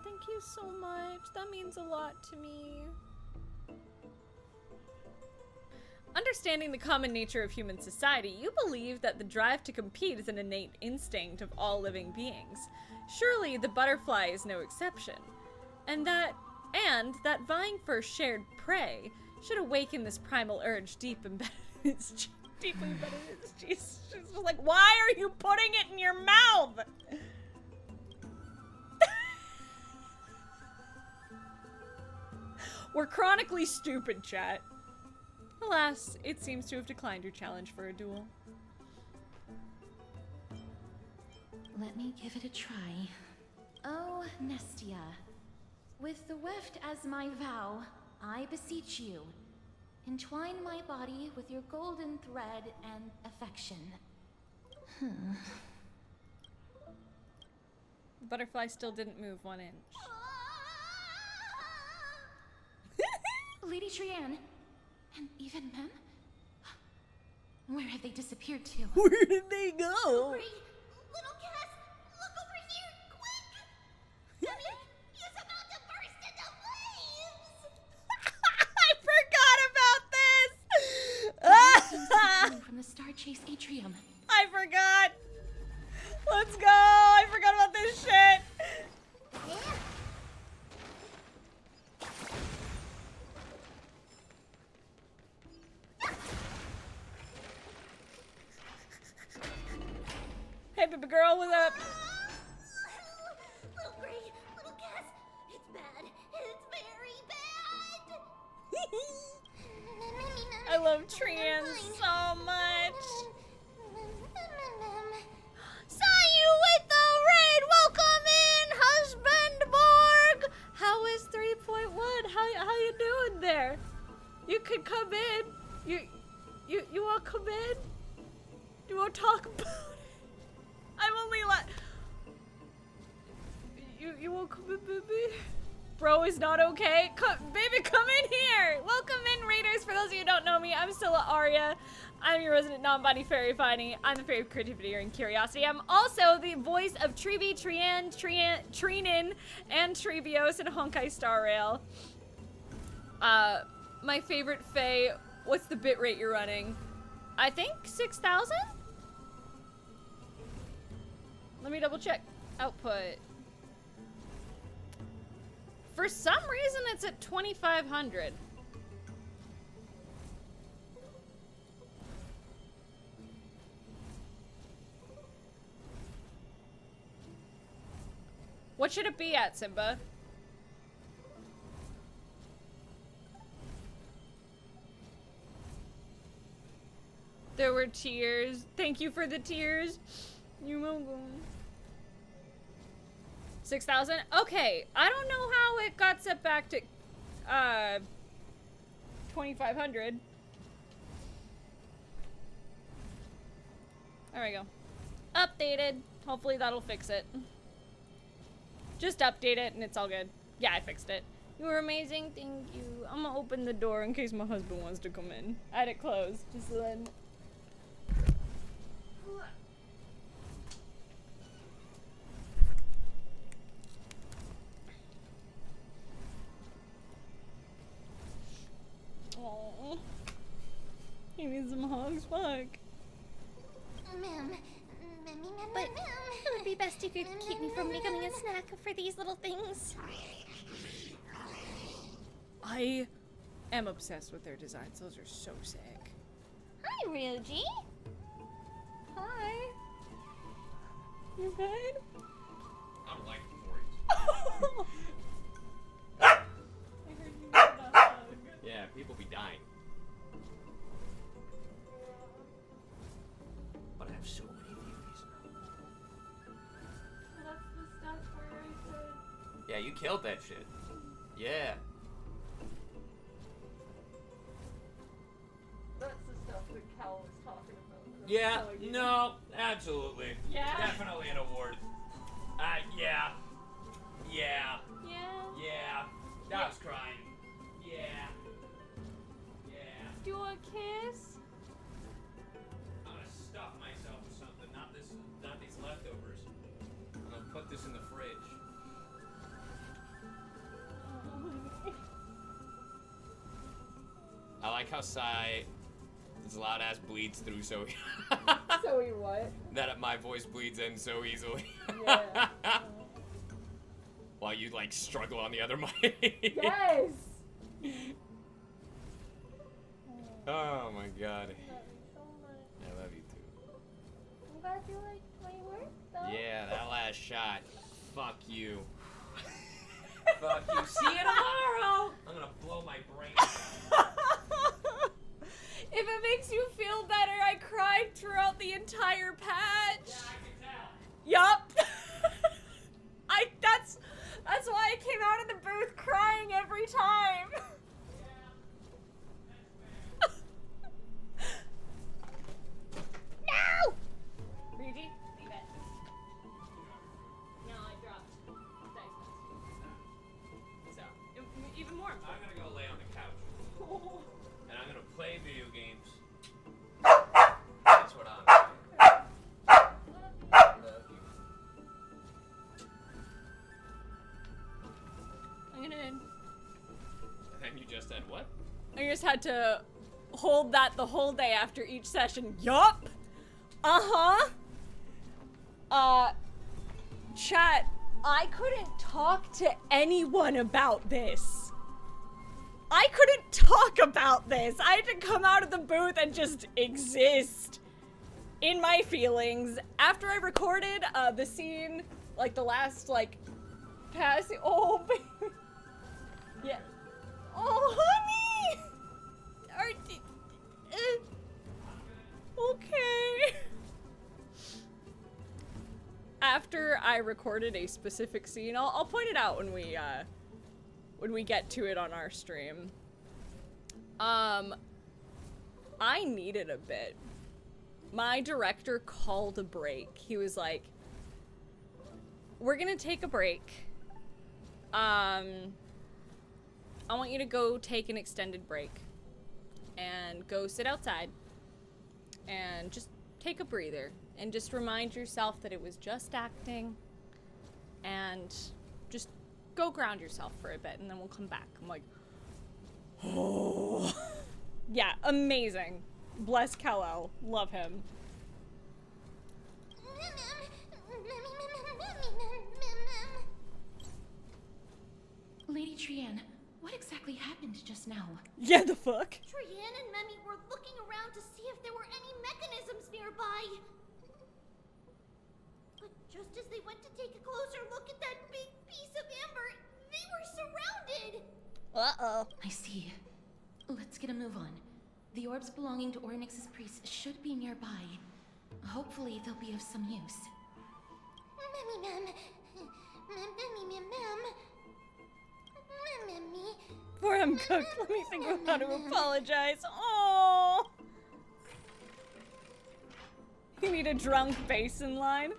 Thank you so much. That means a lot to me. Understanding the common nature of human society, you believe that the drive to compete is an innate instinct of all living beings. Surely the butterfly is no exception. And that vying for shared prey should awaken this primal urge deeply embedded in its genes. She's just like, why are you putting it in your mouth? We're chronically stupid, chat. Alas, it seems to have declined your challenge for a duel. Let me give it a try. Oh, Nestia. With the weft as my vow, I beseech you, entwine my body with your golden thread and affection. The butterfly still didn't move 1 inch. Lady Trianne, and even Mem? Where have they disappeared to? Where did they go? Little Cass, look over here, quick! Daddy, he's about to burst into flames! I forgot about this! From the Star Chase Atrium. I forgot! Let's go! I forgot about this shit! Hey, baby girl, what's up? Little Gray, little Cass, it's bad. It's very bad! I love Trian so much. Saw you with the raid. Welcome in, husband Borg. How is 3.1? How you doing there? You could come in. You want to come in? You want to talk about it? I'm only you won't come in, baby? Bro is not okay. Baby, come in here. Welcome in, raiders. For those of you who don't know me, I'm Sylla Aria. I'm your resident non-body fairy finding. I'm the fairy of creativity and curiosity. I'm also the voice of Tribbie, Trianne, Trinin, and Tribbios in Honkai Star Rail. My favorite fae. What's the bit rate you're running? I think 6,000? Let me double check. Output. For some reason, it's at 2,500. What should it be at, Simba? There were tears. Thank you for the tears. You're welcome. 6,000? Okay, I don't know how it got set back to 2,500. There we go. Updated. Hopefully that'll fix it. Just update it and it's all good. Yeah, I fixed it. You were amazing, thank you. I'm gonna open the door in case my husband wants to come in. I had it closed, just then. Aww. He needs some hugs, fuck. But it would be best you could keep me from becoming a snack for these little things. I am obsessed with their designs. Those are so sick. Hi, Ryuji. Hi. You good? I don't like stories. I heard you need a hug. Yeah, people be dying. But I have so many theories. That's the stuff where I said. Yeah, you killed that shit. Yeah. That's the stuff that Cal was talking about. Yeah, no, absolutely. Yeah. Definitely an award. Yeah. Yeah. Yeah. Yeah. I was crying. Yeah. Yeah. Do a kiss? I'm gonna stuff myself with something, not these leftovers. I'm gonna put this in the fridge. I like how Sai, his loud ass bleeds through so So he what? that my voice bleeds in so easily. Yeah. While you like struggle on the other mic. Yes! Oh my god. So much. I love you too. I'm glad you liked my work, though. Yeah, that last shot. Fuck you. Fuck you. See you tomorrow. I'm gonna blow my brain. If it makes you feel better, I cried throughout the entire patch. Yeah, I can tell. Yup. That's why I came out of the booth crying every time. No! Ryuji, leave it. No, I dropped dice. So, even more. I'm gonna go lay on the couch. And I'm gonna play video games. That's what I'm doing. Love you. I'm gonna. And you just said what? I just had to hold that the whole day after each session. Yup. Chat, I couldn't talk to anyone about this. I couldn't talk about this. I had to come out of the booth and just exist in my feelings. After I recorded the scene, like the last, like, passing. Oh, baby. Yeah. Oh, honey! Okay. After I recorded a specific scene, I'll point it out when we get to it on our stream. I needed a bit. My director called a break. He was like, we're gonna take a break. I want you to go take an extended break and go sit outside and just take a breather and just remind yourself that it was just acting and just go ground yourself for a bit and then we'll come back. I'm like, oh. Yeah, amazing. Bless Kal-El. Love him. Lady Trian, what exactly happened just now? Yeah, the fuck? Trian and Memi were looking around to see if there were any mechanisms nearby. But just as they went to take a closer look at that big piece of amber, they were surrounded. Uh-oh. I see. Let's get a move on. The orbs belonging to Ornyx's priests should be nearby. Hopefully they'll be of some use. Memi, mem. Memi, mem. Memi. Before I'm cooked, let me think of how to apologize. Oh. You need a drunk basin line?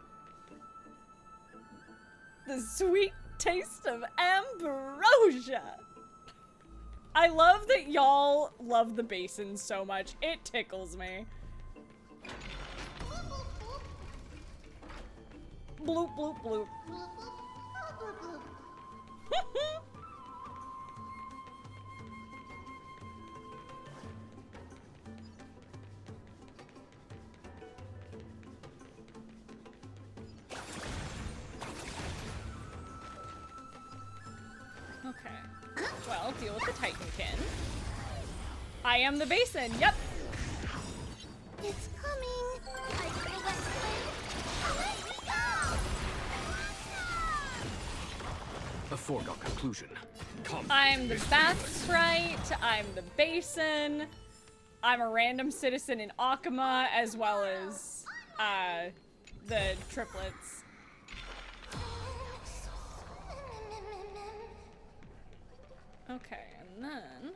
The sweet taste of ambrosia. I love that y'all love the basin so much. It tickles me. Bloop, bloop, bloop. Okay. Well, deal with the Titankin. I am the basin. Yep. It's coming. I feel that flame. Away we go! A foregone conclusion. I'm the bath sprite. I'm the basin. I'm a random citizen in Akama, as well as the triplets. Okay, and then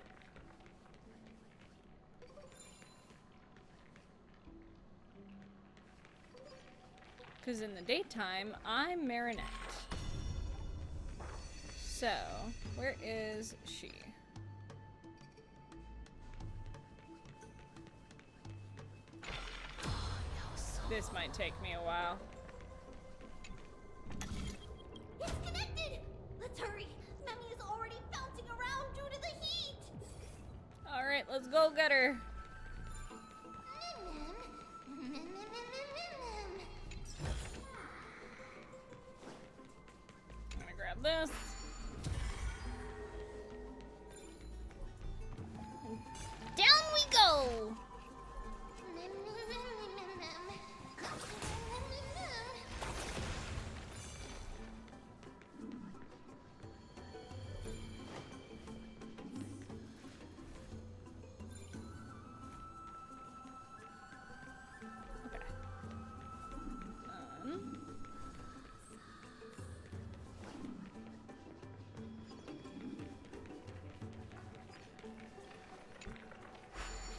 because in the daytime, I'm Marinette. So, where is she? This might take me a while. It's connected! Let's hurry! Memi is already bouncing around due to the heat! Alright, let's go get her. I'm gonna grab this. Down we go!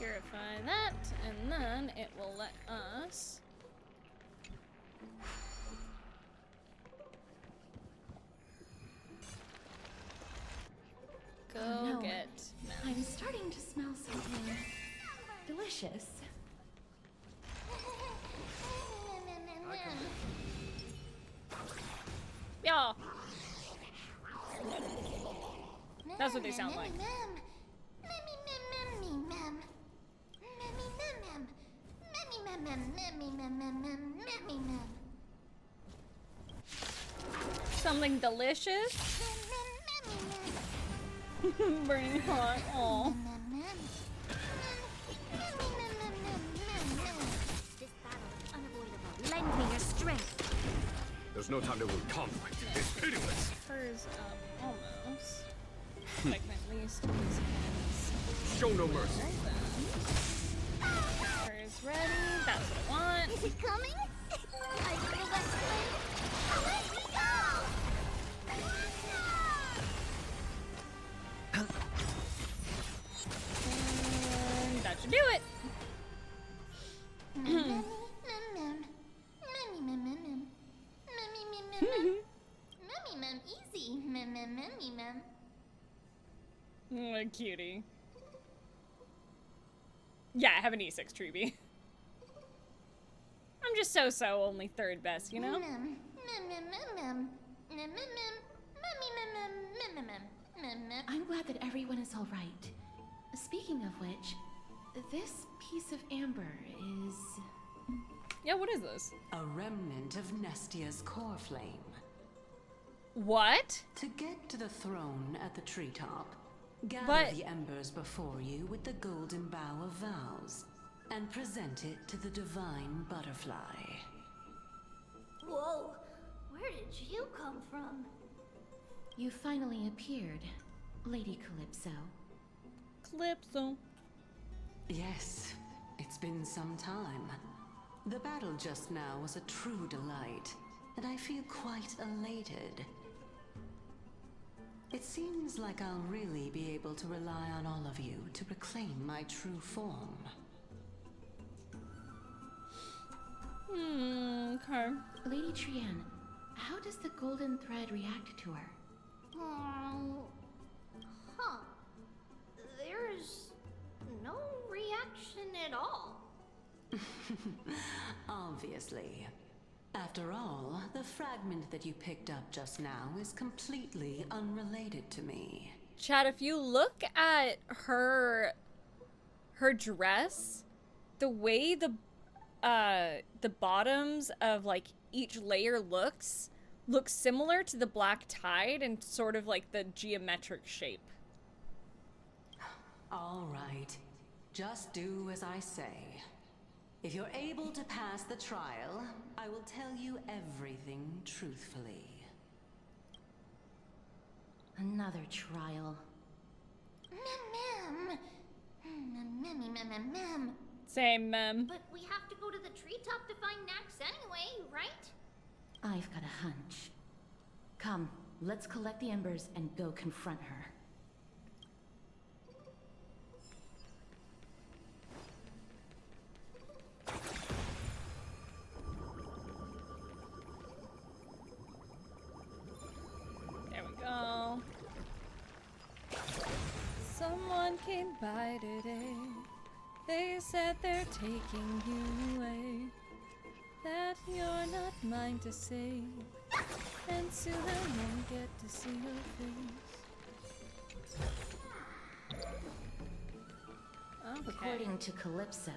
Purify that, and then it will let us go Oh, no. get I'm starting to smell something delicious. yeah. That's what they sound like. Something delicious. Burning hot. Aw. This battle is unavoidable. Lend me your strength. There's no time to win conflict. It's pitiless. Hers, almost. But I can at least use his. Show no mercy. Hers ready. That's what I want. Is it coming? I feel that flame. Let me go! And that should do it. Easy. Oh, cutie. Yeah, I have an E6 Tribbie. I'm just so only third best, you know? I'm glad that everyone is all right. Speaking of which, this piece of amber is... Yeah, what is this? A remnant of Nestia's core flame. What? To get to the throne at the treetop, gather But- the embers before you with the golden bough of vows, and present it to the divine butterfly. Whoa, where did you come from? You finally appeared, Lady Calypso. Calypso. Yes, it's been some time. The battle just now was a true delight, and I feel quite elated. It seems like I'll really be able to rely on all of you to reclaim my true form. Okay. Lady Trian, how does the golden thread react to her? Huh. There's no reaction at all. Obviously. After all, the fragment that you picked up just now is completely unrelated to me. Chad, if you look at her dress, the way the bottoms of like each layer looks similar to the black tide and sort of like the geometric shape. All right. Just do as I say. If you're able to pass the trial, I will tell you everything truthfully. Another trial. Same, mem. But we have to go to the treetop to find Nax anyway, right? I've got a hunch. Come, let's collect the embers and go confront her. There we go. Someone came by today. They said they're taking you away. That you're not mine to save. And soon I won't get to see your face. Okay. According to Calypso,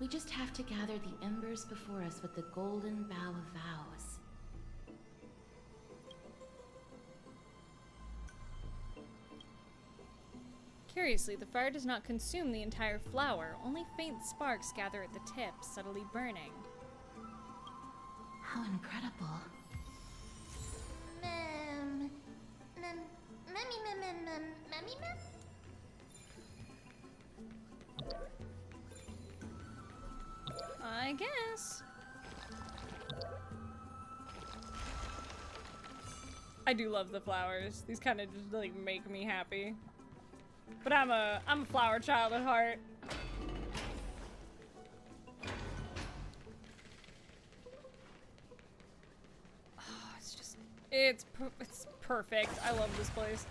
we just have to gather the embers before us with the golden bough of vows. Curiously, the fire does not consume the entire flower. Only faint sparks gather at the tip, subtly burning. How incredible. I guess. I do love the flowers. These kind of just like make me happy. But I'm a flower child at heart. It's perfect. I love this place.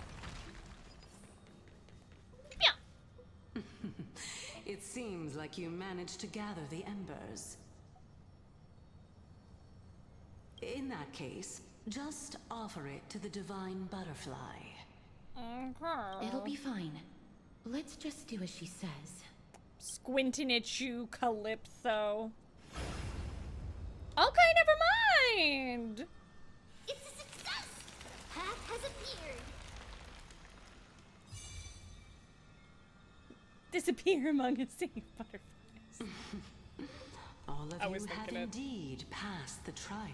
Yeah. It seems like you managed to gather the embers. In that case, just offer it to the divine butterfly. Okay. It'll be fine. Let's just do as she says. Squinting at you, Calypso. Okay, never mind. It's a success! Path has appeared. Disappear among a sea of butterflies. All of I you was have thinking it. indeed passed the trial.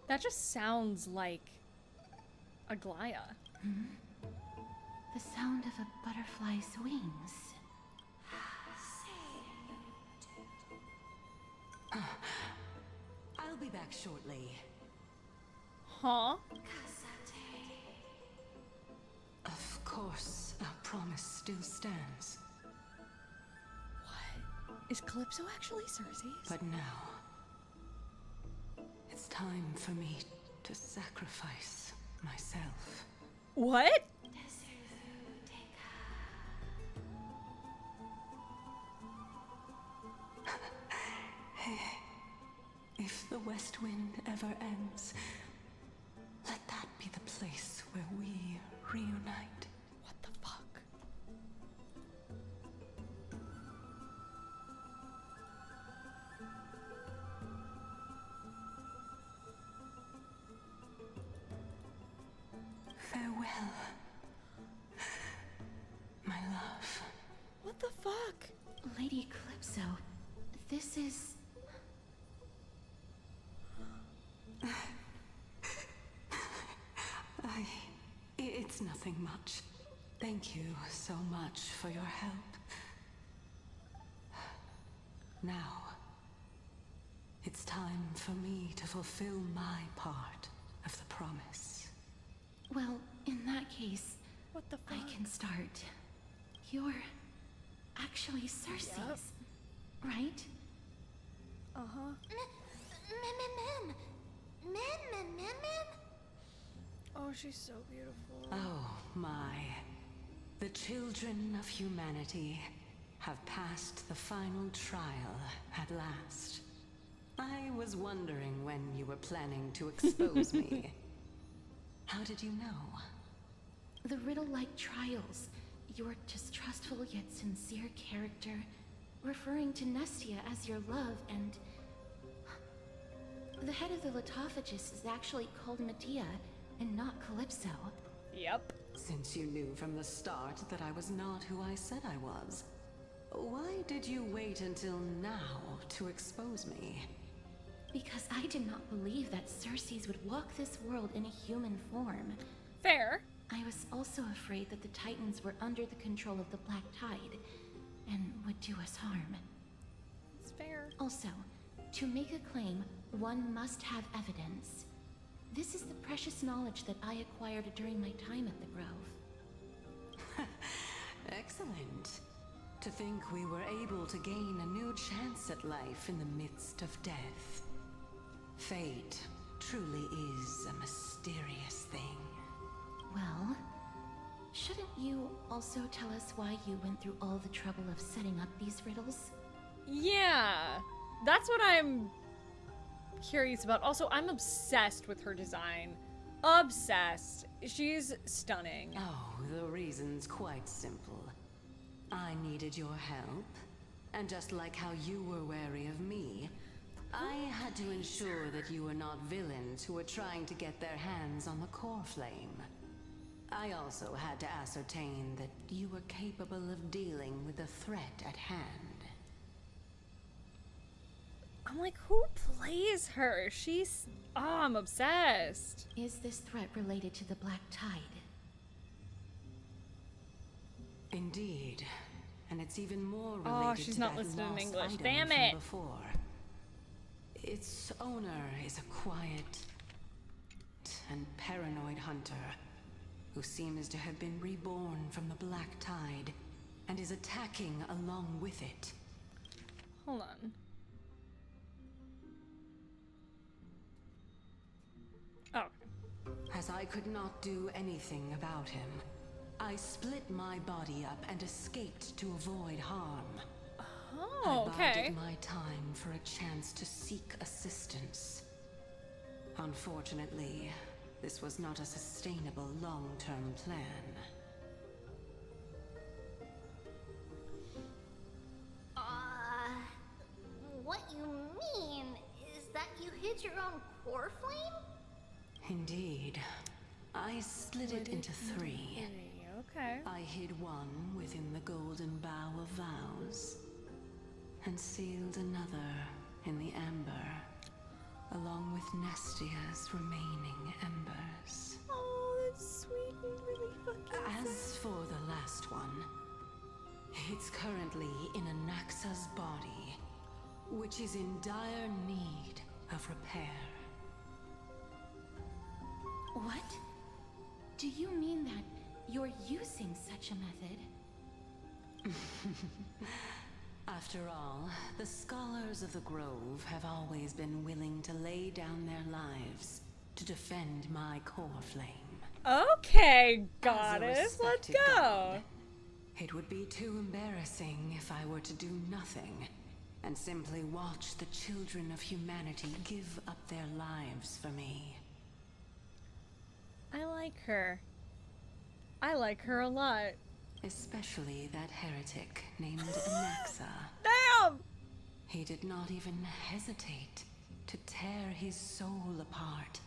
That just sounds like Aglaya. The sound of a butterfly's wings. I'll be back shortly. Huh? Of course, our promise still stands. What? Is Calypso actually Cersei's? But now, it's time for me to sacrifice myself. What? If the West Wind ever ends, let that be the place where we reunite. What the fuck? Farewell, my love. What the fuck? Lady Calypso, this is... It's nothing much. Thank you so much for your help. Now, it's time for me to fulfill my part of the promise. Well, in that case, What the fuck? I can start. You're actually Cersei's, right? Uh-huh. Mem. Oh, she's so beautiful. Oh my. The children of humanity have passed the final trial at last. I was wondering when you were planning to expose me. How did you know? The riddle-like trials, your distrustful yet sincere character, referring to Nestia as your love, and... The head of the Litophagus is actually called Medea, and not Calypso. Yep. Since you knew from the start that I was not who I said I was, why did you wait until now to expose me? Because I did not believe that Cersei's would walk this world in a human form. Fair. I was also afraid that the Titans were under the control of the Black Tide, and would do us harm. It's fair. Also, to make a claim, one must have evidence. This is the precious knowledge that I acquired during my time at the Grove. Excellent. To think we were able to gain a new chance at life in the midst of death. Fate truly is a mysterious thing. Well, shouldn't you also tell us why you went through all the trouble of setting up these riddles? Yeah. That's what I'm curious about. Also, I'm obsessed with her design. Obsessed. She's stunning. Oh, the reason's quite simple. I needed your help, and just like how you were wary of me, I had to ensure that you were not villains who were trying to get their hands on the core flame. I also had to ascertain that you were capable of dealing with the threat at hand. I'm like, who plays her? She's... Oh, I'm obsessed. Is this threat related to the Black Tide? Indeed. And it's even more related Oh, she's to not that listed in lost English. item Damn from it. before. Its owner is a quiet and paranoid hunter who seems to have been reborn from the Black Tide and is attacking along with it. Hold on. Oh. As I could not do anything about him, I split my body up and escaped to avoid harm. Oh, I okay. bided my time for a chance to seek assistance. Unfortunately, this was not a sustainable long-term plan. What you mean is that you hid your own core flame? Indeed. I split it into three. Okay. I hid one within the golden bough of vows, and sealed another in the amber, along with Nestia's remaining embers. Oh, that's sweet and really fucking As for the last one, it's currently in Anaxa's body, which is in dire need of repair. What? Do you mean that you're using such a method? After all, the scholars of the Grove have always been willing to lay down their lives to defend my core flame. Okay, As a goddess, let's respected go. god, it would be too embarrassing if I were to do nothing and simply watch the children of humanity give up their lives for me. I like her. I like her a lot. Especially that heretic named Anaxa. Damn! He did not even hesitate to tear his soul apart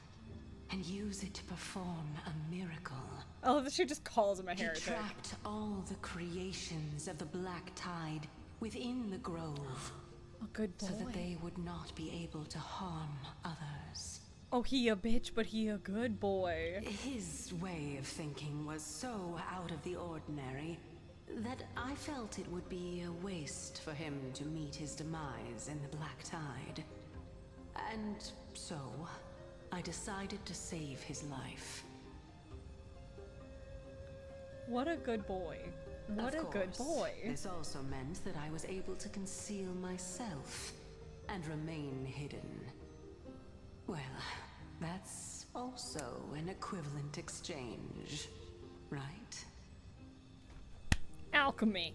and use it to perform a miracle. Oh, she just calls him a He heretic. trapped all the creations of the Black Tide within the Grove, Oh, good boy. so that they would not be able to harm others. Oh, he a bitch, but he a good boy. His way of thinking was so out of the ordinary that I felt it would be a waste for him to meet his demise in the Black Tide. And so, I decided to save his life. What a good boy. What Of a good course, boy. This also meant that I was able to conceal myself and remain hidden. Well, that's also an equivalent exchange, right? Alchemy.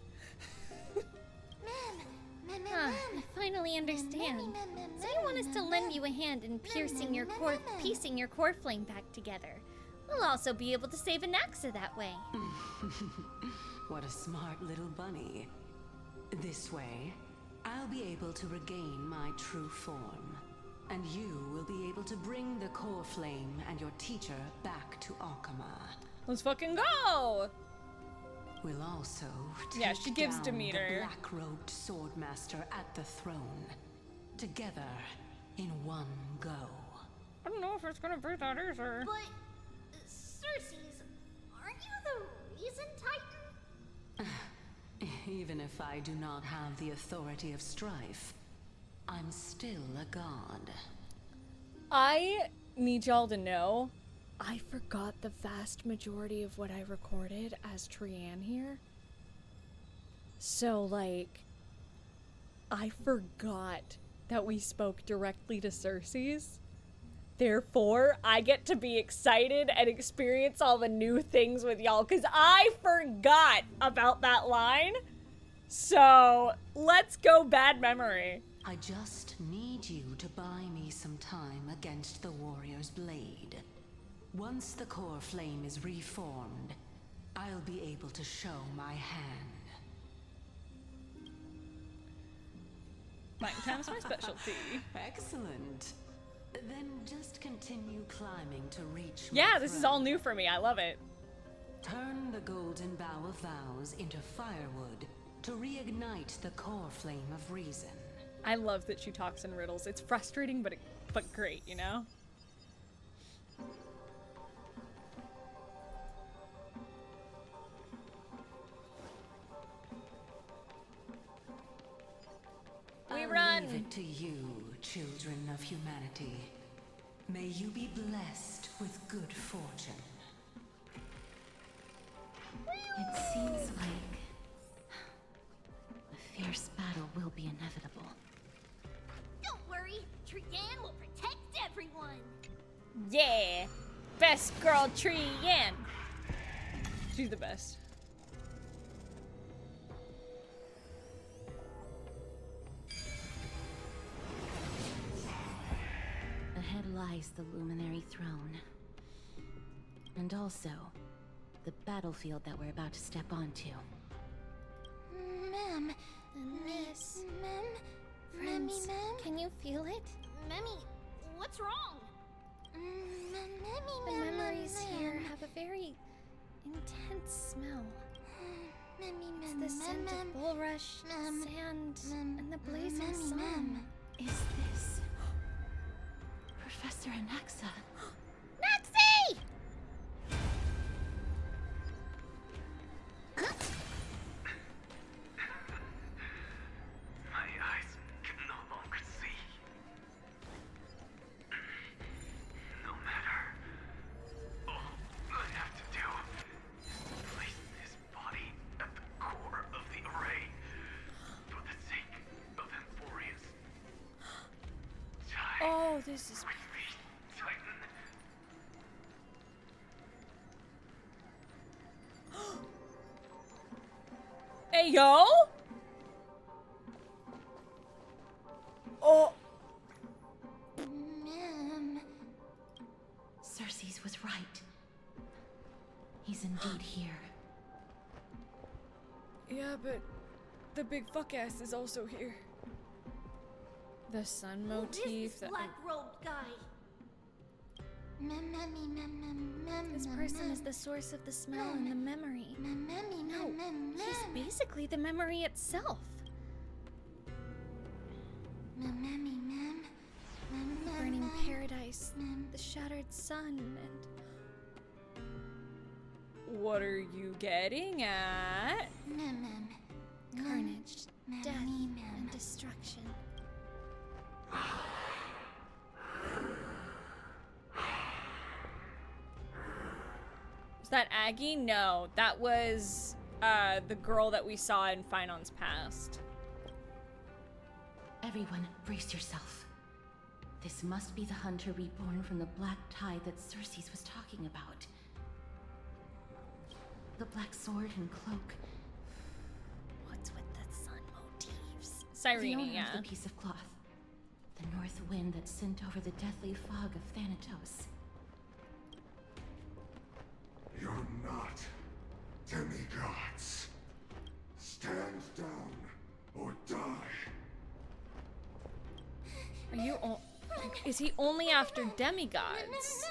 Ma'am, I finally understand. So you want us to lend you a hand in piecing your core flame back together. We'll also be able to save Anaxa that way. What a smart little bunny. This way, I'll be able to regain my true form. And you will be able to bring the core flame and your teacher back to Alchema. Let's fucking go! We'll also take Yeah, she gives down Demeter. the black-robed swordmaster at the throne. Together, in one go. I don't know if it's gonna be that easy. but Circes, aren't you the reason Titan? Even if I do not have the authority of strife, I'm still a god. I need y'all to know, I forgot the vast majority of what I recorded as Trianne here. So, like, I forgot that we spoke directly to Circes. Therefore, I get to be excited and experience all the new things with y'all, because I forgot about that line. So, let's go bad memory. I just need you to buy me some time against the warrior's blade. Once the core flame is reformed, I'll be able to show my hand. Fighting time's my specialty. Excellent. Then just continue climbing to reach my Yeah, this is throne. all new for me. I love it. Turn the golden bough of vows into firewood to reignite the core flame of reason. I love that she talks in riddles. It's frustrating, but great, you know? We I'll run. leave it to you, children of humanity. May you be blessed with good fortune. It seems like a fierce battle will be inevitable. Yeah! Best girl Trian! She's the best. Ahead lies the luminary throne. And also, the battlefield that we're about to step onto. Ma'am. Miss. Ma'am? Friends, Can you feel it? Memmy, what's wrong? The memories here have a very intense smell. It's the scent of bulrush, sand, and the blazing sun. Is this Professor Anaxa? Naxi! My eyes can no longer see. No matter. All I have to do is place this body at the core of the array for the sake of Emphoria's. Oh, this is. Titan. Hey, yo! Oh. Ma'am. Circes was right. He's indeed here. Yeah, but the big fuck ass is also here. The sun Who is motif. this that- black-robed guy? This person is the source of the smell and the memory. No, he's basically the memory itself. Burning paradise, the shattered sun, and... What are you getting at? Carnage, death, and destruction. Was that Aggie? No, that was the girl that we saw in Finon's past. Everyone, brace yourself. This must be the hunter reborn from the black tide that Circes was talking about. The black sword and cloak. What's with the sun motifs? The Cyrene, owner yeah. of the piece of cloth. The north wind that sent over the deathly fog of Thanatos. You're not demigods. Stand down or die. Are you is he only after demigods?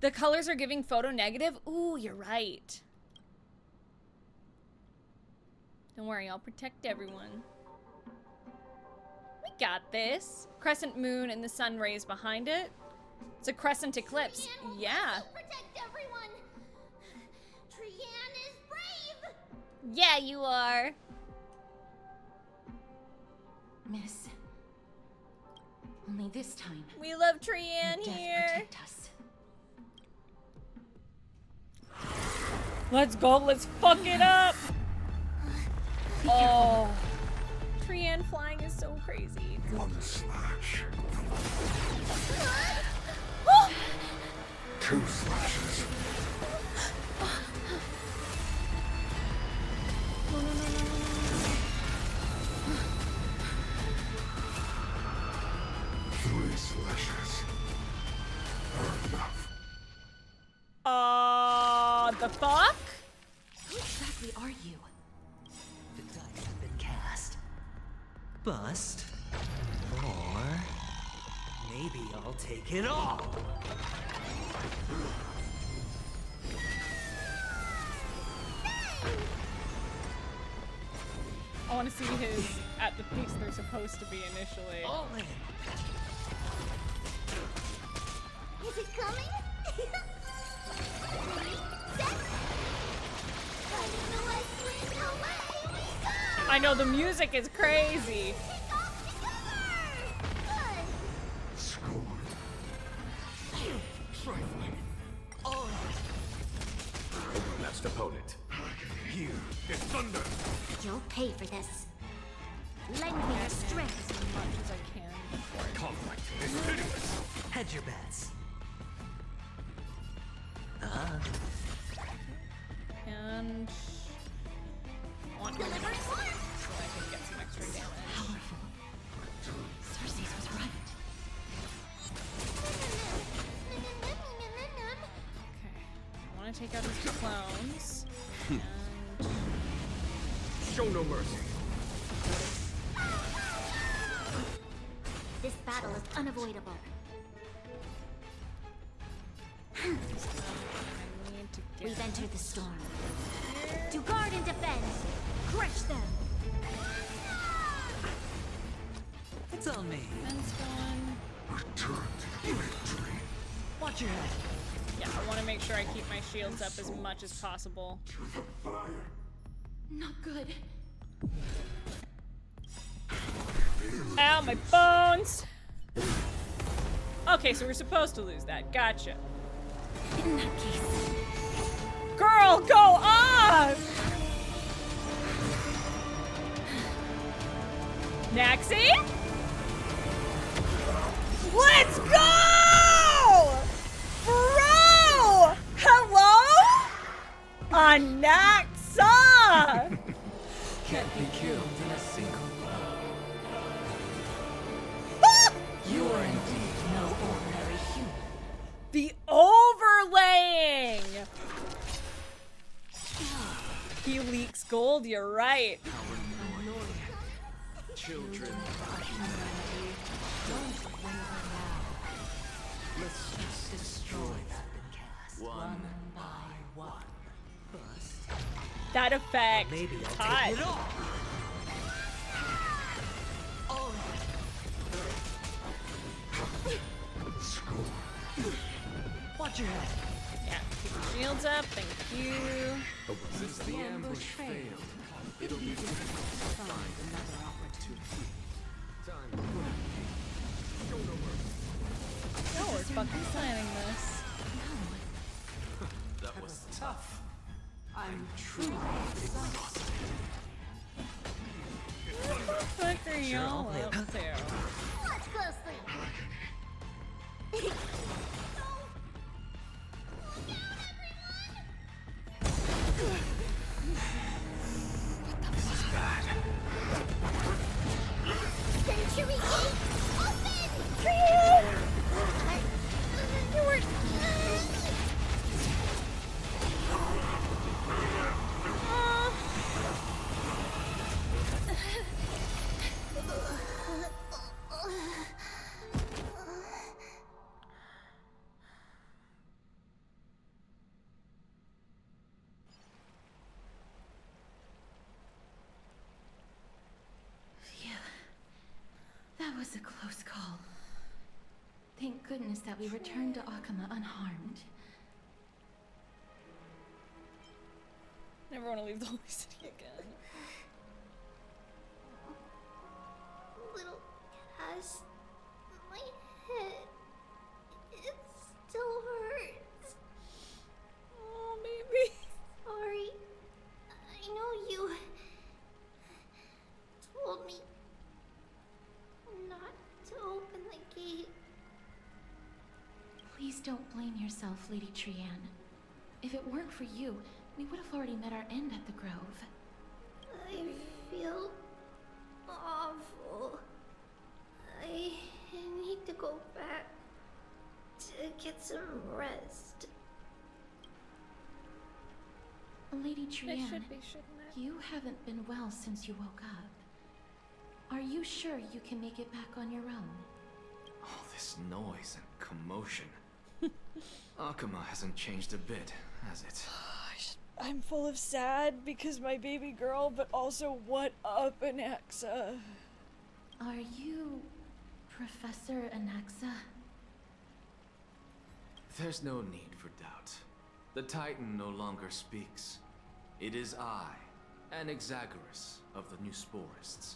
The colors are giving photo negative? Ooh, you're right. Don't worry, I'll protect everyone. We got this. Crescent moon and the sun rays behind it. It's a crescent eclipse. Trian will Yeah. also protect everyone. Trian is brave. Yeah, you are. Miss. Only this time. We love Trian may death here. protect us. Let's go. Let's fuck it up. Oh. Trian flying is so crazy. One slash. Two slashes. Three slashes. Enough. The fuck? Who exactly are you? The dice have been cast. Bust. Or maybe I'll take it all. I want to see his at the pace they're supposed to be initially. All in. Is it coming? I know the music is crazy. Score. Trifling. All Next opponent. Here is thunder. You'll pay for this. Lend me your strength. As much as I can before I Conflict is pitiless. Hedge your bets. and I want one so I can get some extra damage. Powerful. Cersei's was right. Okay, I want to take out his two clones. And Show no mercy. This battle is unavoidable. I need to get We've entered the storm. To guard and defend. Crush them. It's on me. fence going. Return to victory. Watch your head. Yeah, I want to make sure I keep my shields up as much as possible. To the fire. Not good. Ow, my bones! Okay, so we're supposed to lose that. Gotcha. In that case, Girl, go on! Naxi? Let's go! Bro! Hello? Anaxa! Can't be killed in a single you are indeed no ordinary human. The overlaying! He leaks gold, you're right. Children. Don't waver now. Let's just destroy them. One by one. bust. That effect. Maybe I'll hot. take it off. Watch your head. Yeah, keep your shields up, thank you. Since the ambush failed, it'll be difficult to find another opportunity. Time to put it. Show no mercy. No, we're fucking planning this. That was tough. I'm truly exhausted. What the fuck are y'all up to? Watch closely. This is bad. Century Gate, open! You were... Phew. That was a close call. Thank goodness that we returned to Akama unharmed. Never want to leave the Holy City again. Little Cass, my head, it still hurts. Oh, baby. Sorry. I know you told me not to open the gate. Please don't blame yourself, Lady Trianne. If it weren't for you, we would have already met our end at the Grove. I feel awful. I need to go back to get some rest. Lady They Trianne, should be, shouldn't it? you haven't been well since you woke up. Are you sure you can make it back on your own? All this noise and commotion. Akama hasn't changed a bit, has it? I'm full of sad because my baby girl, but also what up, Anaxa? Are you Professor Anaxa? There's no need for doubt. The Titan no longer speaks. It is I, Anaxagoras of the New Sporists.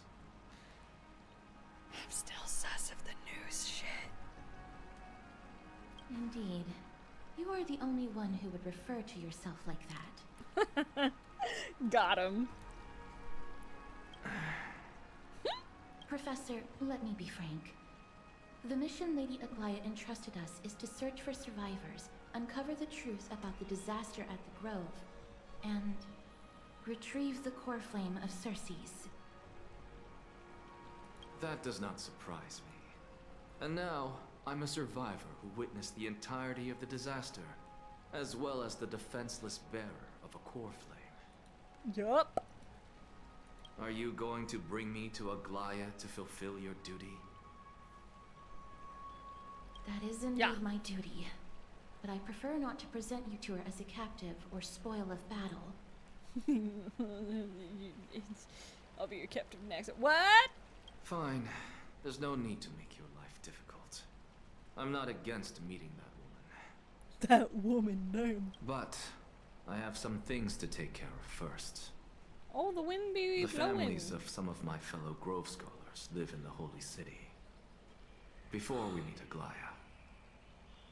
I'm still sus of the news shit. Indeed. You are the only one who would refer to yourself like that. Got him. Professor, let me be frank. The mission Lady Aglaia entrusted us is to search for survivors, uncover the truth about the disaster at the Grove, and retrieve the core flame of Circe's. That does not surprise me. And now, I'm a survivor who witnessed the entirety of the disaster, as well as the defenseless bearer of a core flame. Yup. Are you going to bring me to Aglaia to fulfill your duty? That is indeed my duty, but I prefer not to present you to her as a captive or spoil of battle. I'll be your captive next. What? Fine. There's no need to make your life difficult. I'm not against meeting that woman. That woman, damn. But I have some things to take care of first. Oh, the wind be The blowing. families of some of my fellow Grove Scholars live in the Holy City. Before we meet Aglaia,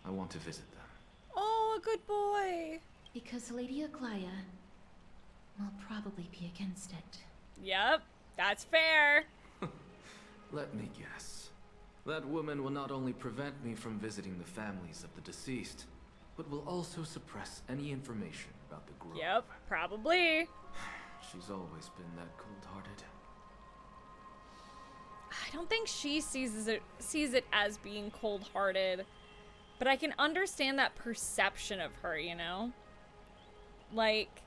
I want to visit them. Oh, a good boy. Because Lady Aglaia will probably be against it. Yep, that's fair. Let me guess. That woman will not only prevent me from visiting the families of the deceased, but will also suppress any information about the Grove. Yep, probably. She's always been that cold-hearted. I don't think she sees it as being cold-hearted, but I can understand that perception of her, you know? Like,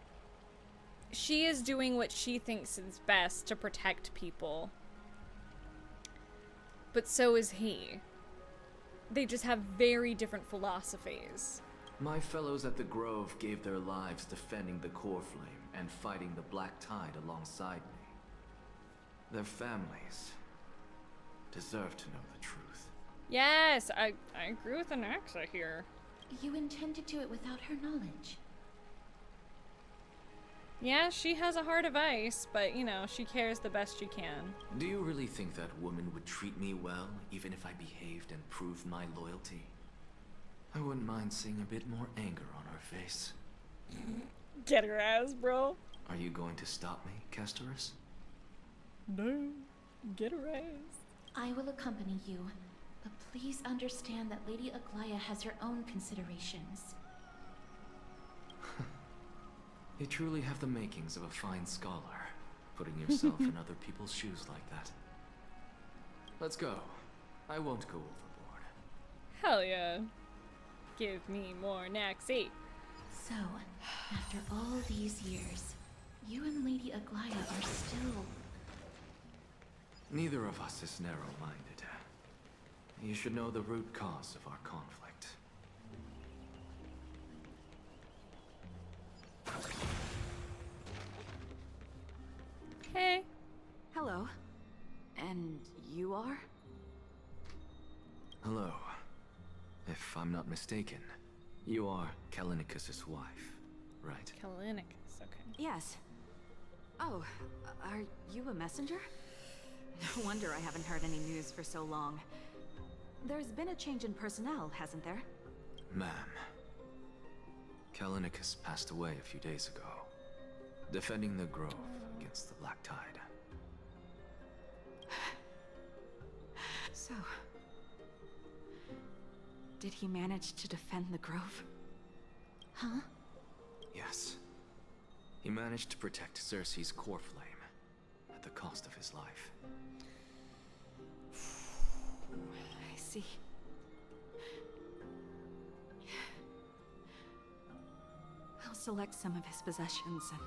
she is doing what she thinks is best to protect people. But so is he. They just have very different philosophies. My fellows at the Grove gave their lives defending the core flame and fighting the Black Tide alongside me. Their families deserve to know the truth. Yes, I agree with Anaxa here. You intend to do it without her knowledge. Yeah, she has a heart of ice, but, you know, she cares the best she can. Do you really think that woman would treat me well, even if I behaved and proved my loyalty? I wouldn't mind seeing a bit more anger on her face. Get her ass, bro. Are you going to stop me, Castorus? No, get her ass. I will accompany you, but please understand that Lady Aglaia has her own considerations. You truly have the makings of a fine scholar, putting yourself in other people's shoes like that. Let's go. I won't go overboard. Hell yeah. Give me more Naxi. So, after all these years, you and Lady Aglaia are still... Neither of us is narrow-minded. You should know the root cause of our conflict. Hey. Hello. And you are? Hello. If I'm not mistaken, you are Callinicus's wife, right? Callinicus, okay. Yes. Oh, are you a messenger? No wonder I haven't heard any news for so long. There's been a change in personnel, hasn't there? Ma'am, Callinicus passed away a few days ago, defending the Grove against the Black Tide. So... did he manage to defend the Grove? Huh? Yes. He managed to protect Circe's core flame, at the cost of his life. I see. I'll select some of his possessions and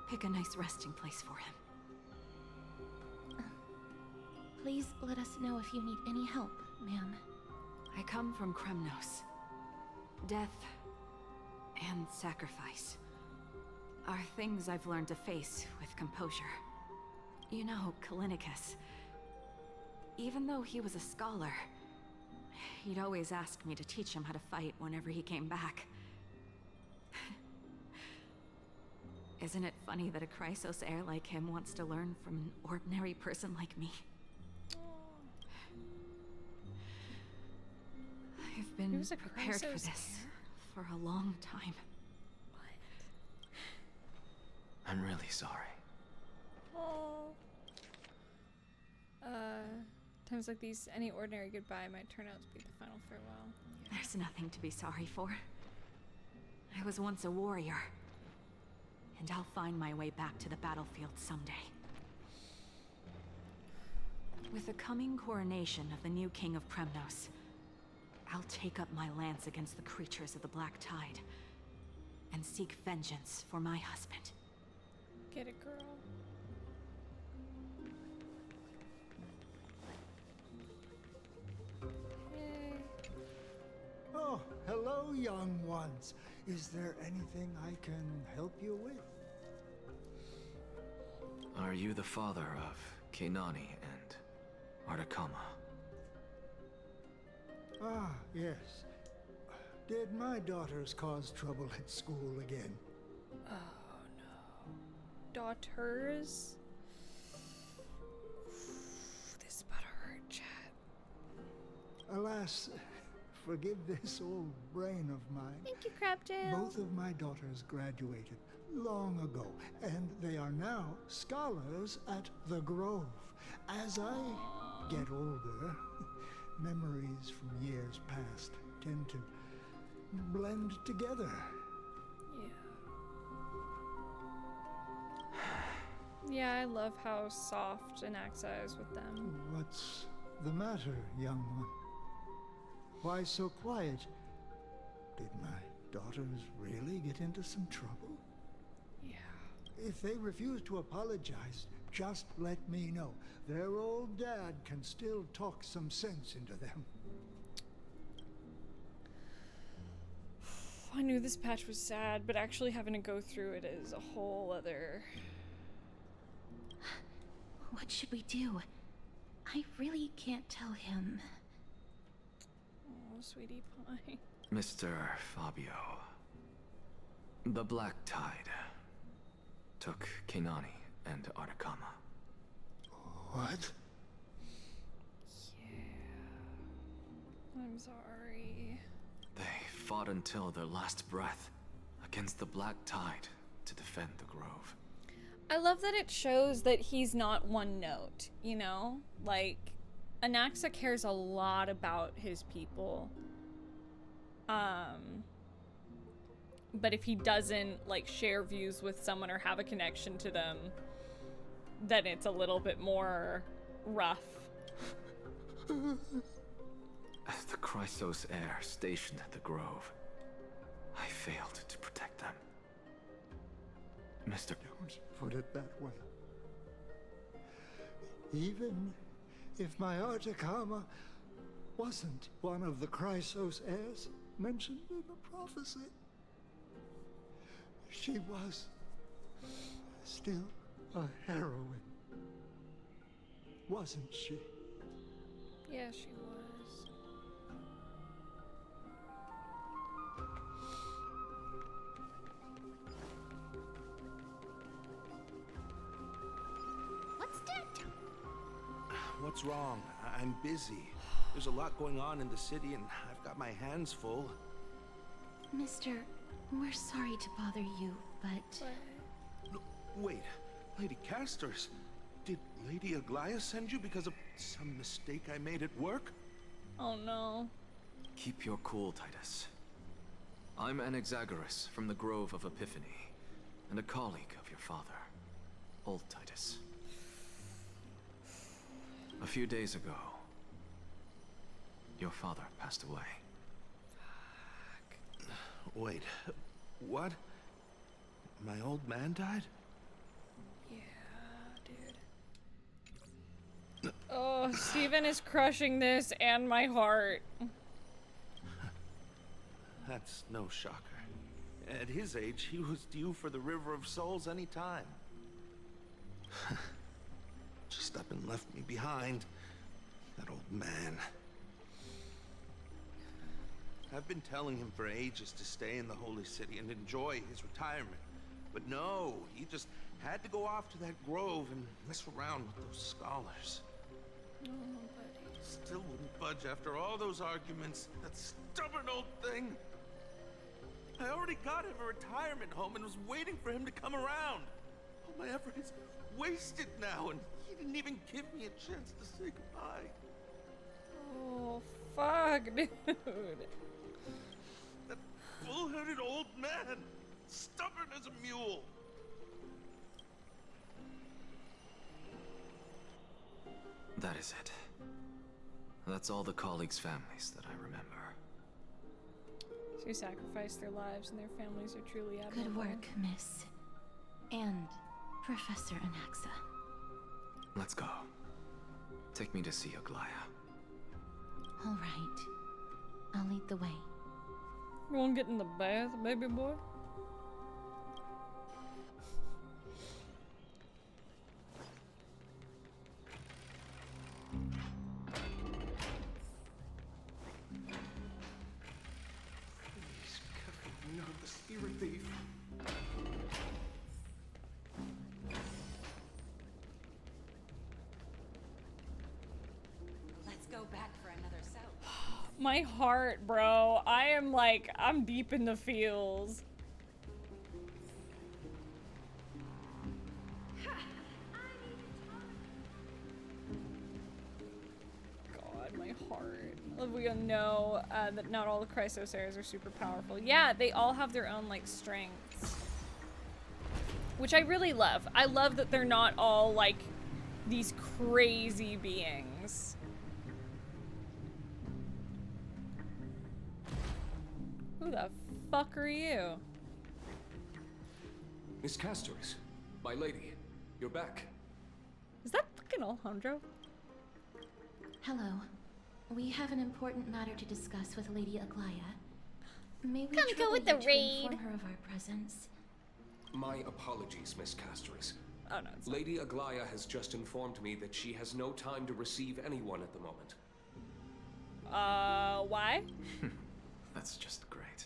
pick a nice resting place for him. Please let us know if you need any help, ma'am. I come from Kremnos. Death and sacrifice are things I've learned to face with composure. You know, Callinicus, even though he was a scholar, he'd always ask me to teach him how to fight whenever he came back. Isn't it funny that a Chrysos heir like him wants to learn from an ordinary person like me? I've been prepared for this for a long time. I'm really sorry. Oh. Times like these, any ordinary goodbye might turn out to be the final farewell. Yeah. There's nothing to be sorry for. I was once a warrior. and I'll find my way back to the battlefield someday. With the coming coronation of the new king of Kremnos, I'll take up my lance against the creatures of the Black Tide and seek vengeance for my husband. Get it, girl. Yay. Oh, hello, young ones. Is there anything I can help you with? Are you the father of Keinani and Artakama? Ah, yes. Did my daughters cause trouble at school again? Oh no. Daughters? This better hurt, chat. Alas, forgive this old brain of mine. Thank you, Crabtail. Both of my daughters graduated long ago, and they are now scholars at the Grove. As I get older, memories from years past tend to blend together. Yeah. Yeah, I love how soft Anaxa is with them. What's the matter, young one? Why so quiet? Did my daughters really get into some trouble? Yeah. If they refuse to apologize, just let me know. Their old dad can still talk some sense into them. I knew this patch was sad, but actually having to go through it is a whole other... What should we do? I really can't tell him. Oh, sweetie pie. Mr. Fabio. The Black Tide took Keinani and Artakama. What? Yeah. I'm sorry. They fought until their last breath against the Black Tide to defend the Grove. I love that it shows that he's not one note, you know? Like, Anaxa cares a lot about his people. But if he doesn't, like, share views with someone or have a connection to them, then it's a little bit more rough. As the Chrysos heir stationed at the Grove, I failed to protect them. Mr. Don't put it that way. Even if my Artakama wasn't one of the Chrysos heirs mentioned in the prophecy, she was still a heroine, wasn't she? Yeah, she was. What's that? What's wrong? I'm busy. There's a lot going on in the city, and I've got my hands full. Mister, we're sorry to bother you, but... No, wait, Lady Casters, did Lady Aglaia send you because of some mistake I made at work? Oh no. Keep your cool, Titus. I'm Anaxagoras from the Grove of Epiphany, and a colleague of your father, old Titus. A few days ago, your father passed away. Wait, what? My old man died? Yeah, dude. Oh, Steven is crushing this and my heart. That's no shocker. At his age, he was due for the River of Souls any time. Just up and left me behind. That old man. I've been telling him for ages to stay in the Holy City and enjoy his retirement. But no, he just had to go off to that grove and mess around with those scholars. Oh, buddy. Still wouldn't budge after all those arguments. That stubborn old thing. I already got him a retirement home and was waiting for him to come around. All my effort is wasted now, and he didn't even give me a chance to say goodbye. Oh, fuck, dude. That bull-headed old man, stubborn as a mule. That is it. That's all the colleagues' families that I remember. Who sacrificed their lives and their families are truly admirable. Good work, Miss. And Professor Anaxa. Let's go. Take me to see Aglaya. All right. I'll lead the way. You wanna get in the bath, baby boy? Not the spirit thief. Let's go back for another soap. My heart, bro. I am like, I'm deep in the feels. God, my heart. We know that not all the Chrysosaurs are super powerful. Yeah, they all have their own like strengths, which I really love. I love that they're not all like these crazy beings. Who the fuck are you? Miss Castoris, my lady, you're back. Is that fucking Alejandro? Hello. We have an important matter to discuss with Lady Aglaya. May we Come go trouble with the you to raid. inform her of our presence? My apologies, Miss Castoris. Oh no. Lady Aglaya has just informed me that she has no time to receive anyone at the moment. Why? That's just great.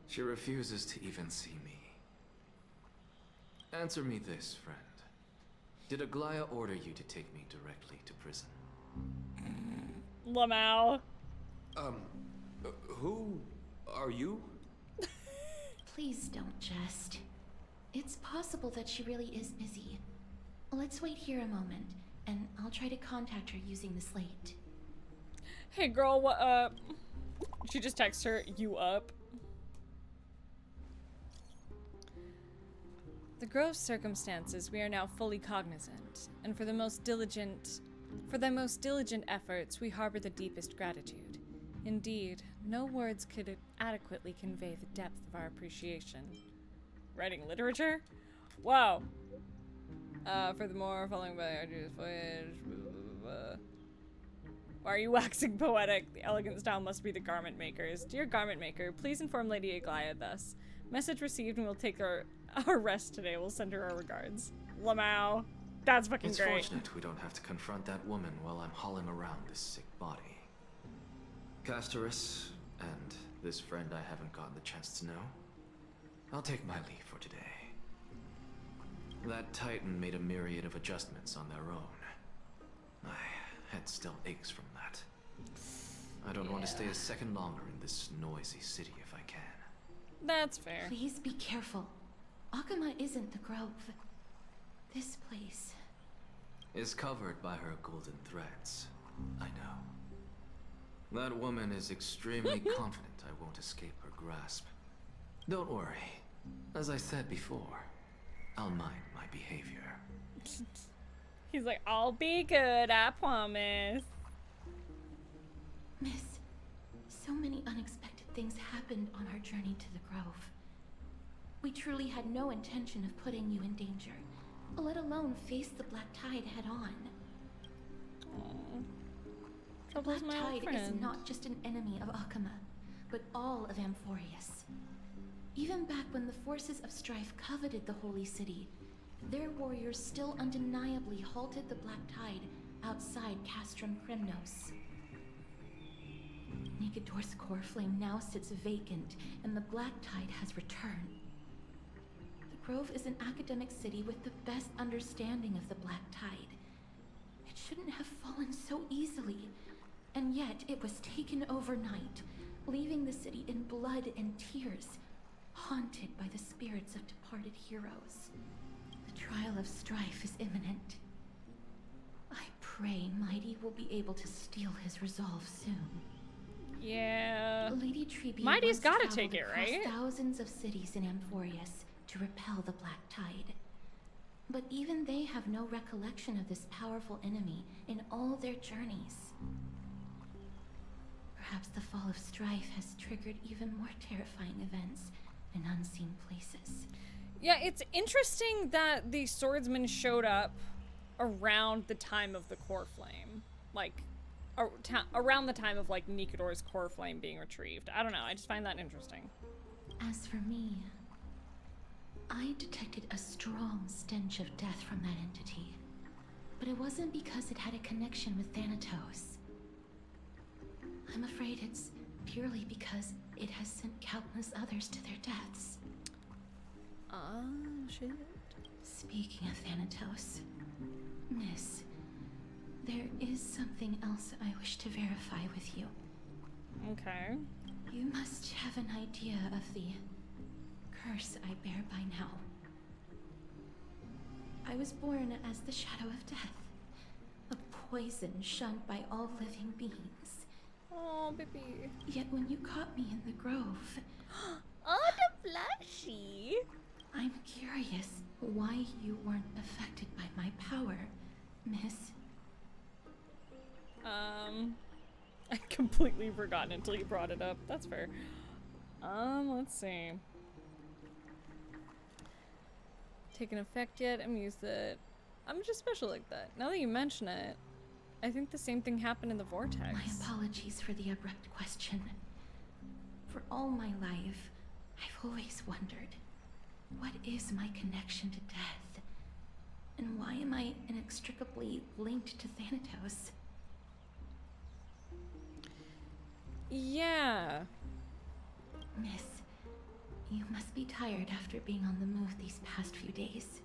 She refuses to even see me. Answer me this, friend. Did Aglaya order you to take me directly to prison? Lamau. Who are you? Please don't jest. It's possible that she really is busy. Let's wait here a moment, and I'll try to contact her using the slate. Hey girl, what up? She just texts her, you up? The Grove's circumstances we are now fully cognizant, and for thy most diligent efforts we harbor the deepest gratitude. Indeed, no words could adequately convey the depth of our appreciation. Writing literature? Wow. Furthermore, following by arduous voyage, why are you waxing poetic? The elegant style must be the garment makers. Dear garment maker, please inform Lady Aglaya thus. Message received and we'll take our rest today. We'll send her our regards. Lamau. That's fucking great. It's fortunate we don't have to confront that woman while I'm hauling around this sick body. Castoris, and this friend I haven't gotten the chance to know, I'll take my leave for today. That Titan made a myriad of adjustments on their own. My head still aches from that. I don't want to stay a second longer in this noisy city if I can. That's fair. Please be careful. Akuma isn't the Grove. This place is covered by her golden threads. I know. That woman is extremely confident I won't escape her grasp. Don't worry. As I said before, I'll mind my behavior. He's like, I'll be good, I promise. Miss, so many unexpected things happened on our journey to the Grove. We truly had no intention of putting you in danger, let alone face the Black Tide head on. The Black Tide is not just an enemy of Akuma, but all of Amphorius. Even back when the forces of strife coveted the Holy City, their warriors still undeniably halted the Black Tide outside Castrum Kremnos. Nikedor's core flame now sits vacant, and the Black Tide has returned. The Grove is an academic city with the best understanding of the Black Tide. It shouldn't have fallen so easily, and yet it was taken overnight, leaving the city in blood and tears, haunted by the spirits of departed heroes. The trial of strife is imminent. I pray Mighty will be able to steel his resolve soon. Yeah. Lady Tribbie Mighty's gotta take it, across right? thousands of cities in Amphorius to repel the Black Tide. But even they have no recollection of this powerful enemy in all their journeys. Perhaps the fall of strife has triggered even more terrifying events in unseen places. Yeah, it's interesting that the swordsman showed up around the time of the core flame. Like, around the time of, like, Nikador's core flame being retrieved. I don't know, I just find that interesting. As for me, I detected a strong stench of death from that entity. But it wasn't because it had a connection with Thanatos. I'm afraid it's purely because it has sent countless others to their deaths. Shit. Speaking of Thanatos, Miss, there is something else I wish to verify with you. Okay. You must have an idea of the curse I bear by now. I was born as the shadow of death, a poison shunned by all living beings. Oh, baby. Yet when you caught me in the grove... Oh, the flashy! I'm curious why you weren't affected by my power, Miss. I completely forgotten until you brought it up. That's fair. Let's see. Taken effect yet? I'm used it. I'm just special like that. Now that you mention it, I think the same thing happened in the vortex. My apologies for the abrupt question. For all my life, I've always wondered, what is my connection to death? And why am I inextricably linked to Thanatos? Yeah. Miss, you must be tired after being on the move these past few days.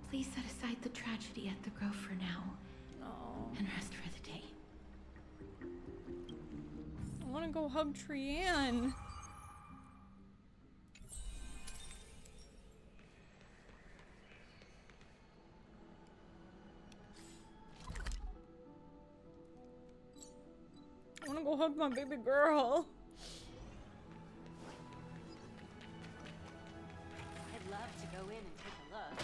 Please set aside the tragedy at the grove for now. And rest for the day. I want to go hug Trianne. I want to go hug my baby girl. I'd love to go in and take a look.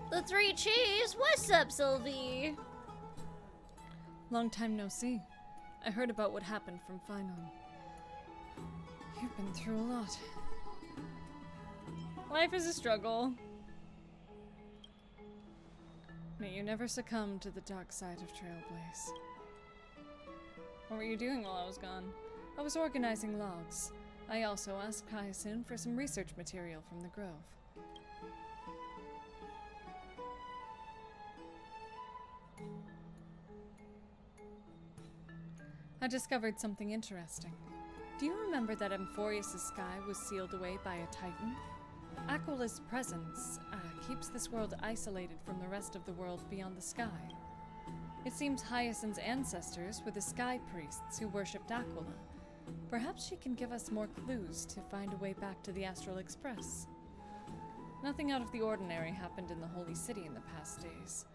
The three cheese. What's up, Sylvie? Long time no see. I heard about what happened from Finon. You've been through a lot. Life is a struggle. May you never succumb to the dark side of Trailblaze. What were you doing while I was gone? I was organizing logs. I also asked Hyacine for some research material from the grove. I discovered something interesting. Do you remember that Amphorius' sky was sealed away by a titan? Aquala's presence keeps this world isolated from the rest of the world beyond the sky. It seems Hyacine's ancestors were the sky priests who worshipped Aquala. Perhaps she can give us more clues to find a way back to the Astral Express. Nothing out of the ordinary happened in the Holy City in the past days.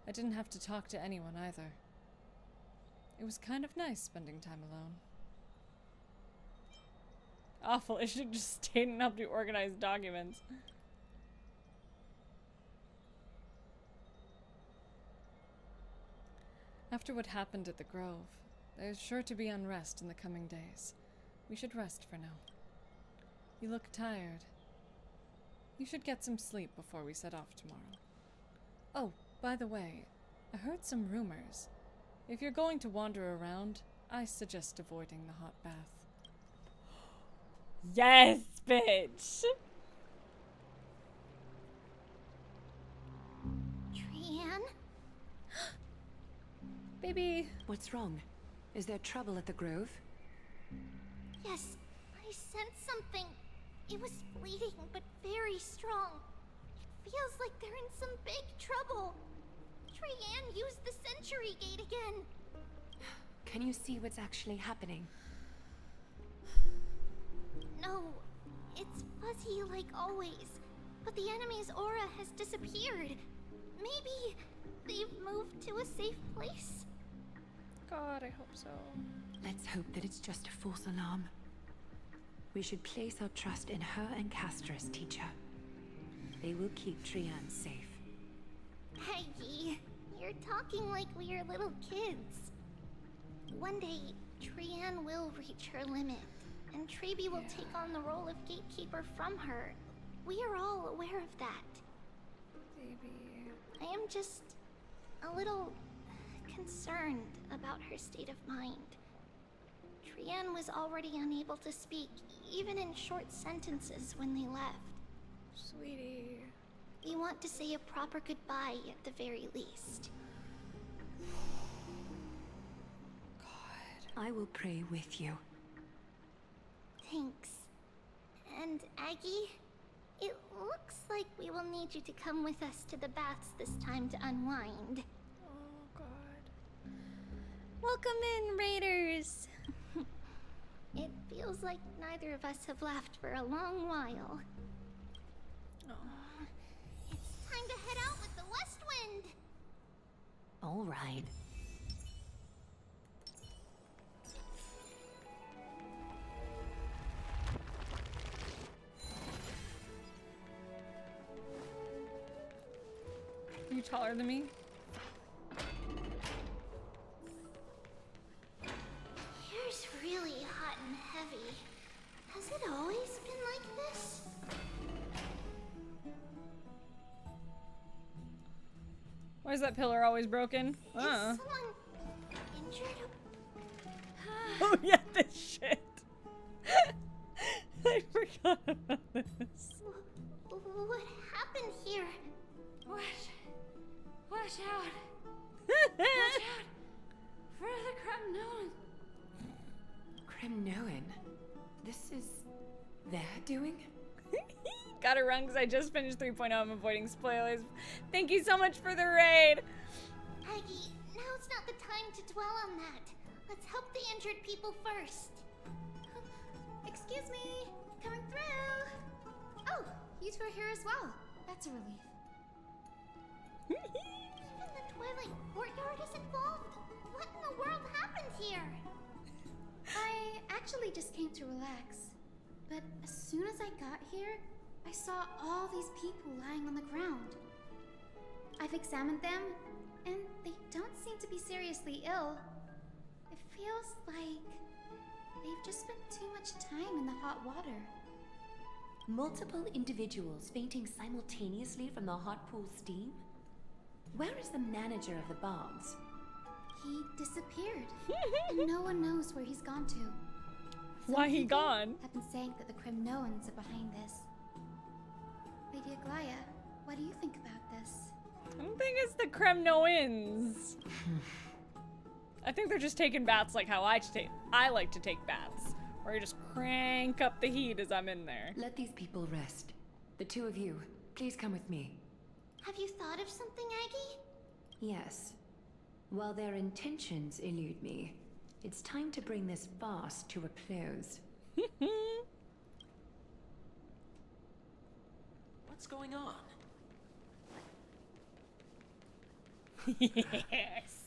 I didn't have to talk to anyone either. It was kind of nice spending time alone. Awful, I should just stayed and helped you organize documents. After what happened at the Grove, there's sure to be unrest in the coming days. We should rest for now. You look tired. You should get some sleep before we set off tomorrow. Oh, by the way, I heard some rumors. If you're going to wander around, I suggest avoiding the hot bath. Yes, bitch! Trianne? Baby. What's wrong? Is there trouble at the Grove? Yes, I sensed something. It was fleeting, but very strong. It feels like they're in some big trouble. Trianne used the Century Gate again. Can you see what's actually happening? No, it's fuzzy like always. But the enemy's aura has disappeared. Maybe they've moved to a safe place? God, I hope so. Let's hope that it's just a false alarm. We should place our trust in her and Castorus, teacher. They will keep Trian safe. Peggy, you're talking like we are little kids. One day, Trian will reach her limit, and Tribbie will take on the role of gatekeeper from her. We are all aware of that. Baby. I am just a little concerned about her state of mind. Trian was already unable to speak, even in short sentences when they left. Sweetie. We want to say a proper goodbye at the very least. I will pray with you. Thanks. And Aggie, it looks like we will need you to come with us to the baths this time to unwind. Oh god. Welcome in, Raiders! It feels like neither of us have laughed for a long while. Oh. It's time to head out with the west wind! All right. You taller than me? Here's really hot and heavy. Has it always been like this? Why is that pillar always broken? Is someone injured? Oh yeah, this shit. I forgot about this. What happened here? Watch out! Watch out! For the Cremnoan! Cremnoan? This is their doing? Gotta run because I just finished 3.0. I'm avoiding spoilers. Thank you so much for the raid. Aggie, now's not the time to dwell on that. Let's help the injured people first. Excuse me, coming through. Oh, you two are here as well. That's a relief. Even the Twilight Courtyard is involved? What in the world happened here? I actually just came to relax. But as soon as I got here, I saw all these people lying on the ground. I've examined them, and they don't seem to be seriously ill. It feels like they've just spent too much time in the hot water. Multiple individuals fainting simultaneously from the hot pool steam? Where is the manager of the bogs? He disappeared, and no one knows where he's gone to. Why he gone? I've been saying that the Cremnoans are behind this. Lady Aglaya, what do you think about this? I don't think it's the Cremnoans. I think they're just taking baths like how I like to take baths. Where you just crank up the heat as I'm in there. Let these people rest. The two of you, please come with me. Have you thought of something, Aggie? Yes. While their intentions elude me, it's time to bring this farce to a close. What's going on? Yes.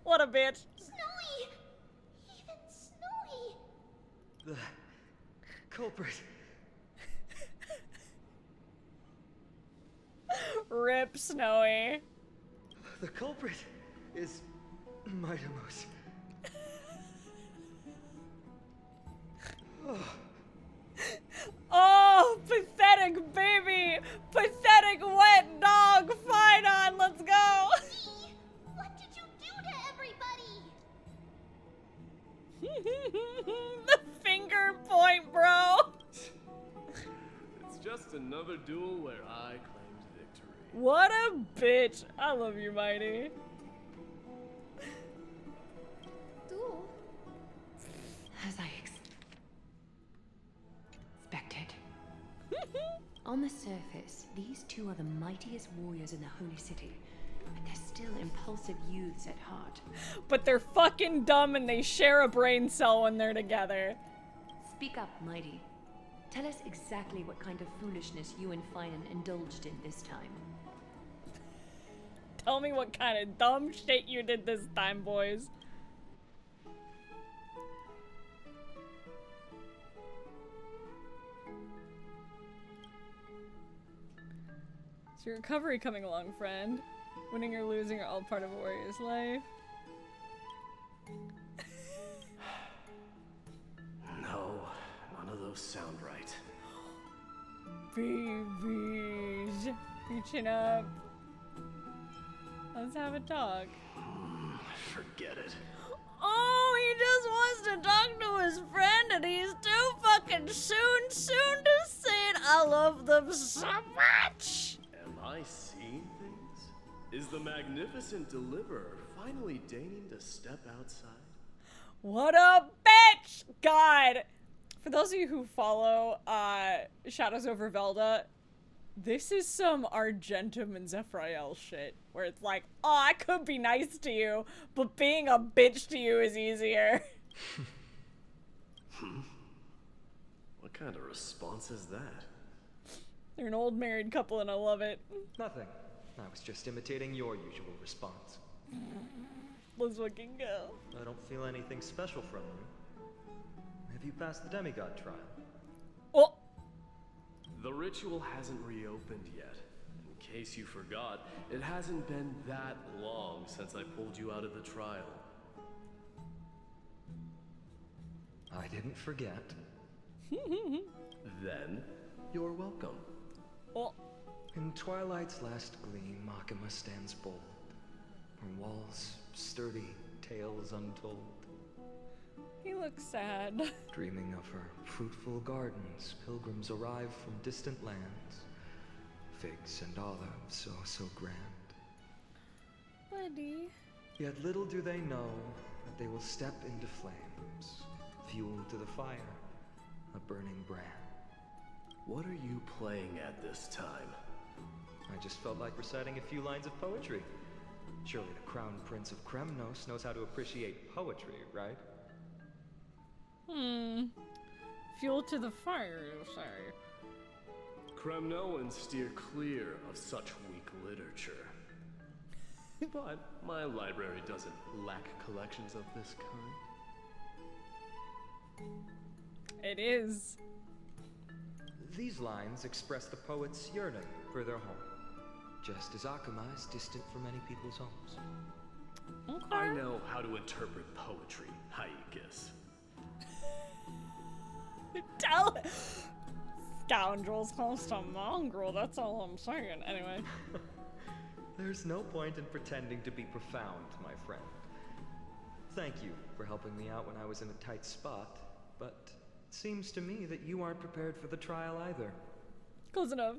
What a bitch. Snowy! Even Snowy! The culprit. Rip Snowy. The culprit is Mightos. Oh, pathetic baby! Pathetic wet dog! Fight on, let's go! What did you do to everybody? The finger point, bro! It's just another duel where I claimed victory. What a bitch! I love you, Mighty. Duel? As I expected. On the surface, these two are the mightiest warriors in the Holy City, but they're still impulsive youths at heart. But they're fucking dumb and they share a brain cell when they're together. Speak up, Mighty. Tell us exactly what kind of foolishness you and Finan indulged in this time. Tell me what kind of dumb shit you did this time, boys. Is your recovery coming along, friend? Winning or losing are all part of a warrior's life. No, none of those sound right. Babies. Reaching up. Let's have a talk. Forget it. Oh, he just wants to talk to his friend and he's too fucking soon to say it. I love them so much. Am I seeing things? Is the magnificent deliverer finally deigning to step outside? What a bitch! God. For those of you who follow Shadows over Velda, this is some Argentum and Zephyriel shit. Where it's like, oh, I could be nice to you, but being a bitch to you is easier. What kind of response is that? They're an old married couple and I love it. Nothing. I was just imitating your usual response. Let's fucking go. I don't feel anything special from you. Have you passed the demigod trial? Oh! The ritual hasn't reopened yet. In case you forgot, it hasn't been that long since I pulled you out of the trial. I didn't forget. Then, you're welcome. Oh. In twilight's last gleam, Makima stands bold. Her walls sturdy, tales untold. He looks sad. Dreaming of her fruitful gardens, pilgrims arrive from distant lands. Figs and olives, oh so grand. Buddy. Yet little do they know that they will step into flames, fuel to the fire, a burning brand. What are you playing at this time? I just felt like reciting a few lines of poetry. Surely the Crown Prince of Kremnos knows how to appreciate poetry, right? Fuel to the fire, you say. Kremnoans steer clear of such weak literature. But my library doesn't lack collections of this kind. It is. These lines express the poet's yearning for their home, just as Akuma is distant from many people's homes. Okay. I know how to interpret poetry, Hyacine. Tell scoundrels close to mongrel, that's all I'm saying. Anyway. There's no point in pretending to be profound, my friend. Thank you for helping me out when I was in a tight spot, but it seems to me that you aren't prepared for the trial either. Close enough.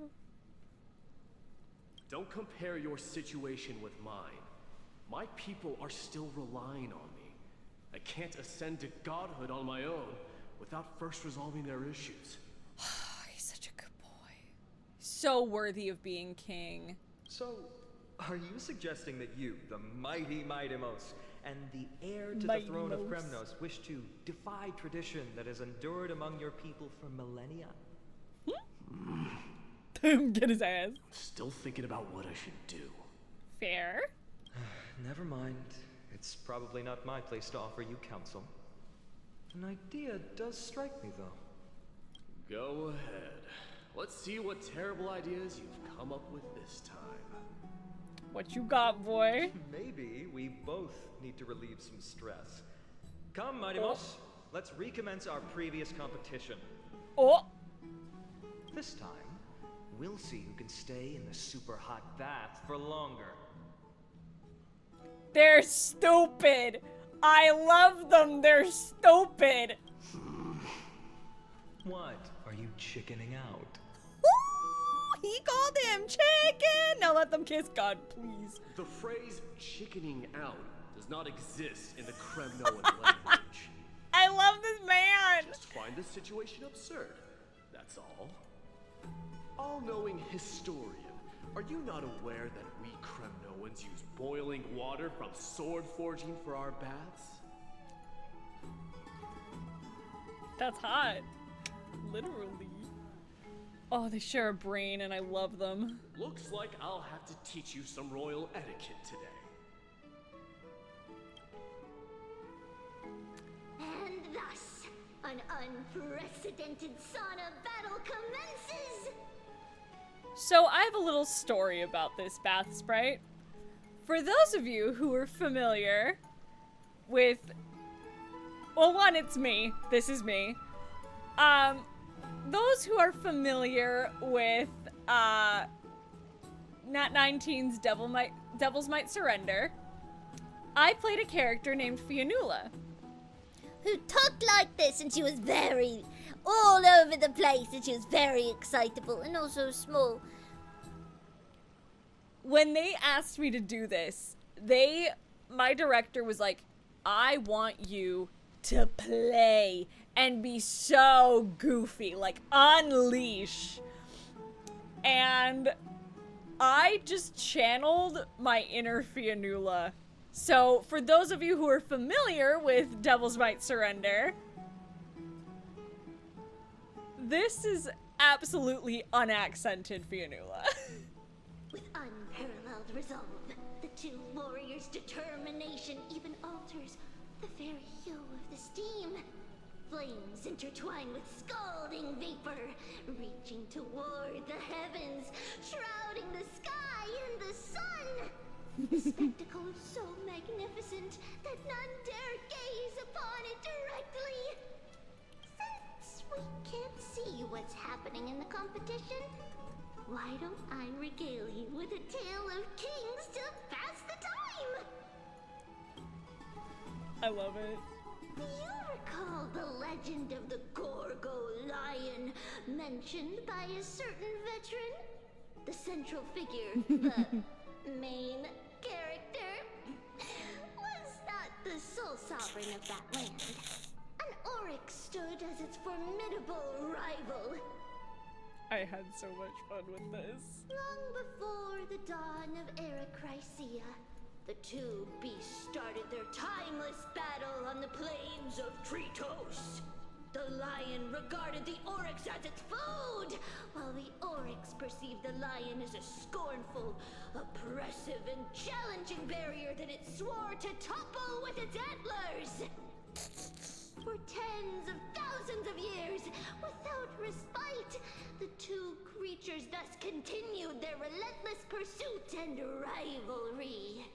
Don't compare your situation with mine. My people are still relying on me. I can't ascend to godhood on my own without first resolving their issues. He's such a good boy. So worthy of being king. So, are you suggesting that you, the mighty Mightos, and the heir to Mighty the throne of Mos. Kremnos wish to defy tradition that has endured among your people for millennia? Get his ass. Still thinking about what I should do. Fair. Never mind. It's probably not my place to offer you counsel. An idea does strike me, though. Go ahead. Let's see what terrible ideas you've come up with this time. What you got, boy? Maybe we both need to relieve some stress. Come, Mightos. Let's recommence our previous competition. Oh! This time, we'll see who can stay in the super hot bath for longer. They're stupid! I love them, they're stupid! What? Are you chickening out? Ooh, he called him chicken! Now let them kiss God, please. The phrase chickening out does not exist in the Kremnoan language. I love this man! Just find the situation absurd. That's all. All-knowing historian, are you not aware that we Kremnoans use boiling water from sword forging for our baths? That's hot. Literally. Oh, they share a brain and I love them. Looks like I'll have to teach you some royal etiquette today. And thus, an unprecedented sauna battle commences! So I have a little story about this bath sprite. For those of you who are familiar with, well, one, it's me. This is me. Those who are familiar with Nat 19's Devils Might Surrender, I played a character named Fionnuala, who talked like this, and she was very all over the place, and she was very excitable and also small. When they asked me to do this, my director was like, I want you to play and be so goofy, like unleash. And I just channeled my inner Fionnuala. So for those of you who are familiar with Devils Might Surrender, this is absolutely unaccented Fionnuala. With unparalleled resolve, the two warriors' determination even alters the very hue of the steam. Flames intertwine with scalding vapor, reaching toward the heavens, shrouding the sky and the sun. The spectacle is so magnificent that none dare gaze upon it directly. Since we can't see what's happening in the competition, why don't I regale you with a tale of kings to pass the time? I love it. Do you recall the legend of the Gorgo lion mentioned by a certain veteran? The central figure, the main character, was not the sole sovereign of that land. An oryx stood as its formidable rival. I had so much fun with this. Long before the dawn of Aria, the two beasts started their timeless battle on the plains of Mightos. The lion regarded the oryx as its food, while the oryx perceived the lion as a scornful, oppressive, and challenging barrier that it swore to topple with its antlers. For tens of thousands of years, without respite, the two creatures thus continued their relentless pursuit and rivalry.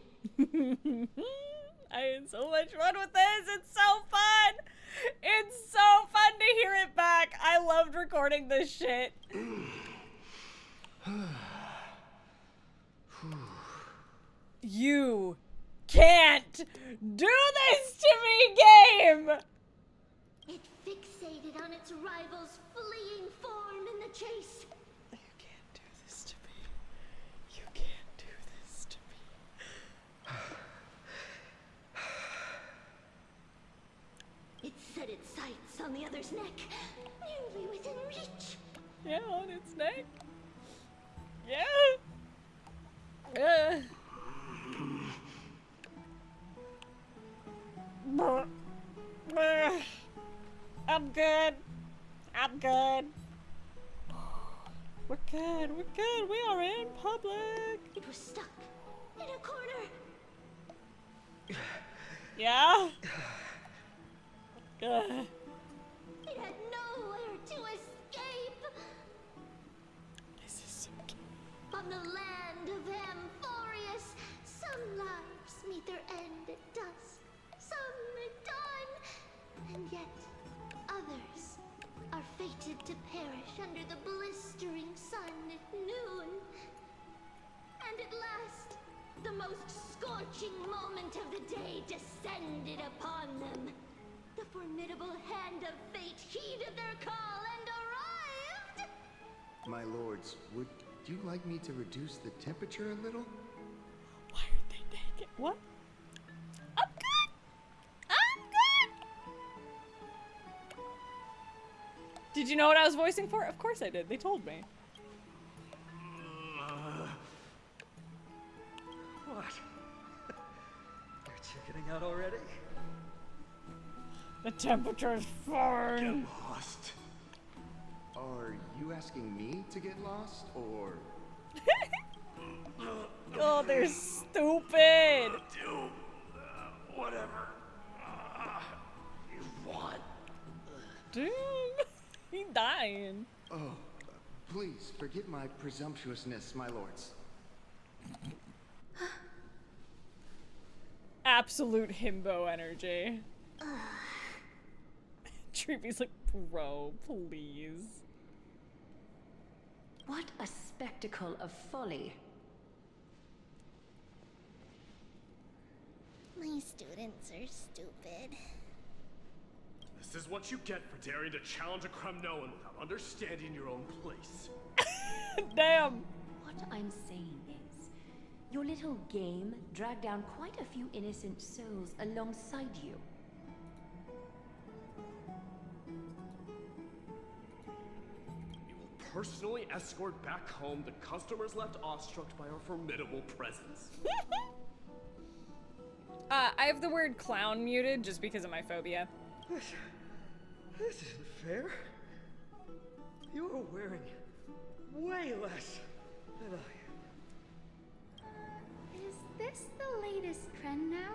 I had so much fun with this. It's so fun. It's so fun to hear it back. I loved recording this shit. You can't do this to me, game! It fixated on its rival's fleeing form in the chase. You can't do this to me. You can't do this to me. It set its sights on the other's neck, nearly within reach. Yeah, on its neck. Yeah. I'm good. I'm good. We're good. We're good. We are in public. It was stuck in a corner. Yeah? It had nowhere to escape. This is so cute. On the land of Amphorius, some lives meet their end at dusk, some at dawn, and yet others are fated to perish under the blistering sun at noon. And at last, the most scorching moment of the day descended upon them. The formidable hand of fate heeded their call and arrived! My lords, would you like me to reduce the temperature a little? Why are they naked? What? I'm good! I'm good! Did you know what I was voicing for? Of course I did. They told me. What? You're chickening out already? The temperature's fine. Get lost. Are you asking me to get lost, or? Oh, they're stupid. Do whatever you want. Dude, he's dying. Oh, Please forgive my presumptuousness, my lords. Absolute himbo energy. Tribbie's like, bro, please. What a spectacle of folly. My students are stupid. This is what you get for daring to challenge a Kremnoan without understanding your own place. Damn. What I'm saying is, your little game dragged down quite a few innocent souls alongside you. We will personally escort back home the customers left awestruck by our formidable presence. I have the word clown muted just because of my phobia. This isn't fair. You are wearing way less than I am. Is this the latest trend now?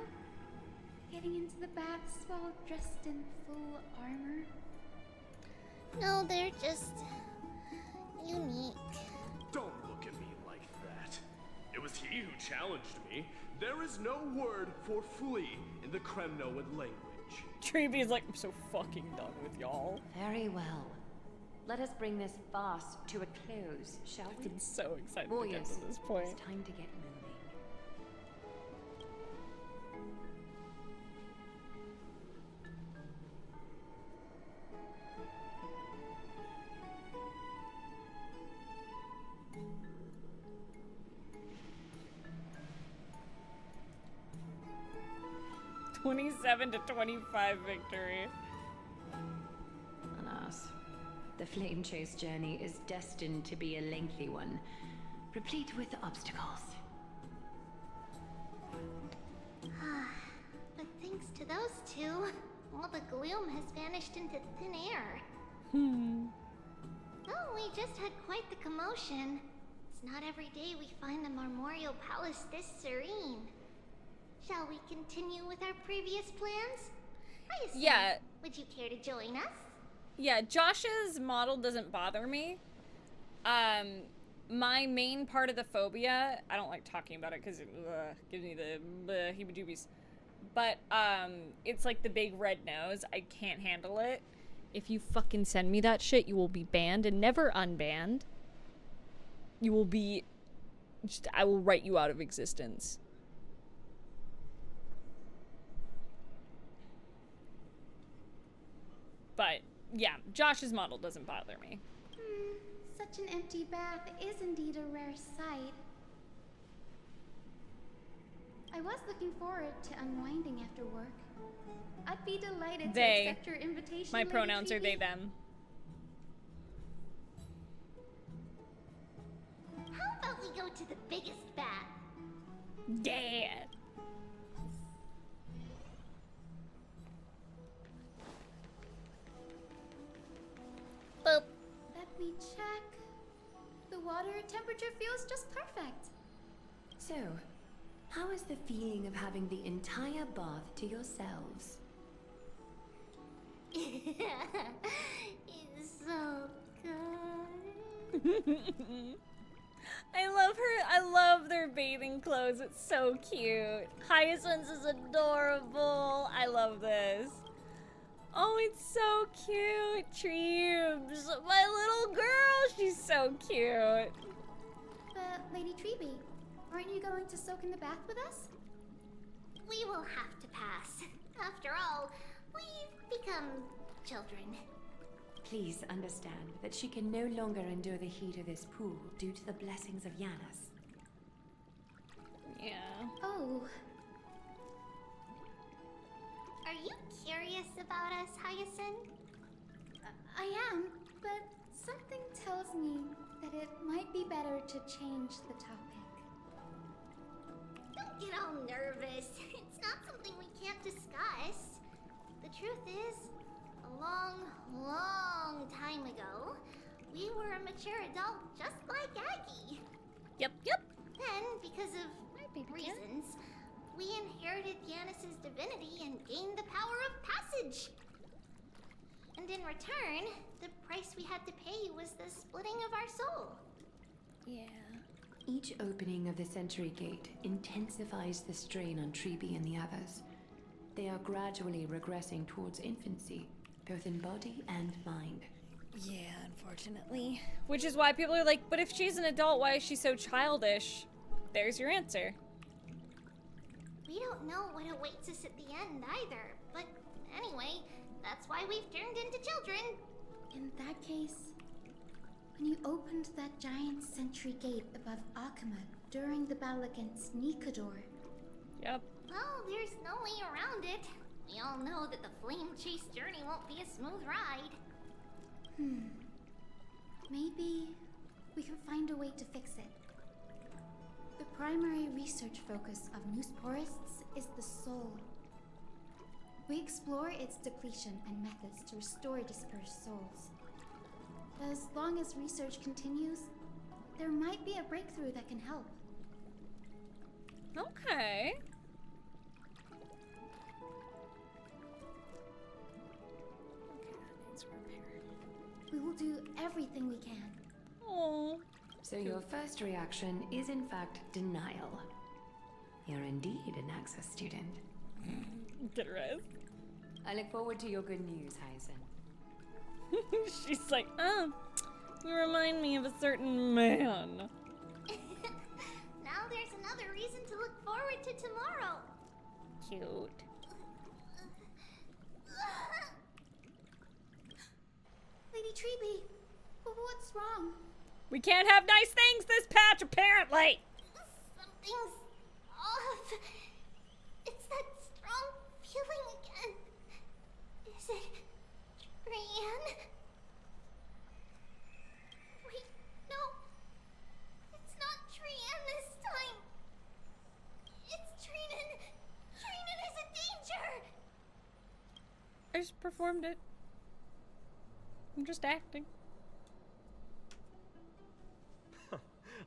Getting into the baths while dressed in full armor? No, they're just unique. Don't look at me like that. It was he who challenged me. There is no word for flee in the Kremnoan language. Tribbie is like, I'm so fucking done with y'all. Very well. Let us bring this farce to a close, shall we? I've been so excited to Warriors, get to this point. It's time to get moving. (27 to 25 victory. Alas, the flame chase journey is destined to be a lengthy one, replete with obstacles. But thanks to those two, all the gloom has vanished into thin air. Oh, we just had quite the commotion. It's not every day we find the Marmorial Palace this serene. Shall we continue with our previous plans? Hyacine, Yeah. would you care to join us? Yeah, Josh's model doesn't bother me. My main part of the phobia, I don't like talking about it because it gives me the heebie-jeebies. But it's like the big red nose. I can't handle it. If you fucking send me that shit, you will be banned and never unbanned. You will be... I will write you out of existence. But, yeah, Josh's model doesn't bother me. Such an empty bath is indeed a rare sight. I was looking forward to unwinding after work. I'd be delighted to accept your invitation. My Lady pronouns are Tribbie. they, them. How about we go to the biggest bath? Yeah. Boop. Let me check. The water temperature feels just perfect. So, how is the feeling of having the entire bath to yourselves? It's so good. I love her. I love their bathing clothes. It's so cute. Hyacine's is adorable. I love this. Oh, it's so cute. Tribbs, my little girl. She's so cute. But Lady Tribbie, aren't you going to soak in the bath with us? We will have to pass. After all, we've become children. Please understand that she can no longer endure the heat of this pool due to the blessings of Yanis. Yeah. Oh. Are you curious about us, Hyacine? I am, but something tells me that it might be better to change the topic. Don't get all nervous. It's not something we can't discuss. The truth is, a long, long time ago, we were a mature adult just like Aggie. Yep. Then, because of reasons, we inherited Yanis' divinity and gained the power of passage. And in return, the price we had to pay was the splitting of our soul. Yeah. Each opening of the Century Gate intensifies the strain on Tribbie and the others. They are gradually regressing towards infancy, both in body and mind. Yeah, unfortunately. Which is why people are like, but if she's an adult, why is she so childish? There's your answer. We don't know what awaits us at the end either, but anyway, that's why we've turned into children. In that case, when you opened that giant sentry gate above Akama during the battle against Nikador. Yep. Well, there's no way around it. We all know that the flame chase journey won't be a smooth ride. Maybe we can find a way to fix it. The primary research focus of Noosporists is the soul. We explore its depletion and methods to restore dispersed souls. As long as research continues, there might be a breakthrough that can help. Okay. We will do everything we can. Oh. So your first reaction is in fact denial. You're indeed an Anaxa student. Get rest. I look forward to your good news, Hyacine. She's like, you remind me of a certain man. Now there's another reason to look forward to tomorrow. Cute. Lady Tribbie, what's wrong? We can't have nice things this patch, apparently. Something's off. It's that strong feeling again. Is it Trian? Wait, no. It's not Trian this time. It's Trinan. Trinan is in danger. I just performed it. I'm just acting.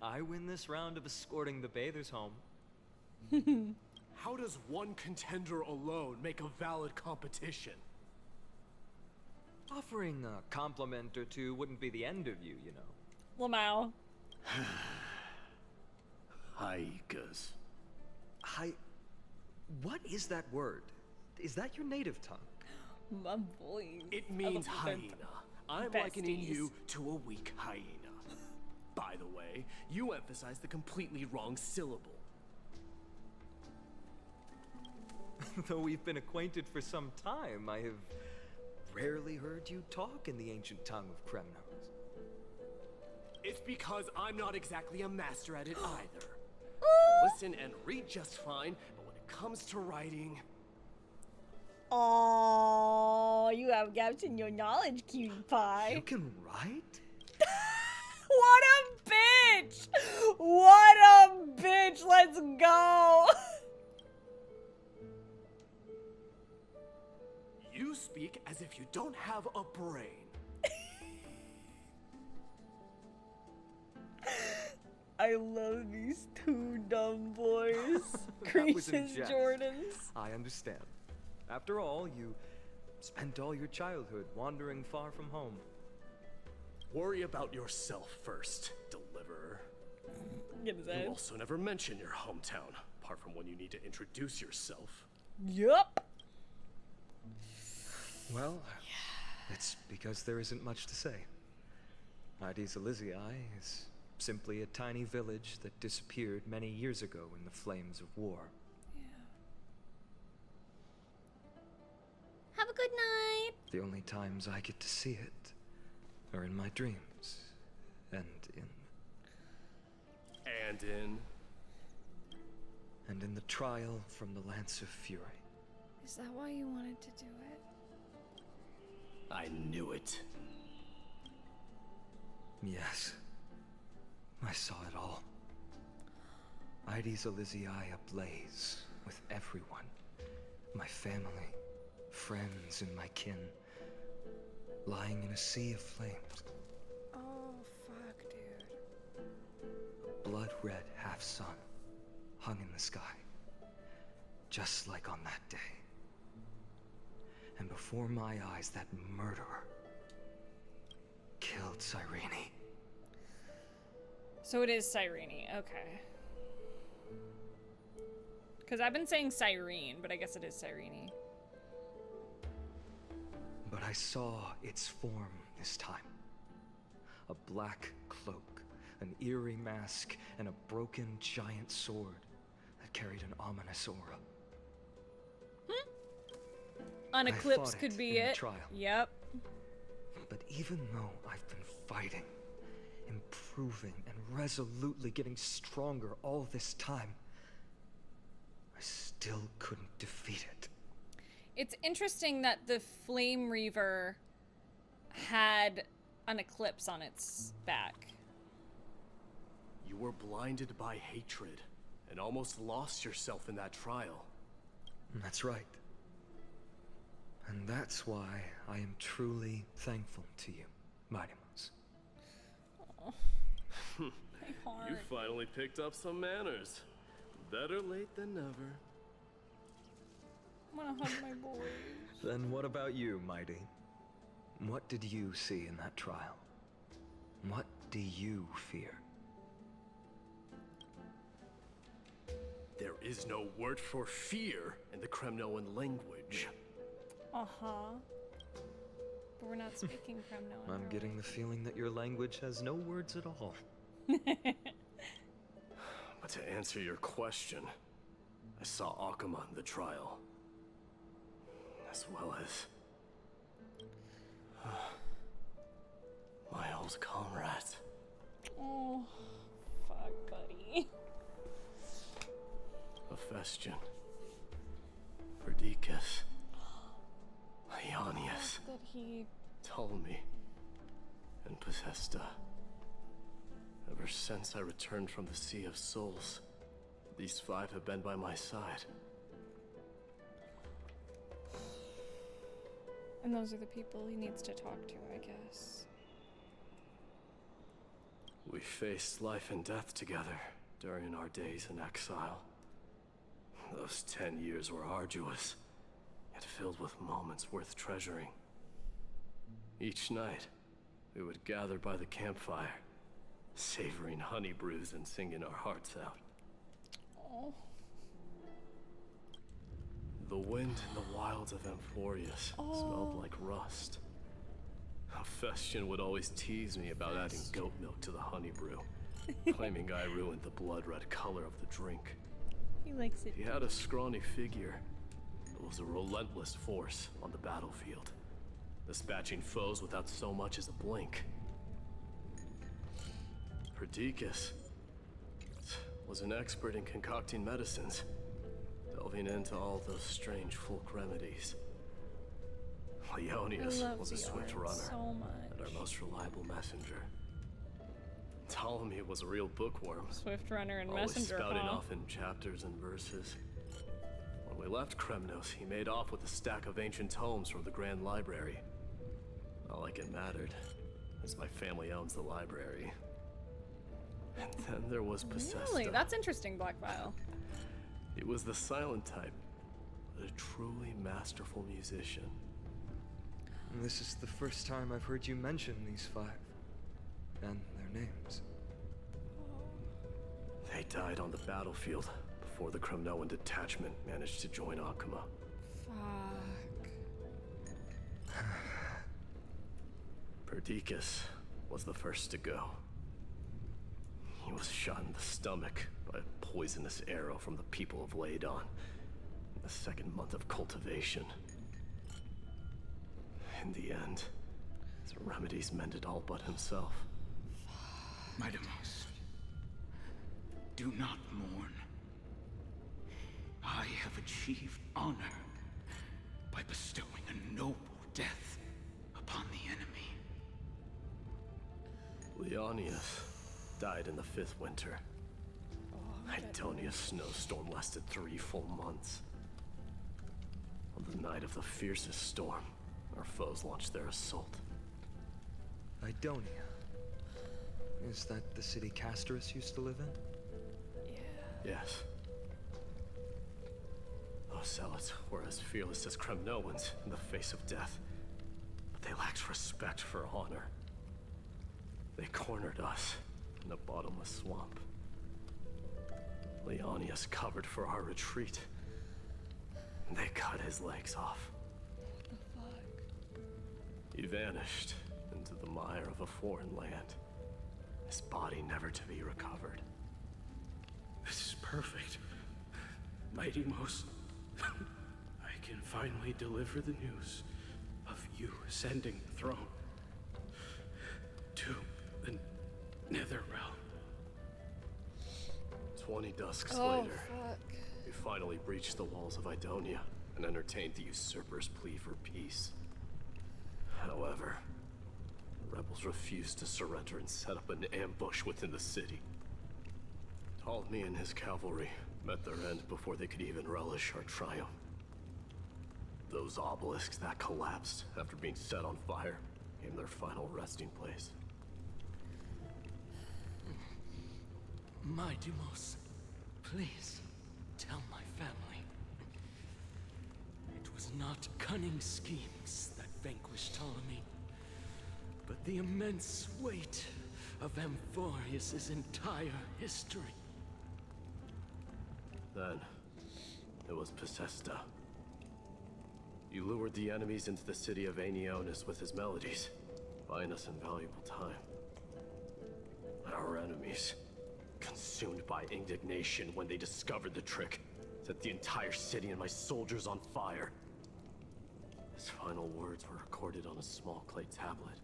I win this round of escorting the bathers home. How does one contender alone make a valid competition? Offering a compliment or two wouldn't be the end of you, you know. Lamau. Haikas. What is that word? Is that your native tongue? My voice. It means hyena. I'm likening you to a weak hyena. By the way, you emphasize the completely wrong syllable. Though we've been acquainted for some time, I have rarely heard you talk in the ancient tongue of Kremnos. It's because I'm not exactly a master at it either. Listen and read just fine, but when it comes to writing... Oh, you have gaps in your knowledge, cutie pie. You can write? What a bitch! What a bitch! Let's go! You speak as if you don't have a brain. I love these two dumb boys. Creases Jordans. I understand. After all, you spent all your childhood wandering far from home. Worry about yourself first, deliverer. Get his You head. also never mention your hometown, apart from when you need to introduce yourself. Yup. Well, it's because there isn't much to say. Mightos is simply a tiny village that disappeared many years ago in the flames of war. Have a good night. The only times I get to see it are in my dreams, and in the trial from the Lance of Fury. Is that why you wanted to do it? I knew it. Yes, I saw it all. Mightos ablaze with everyone, my family, friends, and my kin, lying in a sea of flames. Oh, fuck, dude. A blood-red half-sun hung in the sky, just like on that day. And before my eyes, that murderer killed Cyrene. So it is Cyrene, okay. Because I've been saying Cyrene, but I guess it is Cyrene. But I saw its form this time. A black cloak, an eerie mask, and a broken giant sword that carried an ominous aura. An eclipse could be it. Trial. Yep. But even though I've been fighting, improving, and resolutely getting stronger all this time, I still couldn't defeat it. It's interesting that the Flame Reaver had an eclipse on its back. You were blinded by hatred and almost lost yourself in that trial. That's right. And that's why I am truly thankful to you, Mightos. Oh, my You finally picked up some manners. Better late than never. I want to hug my boys. Then what about you, Mighty? What did you see in that trial? What do you fear? There is no word for fear in the Kremnoan language. Uh-huh. But we're not speaking Kremnoan. I'm getting the feeling that your language has no words at all. But to answer your question, I saw Akuma in the trial. As well as my old comrades. Oh, fuck, buddy. Hephaestion, Perdiccas, Ionius, That he... Ptolemy, and Possesta. Ever since I returned from the Sea of Souls, these 5 have been by my side. And those are the people he needs to talk to, I guess. We faced life and death together during our days in exile. Those 10 years were arduous, yet filled with moments worth treasuring. Each night, we would gather by the campfire, savoring honey brews and singing our hearts out. Oh. The wind in the wilds of Amphorius smelled like rust. Hephaestion would always tease me about adding goat milk to the honey brew, claiming I ruined the blood-red color of the drink. He likes it. He had a scrawny figure, but was a relentless force on the battlefield, dispatching foes without so much as a blink. Perdiccas was an expert in concocting medicines, delving into all those strange folk remedies. Leonius was a swift runner so and our most reliable messenger. Ptolemy was a real bookworm. Swift runner and always messenger, spouting huh? off in chapters and verses. When we left Kremnos, he made off with a stack of ancient tomes from the Grand Library. Not like it mattered, as my family owns the library. And then there was Possesta. Really? That's interesting, Black Vial. He was the silent type, but a truly masterful musician. And this is the first time I've heard you mention these 5. And their names. They died on the battlefield before the Kremnoan detachment managed to join Akuma. Fuck. Perdiccas was the first to go. He was shot in the stomach by a poisonous arrow from the people of Ladon in the 2nd month of cultivation. In the end, the remedies mended all but himself. Mightos, do not mourn. I have achieved honor by bestowing a noble death upon the enemy. Leonius died in the 5th winter. Idonia's snowstorm lasted 3 full months. On the night of the fiercest storm, our foes launched their assault. Idonia. Is that the city Castorus used to live in? Yes. Those zealots were as fearless as Kremnoans in the face of death, but they lacked respect for honor. They cornered us in a bottomless swamp. Leonius covered for our retreat. They cut his legs off. What the fuck? He vanished into the mire of a foreign land, his body never to be recovered. This is perfect. Mightos, I can finally deliver the news of you ascending the throne to the Nether Realm. 20 dusks Oh, later, fuck. we finally breached the walls of Idonia and entertained the usurper's plea for peace. However, the rebels refused to surrender and set up an ambush within the city. Ptolemy and his cavalry met their end before they could even relish our triumph. Those obelisks that collapsed after being set on fire became their final resting place. Mightos, please tell my family. It was not cunning schemes that vanquished Ptolemy, but the immense weight of Amphorius' entire history. Then, it was Pacesta. He lured the enemies into the city of Aenionis with his melodies, buying us invaluable time. Our enemies, consumed by indignation when they discovered the trick, set the entire city and my soldiers on fire. His final words were recorded on a small clay tablet,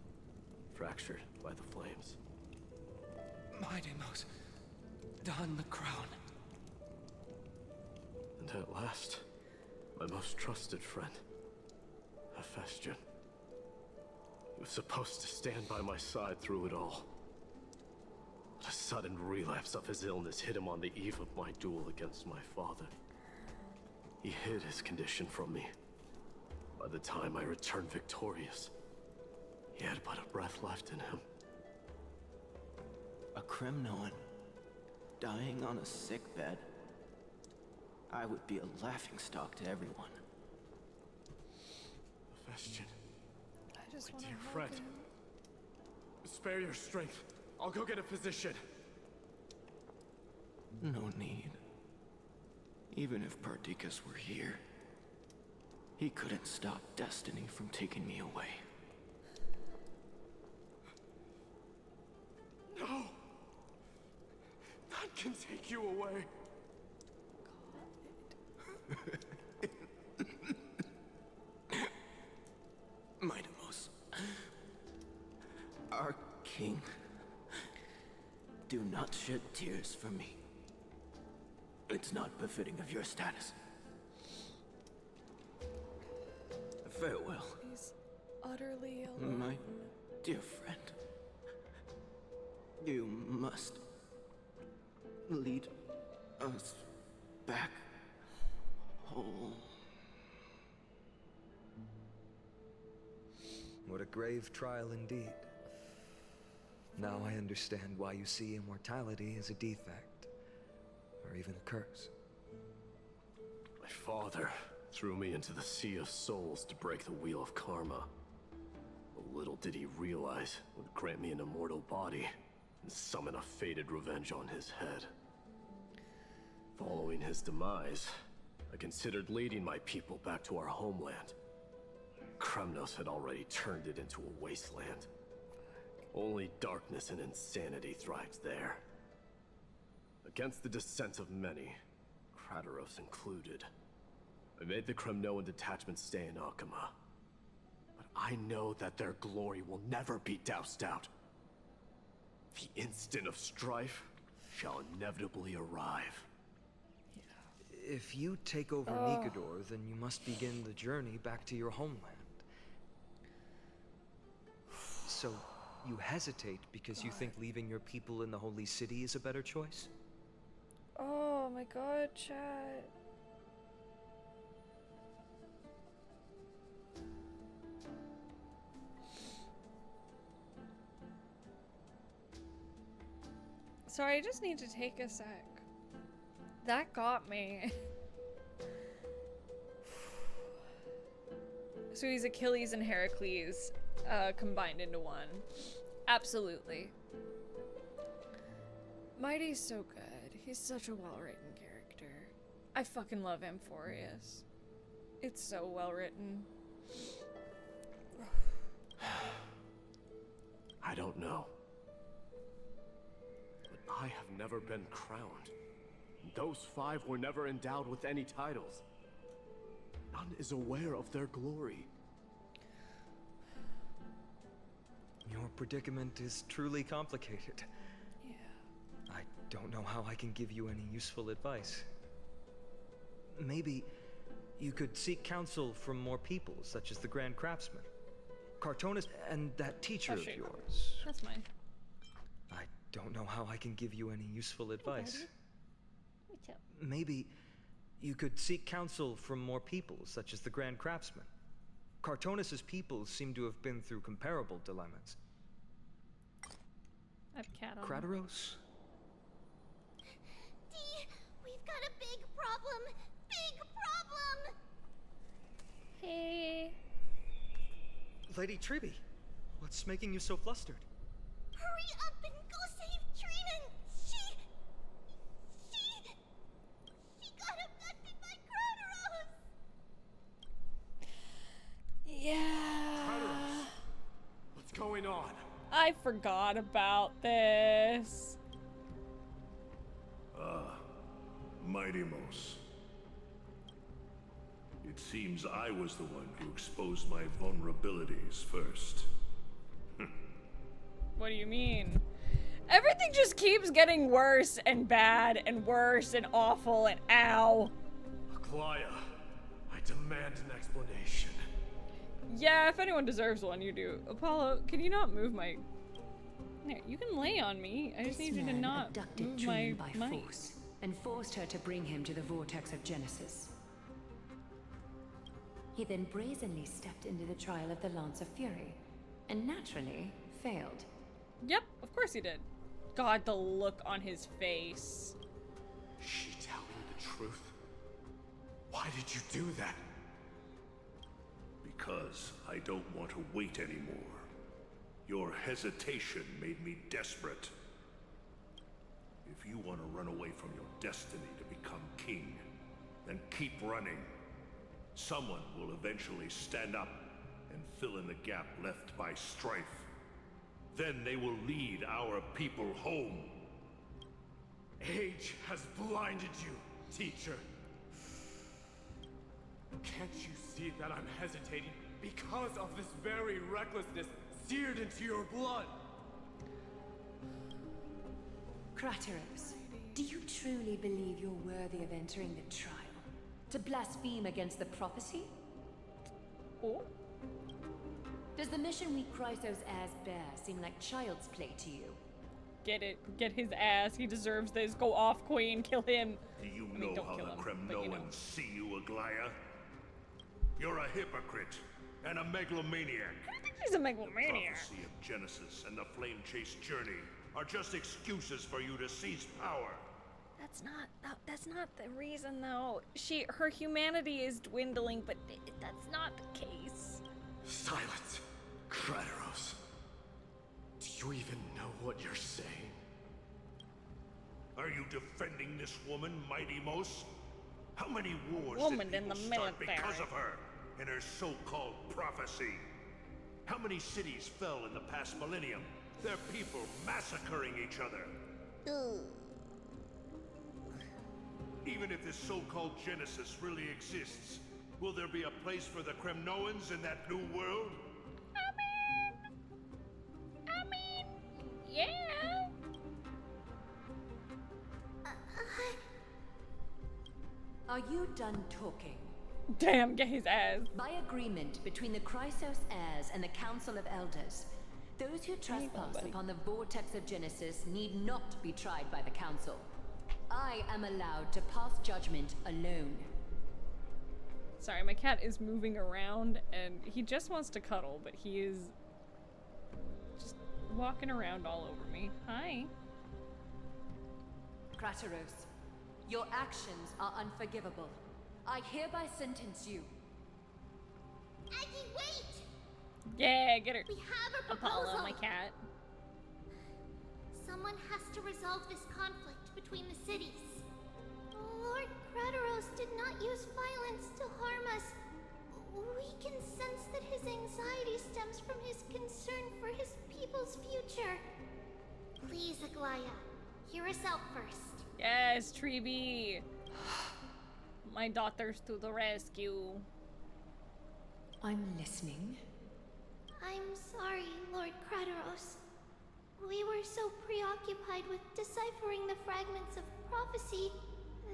fractured by the flames. Mightos, don the crown. And at last, my most trusted friend, Hephaestion. He was supposed to stand by my side through it all. But a sudden relapse of his illness hit him on the eve of my duel against my father. He hid his condition from me. By the time I returned victorious, he had but a breath left in him. A Kremnoan dying on a sickbed. I would be a laughingstock to everyone. Hephaestion, I just my want to dear hug friend, him. spare your strength. I'll go get a physician. No need. Even if Perdiccas were here, he couldn't stop destiny from taking me away. No! None can take you away. Mightos, our king, do not shed tears for me. It's not befitting of your status. Farewell. He's utterly alone. My dear friend, you must lead us back home. What a grave trial indeed. Now I understand why you see immortality as a defect, or even a curse. My father threw me into the sea of souls to break the wheel of karma. But little did he realize it would grant me an immortal body and summon a fated revenge on his head. Following his demise, I considered leading my people back to our homeland. Kremnos had already turned it into a wasteland. Only darkness and insanity thrived there. Against the dissent of many, Krateros included, I made the Kremnoan detachment stay in Akama. But I know that their glory will never be doused out. The instant of strife shall inevitably arrive. If you take over Nikedor, then you must begin the journey back to your homeland. So, you hesitate because you think leaving your people in the Holy City is a better choice? Oh my god, chat. Sorry, I just need to take a sec. That got me. So he's Achilles and Heracles combined into one. Absolutely. Mighty's so good. He's such a well-written character. I fucking love Amphorius. It's so well-written. I don't know. But I have never been crowned. Those 5 were never endowed with any titles. None is aware of their glory. Your predicament is truly complicated. Yeah. I don't know how I can give you any useful advice. Maybe you could seek counsel from more people, such as the Grand Craftsman, Cartonis, and that teacher of yours. That's mine. I don't know how I can give you any useful advice. What's up? Maybe you could seek counsel from more people, such as the Grand Craftsman. Cartonis' people seem to have been through comparable dilemmas. I have a cat on. Krateros? Dee, we've got a big problem. Big problem! Hey. Lady Tribbie, what's making you so flustered? Hurry up and go save Trinan! She got abducted by Krateros! Yeah. Krateros, what's going on? I forgot about this. Mightos. It seems I was the one who exposed my vulnerabilities first. What do you mean? Everything just keeps getting worse and bad and worse and awful and ow. Aglaya, I demand an explanation. Yeah, if anyone deserves one, you do. Apollo, can you not move my... There, you can lay on me. I just need you to not abducted move my Trinan by force and forced her to bring him to the vortex of Genesis. He then brazenly stepped into the trial of the Lance of Fury, and naturally failed. Yep, of course he did. God, the look on his face. Is she telling the truth? Why did you do that? Because I don't want to wait anymore. Your hesitation made me desperate. If you want to run away from your destiny to become king, then keep running. Someone will eventually stand up and fill in the gap left by strife. Then they will lead our people home. Age has blinded you, teacher. Can't you see that I'm hesitating because of this very recklessness seared into your blood? Krateros, do you truly believe you're worthy of entering the trial? To blaspheme against the prophecy? Oh? Does the mission we Chrysos heirs bear seem like child's play to you? Get it. Get his ass. He deserves this. Go off, queen. Kill him. Do you I mean, know don't how kill the him, Kremnoans but you know. see you, Aglaya? You're a hypocrite and a megalomaniac. He's a megalomaniac. The prophecy of Genesis and the flame chase journey are just excuses for you to seize power. That's not the reason though. Her humanity is dwindling, but that's not the case. Silence, Krateros. Do you even know what you're saying? Are you defending this woman, Mightos? How many wars Woman did in the people start military. because of her and her so-called prophecy? How many cities fell in the past millennium? Their people massacring each other. Even if this so-called Genesis really exists, will there be a place for the Kremnoans in that new world? I mean, yeah. Are you done talking? Damn, get his ass. By agreement between the Chrysos heirs and the Council of Elders, those who trespass upon the vortex of Genesis need not be tried by the Council. I am allowed to pass judgment alone. Sorry, my cat is moving around and he just wants to cuddle, but he is just walking around all over me. Hi. Krateros, your actions are unforgivable. I hereby sentence you. I can Yeah, get her. We have a Apollo, proposal. my cat. Someone has to resolve this conflict between the cities. Lord Kratos did not use violence to harm us. We can sense that his anxiety stems from his concern for his people's future. Please, Aglaya, hear us out first. Yes, Tribbie. My daughters to the rescue. I'm listening. I'm sorry, Lord Kratos. We were so preoccupied with deciphering the fragments of prophecy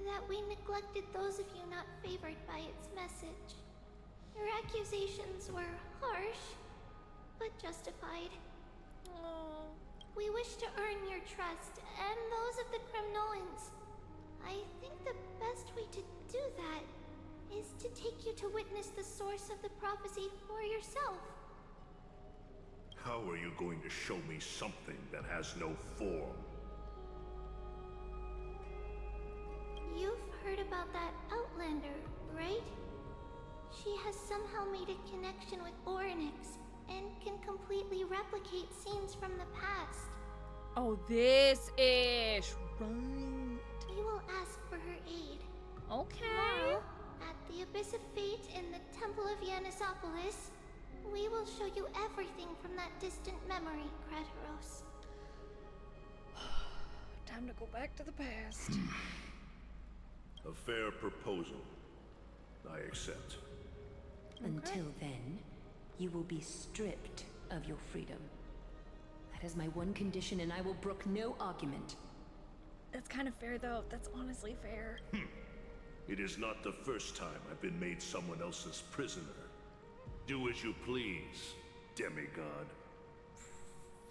that we neglected those of you not favored by its message. Your accusations were harsh, but justified. We wish to earn your trust and those of the Kremnoans. I think the best way to do that is to take you to witness the source of the prophecy for yourself. How are you going to show me something that has no form? You've heard about that Outlander, right? She has somehow made a connection with Orynyx and can completely replicate scenes from the past. Oh, this ish. Right. We will ask for her aid. Okay. Tomorrow, at the Abyss of Fate in the Temple of Yanisopolis, we will show you everything from that distant memory, Kratos. Time to go back to the past. A fair proposal. I accept. Until then, you will be stripped of your freedom. That is my one condition, and I will brook no argument. That's kind of fair, though. That's honestly fair. It is not the first time I've been made someone else's prisoner. Do as you please, demigod.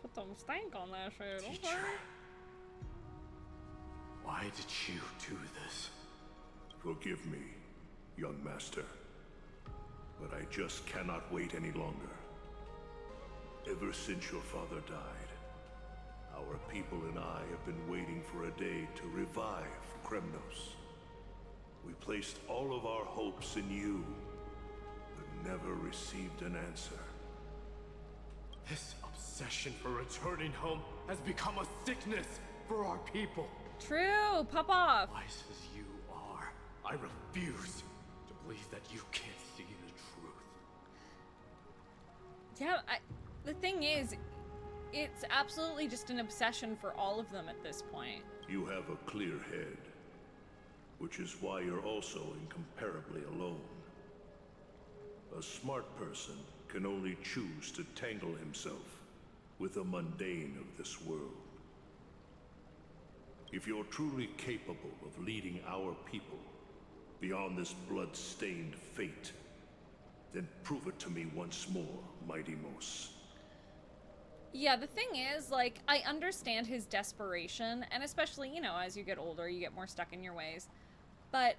Put some stank on that shit, okay? Why did you do this? Forgive me, young master. But I just cannot wait any longer. Ever since your father died, our people and I have been waiting for a day to revive Kremnos. We placed all of our hopes in you, but never received an answer. This obsession for returning home has become a sickness for our people. True, pop off. Wise as you are, I refuse to believe that you can't see the truth. Yeah, the thing is, it's absolutely just an obsession for all of them at this point. You have a clear head, which is why you're also incomparably alone. A smart person can only choose to tangle himself with the mundane of this world. If you're truly capable of leading our people beyond this blood-stained fate, then prove it to me once more, Mightos. Yeah, the thing is, like, I understand his desperation, and especially, you know, as you get older, you get more stuck in your ways. But,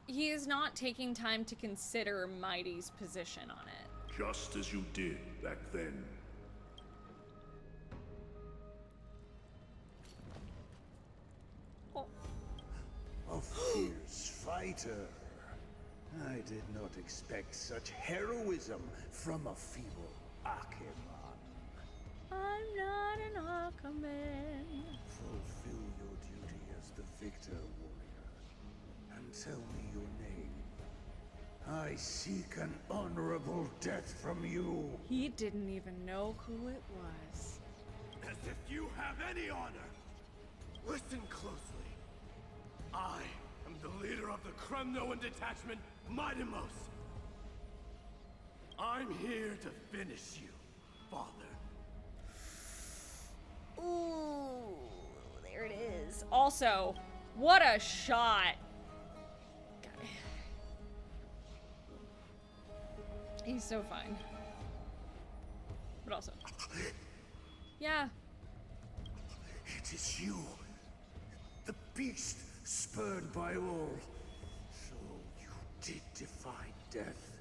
he is not taking time to consider Mighty's position on it. Just as you did back then. A fierce fighter. I did not expect such heroism from a feeble Acheron. I'm not an Aquaman. Fulfill your duty as the victor, warrior, and tell me your name. I seek an honorable death from you. He didn't even know who it was. As if you have any honor. Listen closely. I am the leader of the Kremnoan detachment, Mightos. I'm here to finish you, father. Ooh, there it is. Also, what a shot. He's so fine. But also, yeah. It is you, the beast spurned by all. So you did defy death.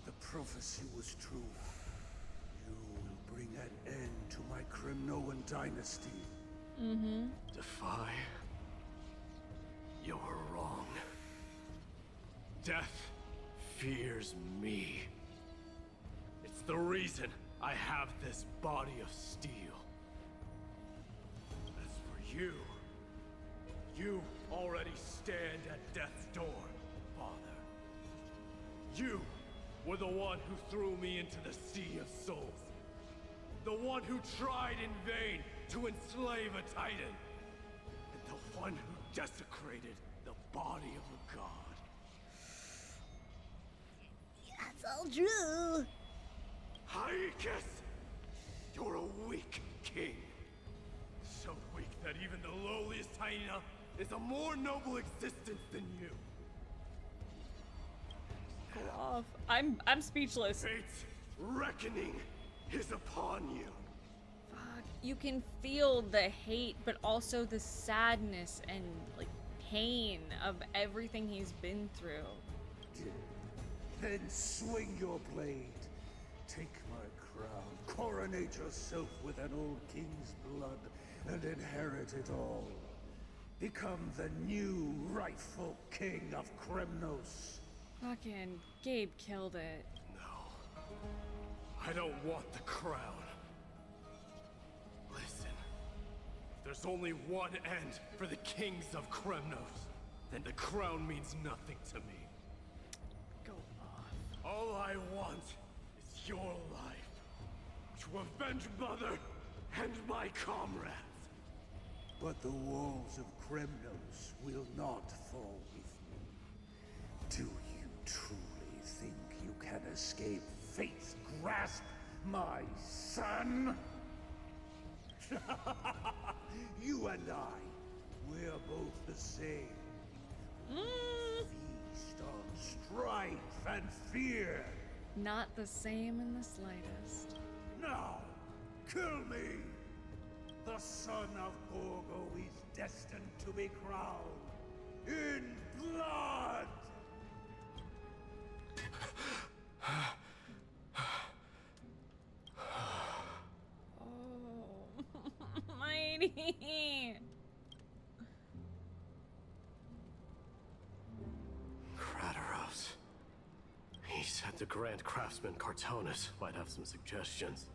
The prophecy was true. You will bring an end to my Kremnoan dynasty. Mm-hmm. Defy? You're wrong. Death, fears me. It's the reason I have this body of steel. As for you, you already stand at death's door, Father. You were the one who threw me into the Sea of Souls. The one who tried in vain to enslave a Titan. And the one who desecrated the body of a god. That's all true. Hyacine! You're a weak king. So weak that even the lowliest hyena is a more noble existence than you. Go off. I'm speechless. Fate's reckoning is upon you. Fuck. You can feel the hate, but also the sadness and like pain of everything he's been through. Then swing your blade. Take my crown. Coronate yourself with an old king's blood and inherit it all. Become the new rightful king of Kremnos. Fucking Gabe killed it. No. I don't want the crown. Listen. If there's only one end for the kings of Kremnos, then the crown means nothing to me. Go off. All I want is your life. To avenge Mother and my comrades. But the walls of Kremnos will not fall with me. Do you truly think you can escape fate's grasp, my son? You and I, we're both the same. Feast on strife and fear. Not the same in the slightest. Now, kill me! The son of Gorgo is destined to be crowned in blood! Oh, Mighty! Crataros. He said the Grand Craftsman Cartonus might have some suggestions.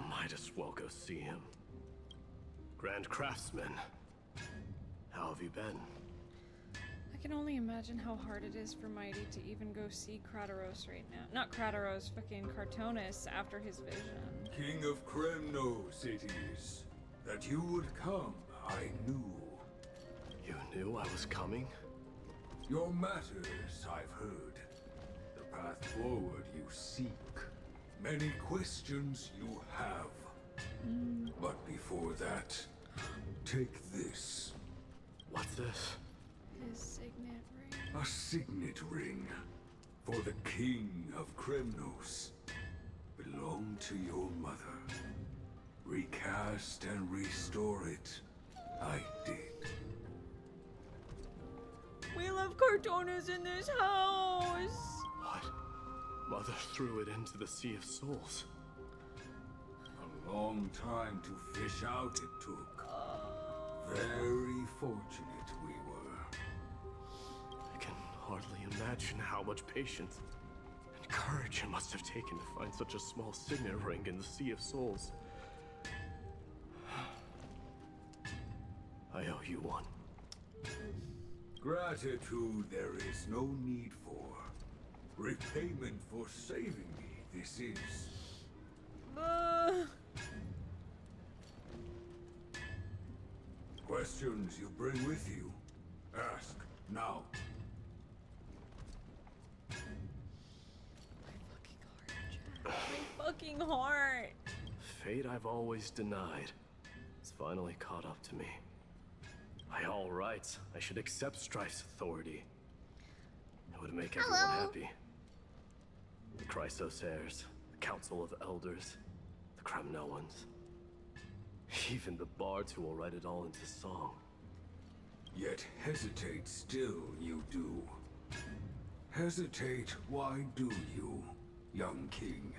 Might as well go see him. Grand Craftsman, how have you been? I can only imagine how hard it is for Mighty to even go see Crataros right now. Not Crataros, fucking Cartonus after his vision. King of Kremnos it is. That you would come, I knew. You knew I was coming? Your matters, I've heard. The path forward you seek. Many questions you have. But before that, take this. What's this? His signet ring. A signet ring. For the King of Kremnos. Belonged to your mother. Recast and restore it. I did. We love Cartonus in this house! What? Mother threw it into the Sea of Souls. A long time to fish out it took. Very fortunate we were. I can hardly imagine how much patience and courage it must have taken to find such a small signet ring in the Sea of Souls. I owe you one. Gratitude there is no need for. Repayment for saving me, this is. Questions you bring with you? Ask, now. My fucking heart. Fate I've always denied. It's finally caught up to me. By all rights, I should accept Strife's authority. It would make everyone happy. The Chrysos heirs, the Council of Elders, the Kremnoans. Even the bards who will write it all into song. Yet hesitate still you do. Hesitate, why do you, young king?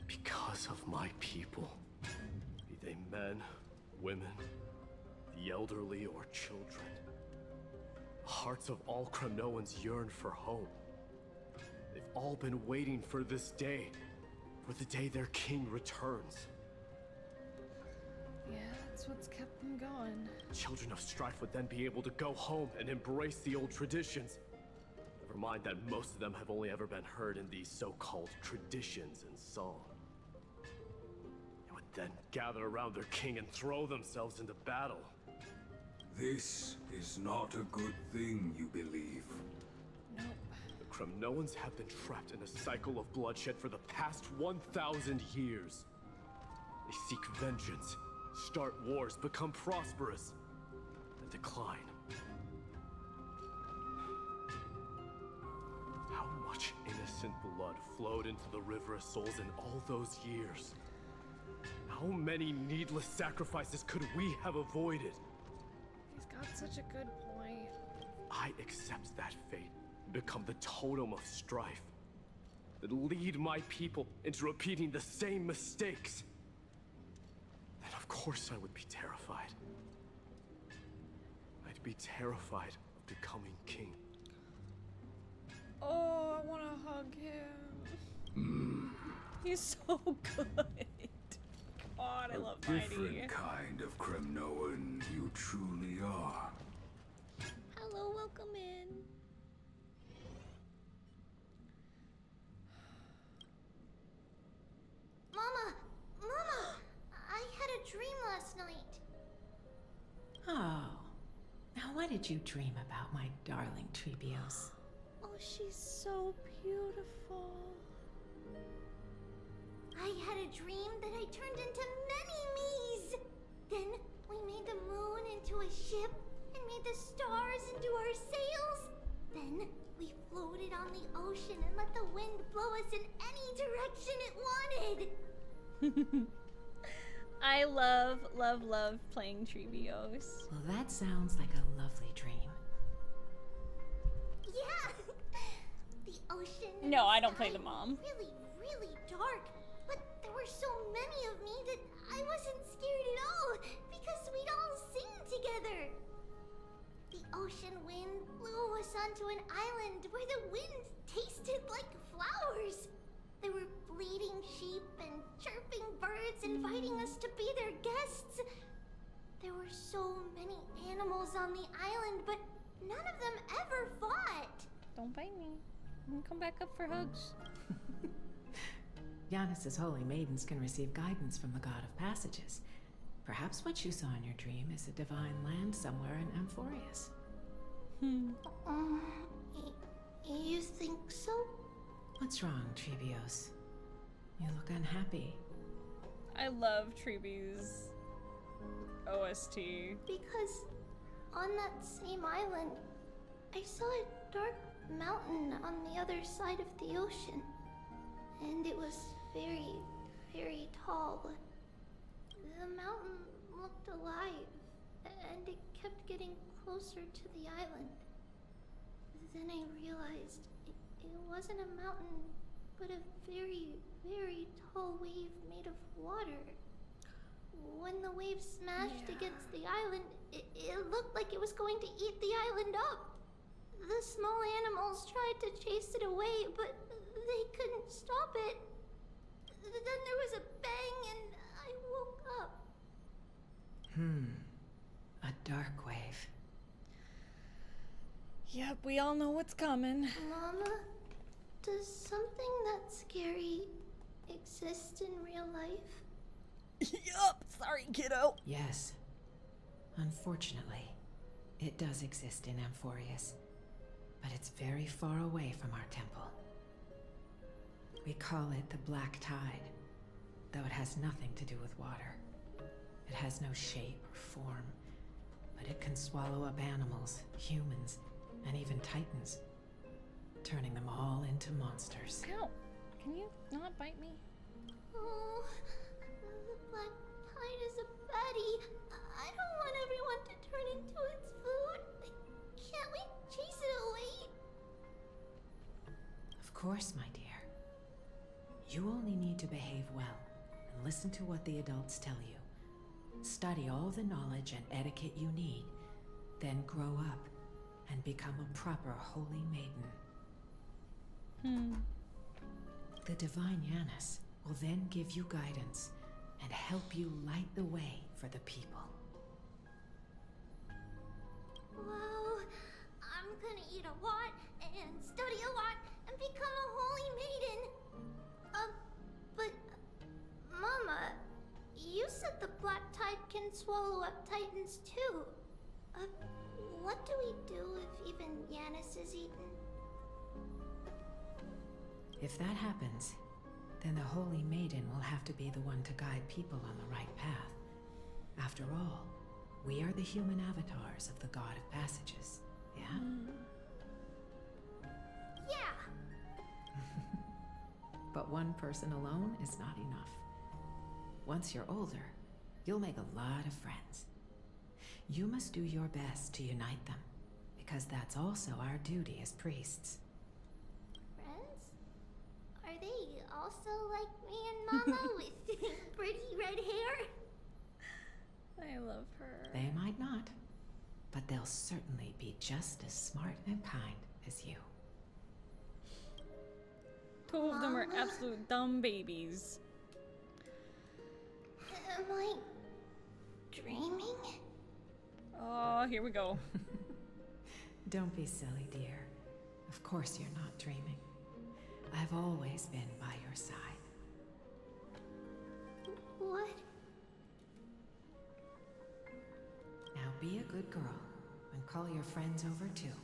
Because of my people. Be they men, women, the elderly, or children. The hearts of all Kremnoans yearn for home. They've all been waiting for this day, for the day their king returns. Yeah, that's what's kept them going. Children of strife would then be able to go home and embrace the old traditions. Never mind that most of them have only ever been heard in these so-called traditions and song. They would then gather around their king and throw themselves into battle. This is not a good thing, you believe. Nope. The Kremnoans have been trapped in a cycle of bloodshed for the past 1,000 years. They seek vengeance, start wars, become prosperous, and decline. How much innocent blood flowed into the River of Souls in all those years? How many needless sacrifices could we have avoided? He's got such a good point. I accept that fate and become the totem of strife that lead my people into repeating the same mistakes. Then of course I would be terrified. I'd be terrified of becoming king. Oh, I want to hug him. He's so good. God, I love Mighty. Different kind of Kremnoan you truly are. Hello, welcome in. Mama! Mama! I had a dream last night. Oh. Now what did you dream about, my darling Tribbios? Oh, she's so beautiful. I had a dream that I turned into many me's. Then we made the moon into a ship and made the stars into our sails. Then we floated on the ocean and let the wind blow us in any direction it wanted. I love, love, love playing Tribbios. Well, that sounds like a lovely dream. Yeah! The ocean. No, I don't play the mom. Really, really dark. But there were so many of me that I wasn't scared at all because we'd all sing together. The ocean wind blew us onto an island where the wind tasted like flowers. There were bleating sheep and chirping birds inviting us to be their guests. There were so many animals on the island, but none of them ever fought. Don't bite me. I'm gonna come back up for hugs. Giannis's holy maidens can receive guidance from the god of passages. Perhaps what you saw in your dream is a divine land somewhere in Amphorius. You think so? What's wrong, Tribbios? You look unhappy. I love Tribbie's OST. Because on that same island, I saw a dark mountain on the other side of the ocean. And it was very, very tall. The mountain looked alive, and it kept getting closer to the island. Then I realized it wasn't a mountain, but a very, very tall wave made of water. When the wave smashed against the island, it looked like it was going to eat the island up. The small animals tried to chase it away, but they couldn't stop it. Then there was a bang and I woke up. A dark wave. Yep, we all know what's coming. Mama, does something that scary exist in real life? Yup, sorry kiddo. Yes. Unfortunately, it does exist in Amphorius, but it's very far away from our temple. We call it the Black Tide, though it has nothing to do with water. It has no shape or form, but it can swallow up animals, humans, and even titans, turning them all into monsters. Ow! Can you not bite me? Oh, the Black Tide is a baddie. I don't want everyone to turn into its food. Can't we chase it away? Of course, my dear. You only need to behave well and listen to what the adults tell you. Study all the knowledge and etiquette you need, then grow up and become a proper holy maiden. The divine Yanis will then give you guidance and help you light the way for the people. Wow, I'm gonna eat a lot and study a lot and become a holy maiden. But Mama, you said the black tide can swallow up titans too. What do we do if even Yanis is eaten? If that happens, then the Holy Maiden will have to be the one to guide people on the right path. After all, we are the human avatars of the God of Passages, yeah? Yeah. But one person alone is not enough. Once you're older, you'll make a lot of friends. You must do your best to unite them, because that's also our duty as priests. Friends? Are they also like me and Mama with pretty red hair? I love her. They might not, but they'll certainly be just as smart and kind as you. Two of them are absolute dumb babies. Am I dreaming? Oh, here we go. Don't be silly, dear. Of course you're not dreaming. I've always been by your side. What? Now be a good girl and call your friends over too.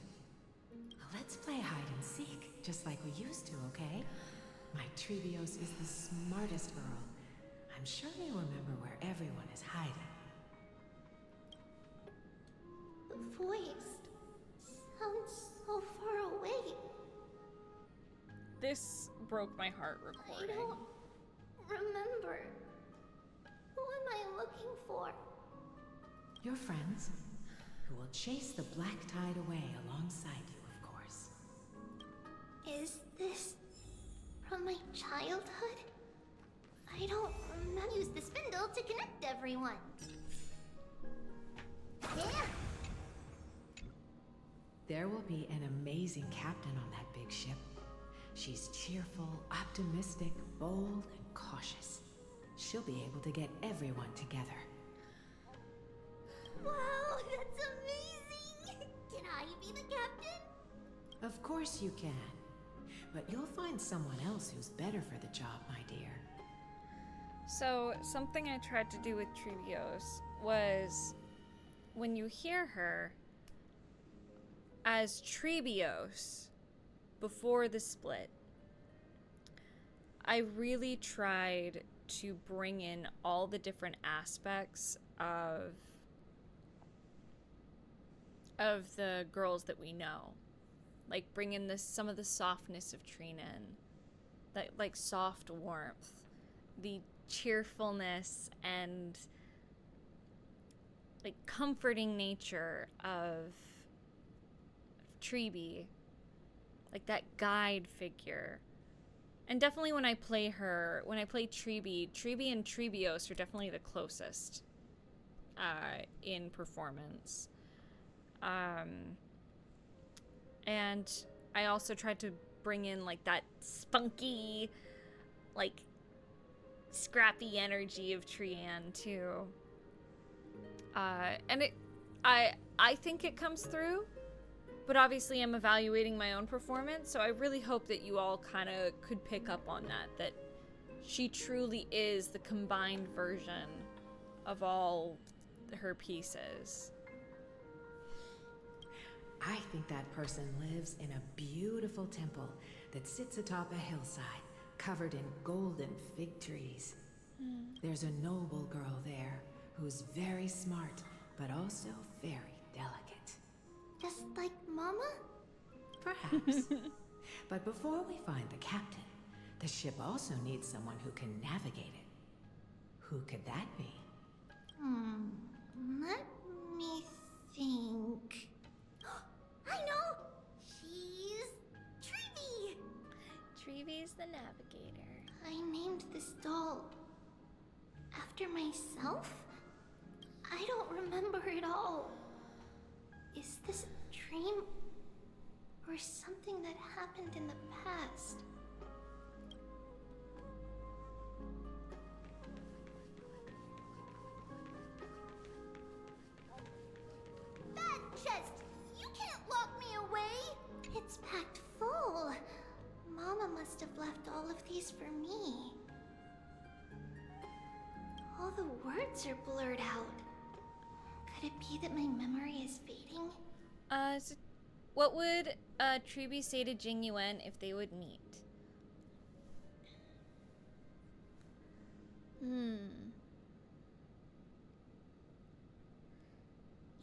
Let's play hide and seek, just like we used to, okay? My Tribbios is the smartest girl. I'm sure you remember where everyone is hiding. The voice sounds so far away. This broke my heart recording. I don't remember. Who am I looking for? Your friends, who will chase the black tide away alongside you, of course. Is this from my childhood? I don't remember. Use the spindle to connect everyone. Yeah. There will be an amazing captain on that big ship. She's cheerful, optimistic, bold, and cautious. She'll be able to get everyone together. Wow, that's amazing! Can I be the captain? Of course you can. But you'll find someone else who's better for the job, my dear. So, something I tried to do with Tribbios was when you hear her as Tribbios before the split, I really tried to bring in all the different aspects of the girls that we know. Like bring in some of the softness of Trinan, that like soft warmth, the cheerfulness and like comforting nature of Tribbie, like that guide figure. And definitely when I play Tribbie and Tribbios are definitely the closest in performance. And I also tried to bring in like that spunky, like scrappy energy of Trian too. And I think it comes through, but obviously I'm evaluating my own performance, so I really hope that you all kind of could pick up on that she truly is the combined version of all her pieces. I think that person lives in a beautiful temple that sits atop a hillside, covered in golden fig trees. There's a noble girl there who's very smart, but also very delicate. Just like Mama? Perhaps. But before we find the captain, the ship also needs someone who can navigate it. Who could that be? Let me think. I know! She's Tribbie! Tribbie's the navigator. I named this doll after myself? I don't remember it all. Is this dream or something that happened in the past. That chest! You can't lock me away! It's packed full. Mama must have left all of these for me. All the words are blurred out. Could it be that my memory is fading? So what would Tribbie say to Jing Yuan if they would meet?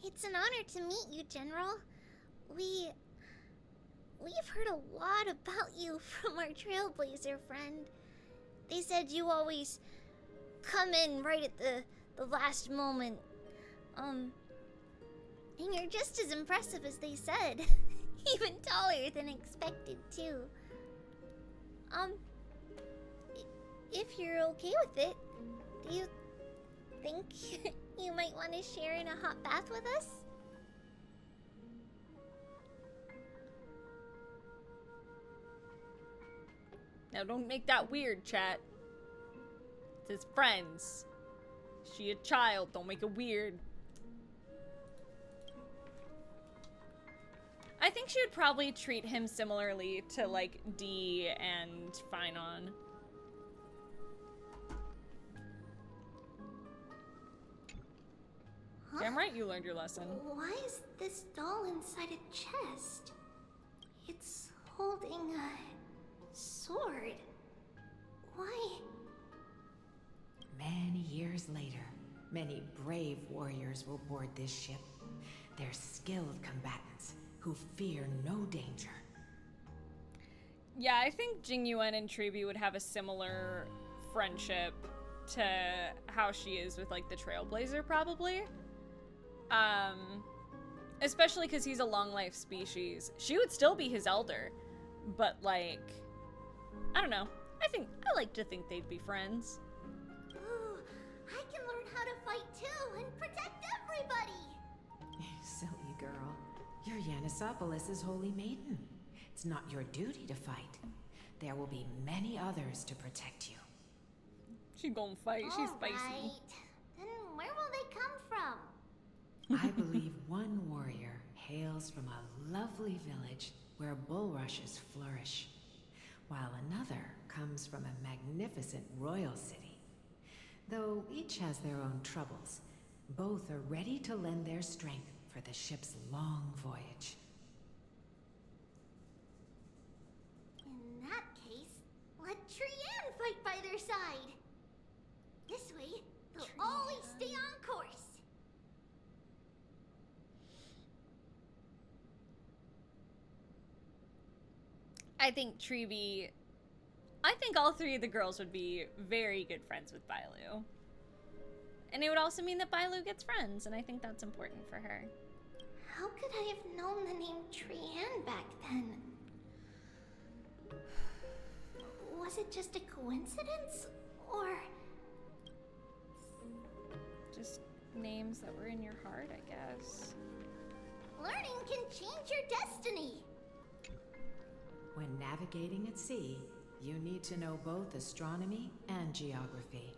It's an honor to meet you, General. We've heard a lot about you from our Trailblazer friend. They said you always come in right at the last moment. And you're just as impressive as they said. Even taller than expected, too. If you're okay with it, do you think you might want to share in a hot bath with us? Now don't make that weird, chat. It's his friends. She a child, don't make it weird. I think she would probably treat him similarly to, like, D and Finon. Huh? Damn right you learned your lesson. Why is this doll inside a chest? It's holding a sword. Why? Many years later, many brave warriors will board this ship. They're skilled combatants who fear no danger. Yeah, I think Jing Yuan and Tribbie would have a similar friendship to how she is with, like, the Trailblazer, probably. Especially because he's a long life species. She would still be his elder, but, like, I don't know. I like to think they'd be friends. Ooh, I can learn how to fight too and protect everybody! Silly girl. You're Yanisopoulos' holy maiden. It's not your duty to fight. There will be many others to protect you. She gonna fight. She's spicy. Alright. Then where will they come from? I believe one warrior hails from a lovely village where bulrushes flourish, while another comes from a magnificent royal city. Though each has their own troubles, both are ready to lend their strength for the ship's long voyage. In that case, let Trian fight by their side. This way, they'll always stay on course. I think all three of the girls would be very good friends with Bailu. And it would also mean that Bailu gets friends, and I think that's important for her. How could I have known the name Trian back then? Was it just a coincidence? Or just names that were in your heart, I guess. Learning can change your destiny. When navigating at sea, you need to know both astronomy and geography.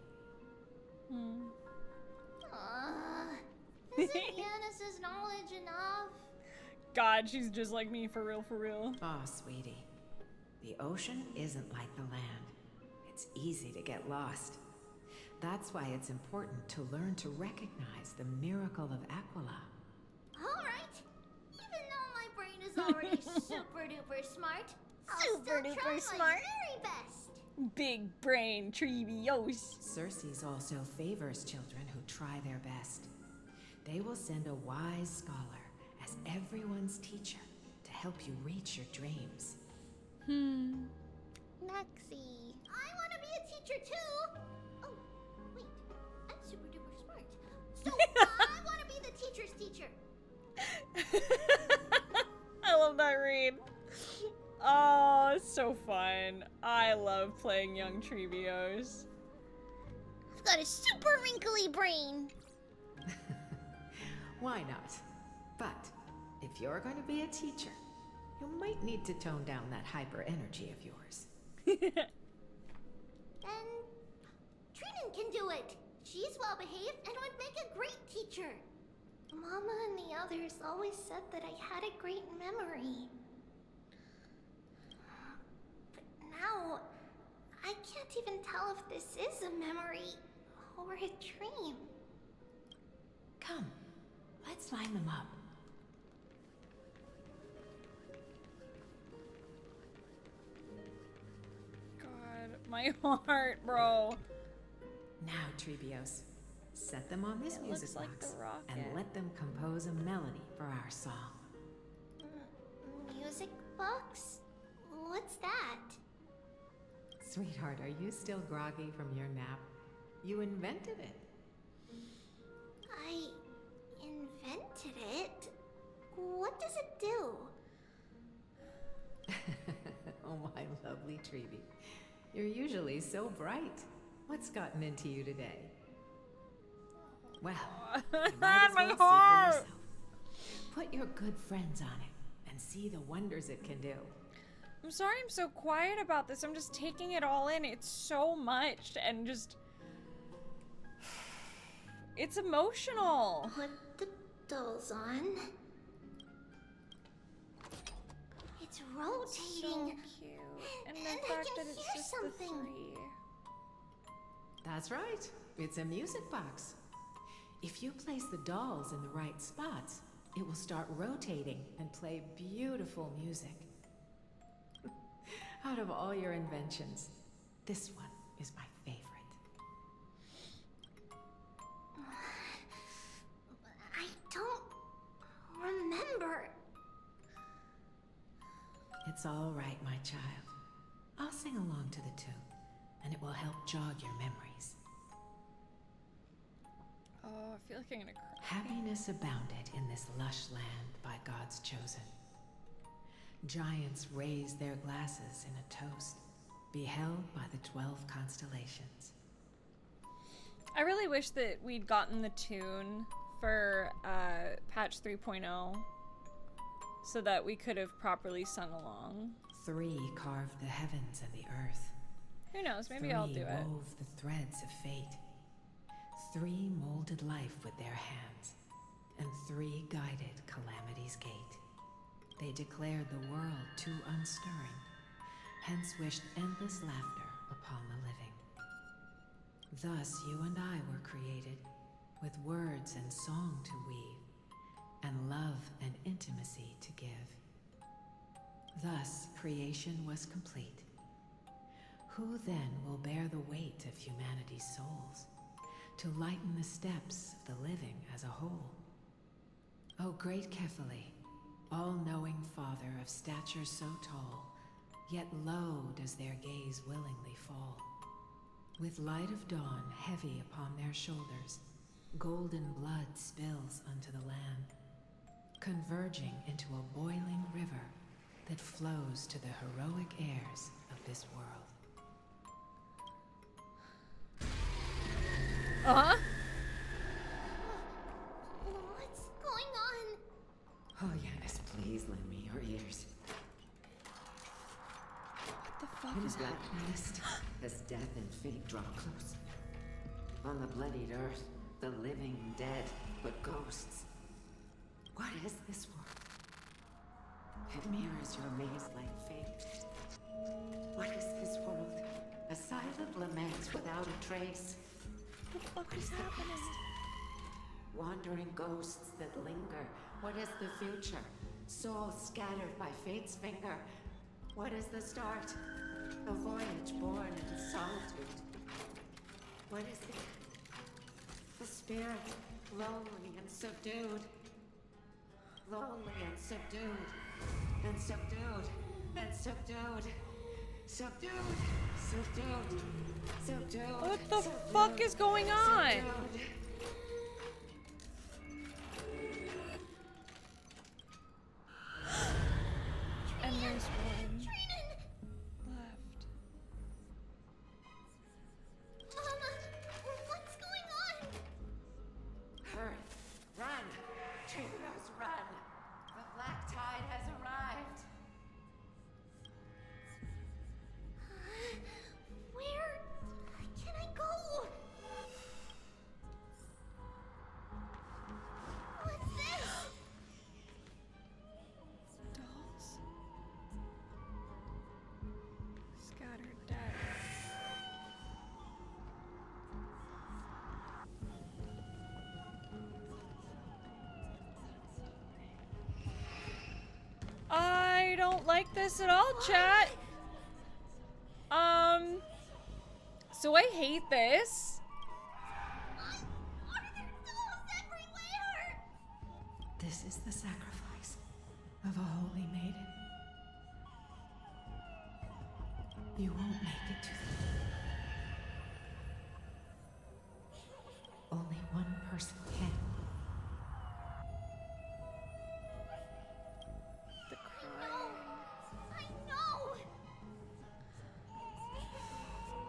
Isn't Yanis's knowledge enough? God, she's just like me, for real, for real. Oh, sweetie. The ocean isn't like the land. It's easy to get lost. That's why it's important to learn to recognize the miracle of Aquila. Alright. Even though my brain is already super duper smart, I'll still try my very best. Big brain, Trivios. Circe also favors children who try their best. They will send a wise scholar as everyone's teacher to help you reach your dreams. Maxie. I want to be a teacher too. Oh, wait. I'm super duper smart. So I want to be the teacher's teacher. I love that read. Oh, it's so fun. I love playing young Trivios. I've got a super wrinkly brain. Why not? But if if you're going to be a teacher, you might need to tone down that hyper energy of yours. Then Trinan can do it. She's well behaved and would make a great teacher. Mama and the others always said that I had a great memory. But now, I can't even tell if this is a memory or a dream. Come, let's line them up. God, my heart, bro. Now, Tribbios, set them on this music looks like box the rocket. and let them compose a melody for our song. Music box? What's that? Sweetheart, are you still groggy from your nap? You invented it. I invented it? What does it do? Oh, my lovely Tribbie. You're usually so bright. What's gotten into you today? Well, you might as well see for yourself. Put your good friends on it and see the wonders it can do. I'm sorry I'm so quiet about this. I'm just taking it all in. It's so much and just... It's emotional. Put the dolls on. It's rotating. So cute. And the fact that it's just something. the three. That's right. It's a music box. If you place the dolls in the right spots, it will start rotating and play beautiful music. Out of all your inventions, this one is my favorite. I don't remember. It's all right, my child. I'll sing along to the tune, and it will help jog your memories. Oh, I feel like I'm gonna cry. Happiness abounded in this lush land by God's chosen. Giants raised their glasses in a toast, beheld by the 12 constellations. I really wish that we'd gotten the tune for patch 3.0 so that we could have properly sung along. 3 carved the heavens and the earth. Who knows, maybe 3 I'll do it. wove the threads of fate. 3 molded life with their hands, and 3 guided calamity's gate. They declared the world too unstirring, hence wished endless laughter upon the living. Thus you and I were created, with words and song to weave, and love and intimacy to give. Thus creation was complete. Who then will bear the weight of humanity's souls, to lighten the steps of the living as a whole? O great Kephali, all-knowing Father of stature so tall, yet low does their gaze willingly fall. With light of dawn heavy upon their shoulders, golden blood spills unto the land, converging into a boiling river that flows to the heroic heirs of this world. Uh-huh. What's going on? Oh, yes, please lend me your ears. What the fuck is Black happening? mist, as death and fate draw close. On the bloodied earth, the living dead, but ghosts. What is this world? It mirrors your maze-like fate. What is this world? A silent lament without a trace. What the fuck is happening? Wandering ghosts that linger. What is the future? Souls scattered by fate's finger. What is the start? A voyage born in solitude. What is it? The spirit, lonely and subdued. Lonely and subdued. And subdued. And subdued. Subdued. Subdued. Subdued. What the fuck is going on? Subdued. And there's one left. Mama, what's going on? Hurry. Run. Tribbie, run. The like this at all, chat. So I hate this. This is the sacrifice of a holy maiden. You won't make it to the... Only one person can. The I know!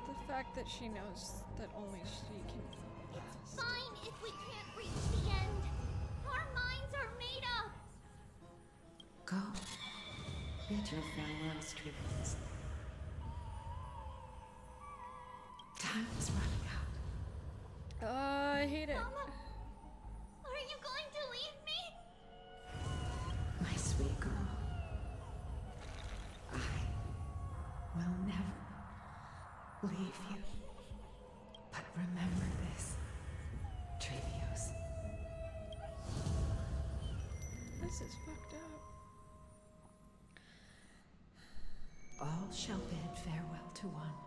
The fact that she knows that only she can. It's fine if we can't reach the end. Our minds are made up. Go. Bid your farewells, triplets. Time is running out. I hate it. Mama, are you going to leave me? My sweet girl. I will never leave you. But remember this, Tribbios. This is fucked up. All shall bid farewell to one.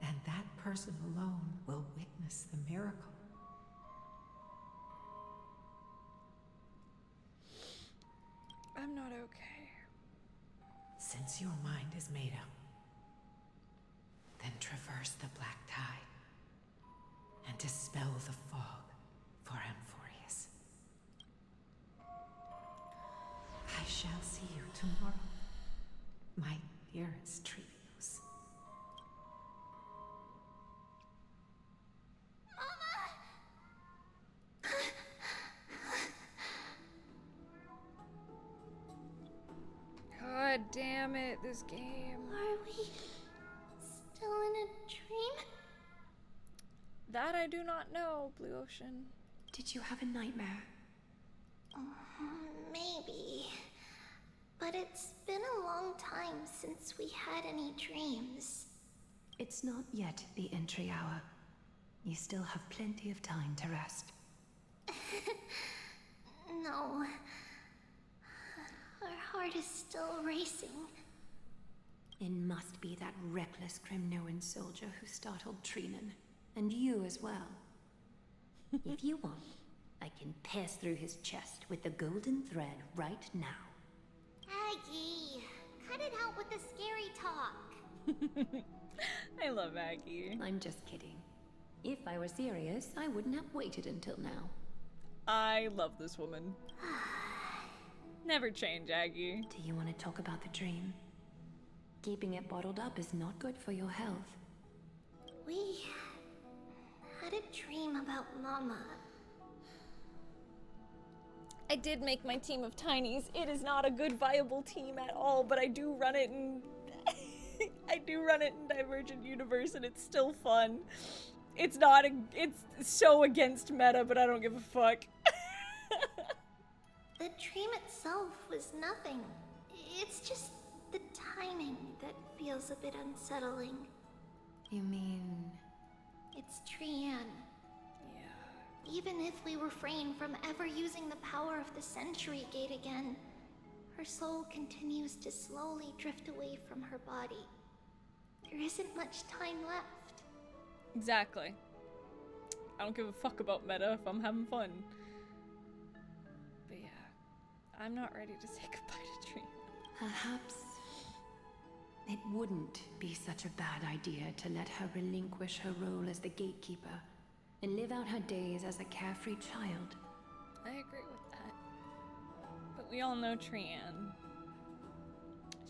And that person alone will witness the miracle. I'm not okay. Since your mind is made up, then traverse the black tide and dispel the fog for Amphorius. I shall see you tomorrow, my dearest Tribbios. God damn it, this game. Are we still in a dream? That I do not know, Blue Ocean. Did you have a nightmare? Maybe. But it's been a long time since we had any dreams. It's not yet the entry hour. You still have plenty of time to rest. No. Our heart is still racing. It must be that reckless Kremnoan soldier who startled Treenan. And you as well. If you want, I can pass through his chest with the golden thread right now. Aggie, cut it out with the scary talk. I love Aggie. I'm just kidding. If I were serious, I wouldn't have waited until now. I love this woman. Never change, Aggie. Do you want to talk about the dream? Keeping it bottled up is not good for your health. We had a dream about Mama. I did make my team of tinies. It is not a good viable team at all, but I do run it in I do run it in Divergent Universe and it's still fun. It's so against meta, but I don't give a fuck. The dream itself was nothing. It's just the timing that feels a bit unsettling. You mean... It's Trian. Yeah. Even if we refrain from ever using the power of the Century Gate again, her soul continues to slowly drift away from her body. There isn't much time left. Exactly. I don't give a fuck about meta if I'm having fun. But yeah, I'm not ready to say goodbye to Dream. Perhaps it wouldn't be such a bad idea to let her relinquish her role as the gatekeeper and live out her days as a carefree child. I agree with that. But we all know Trian.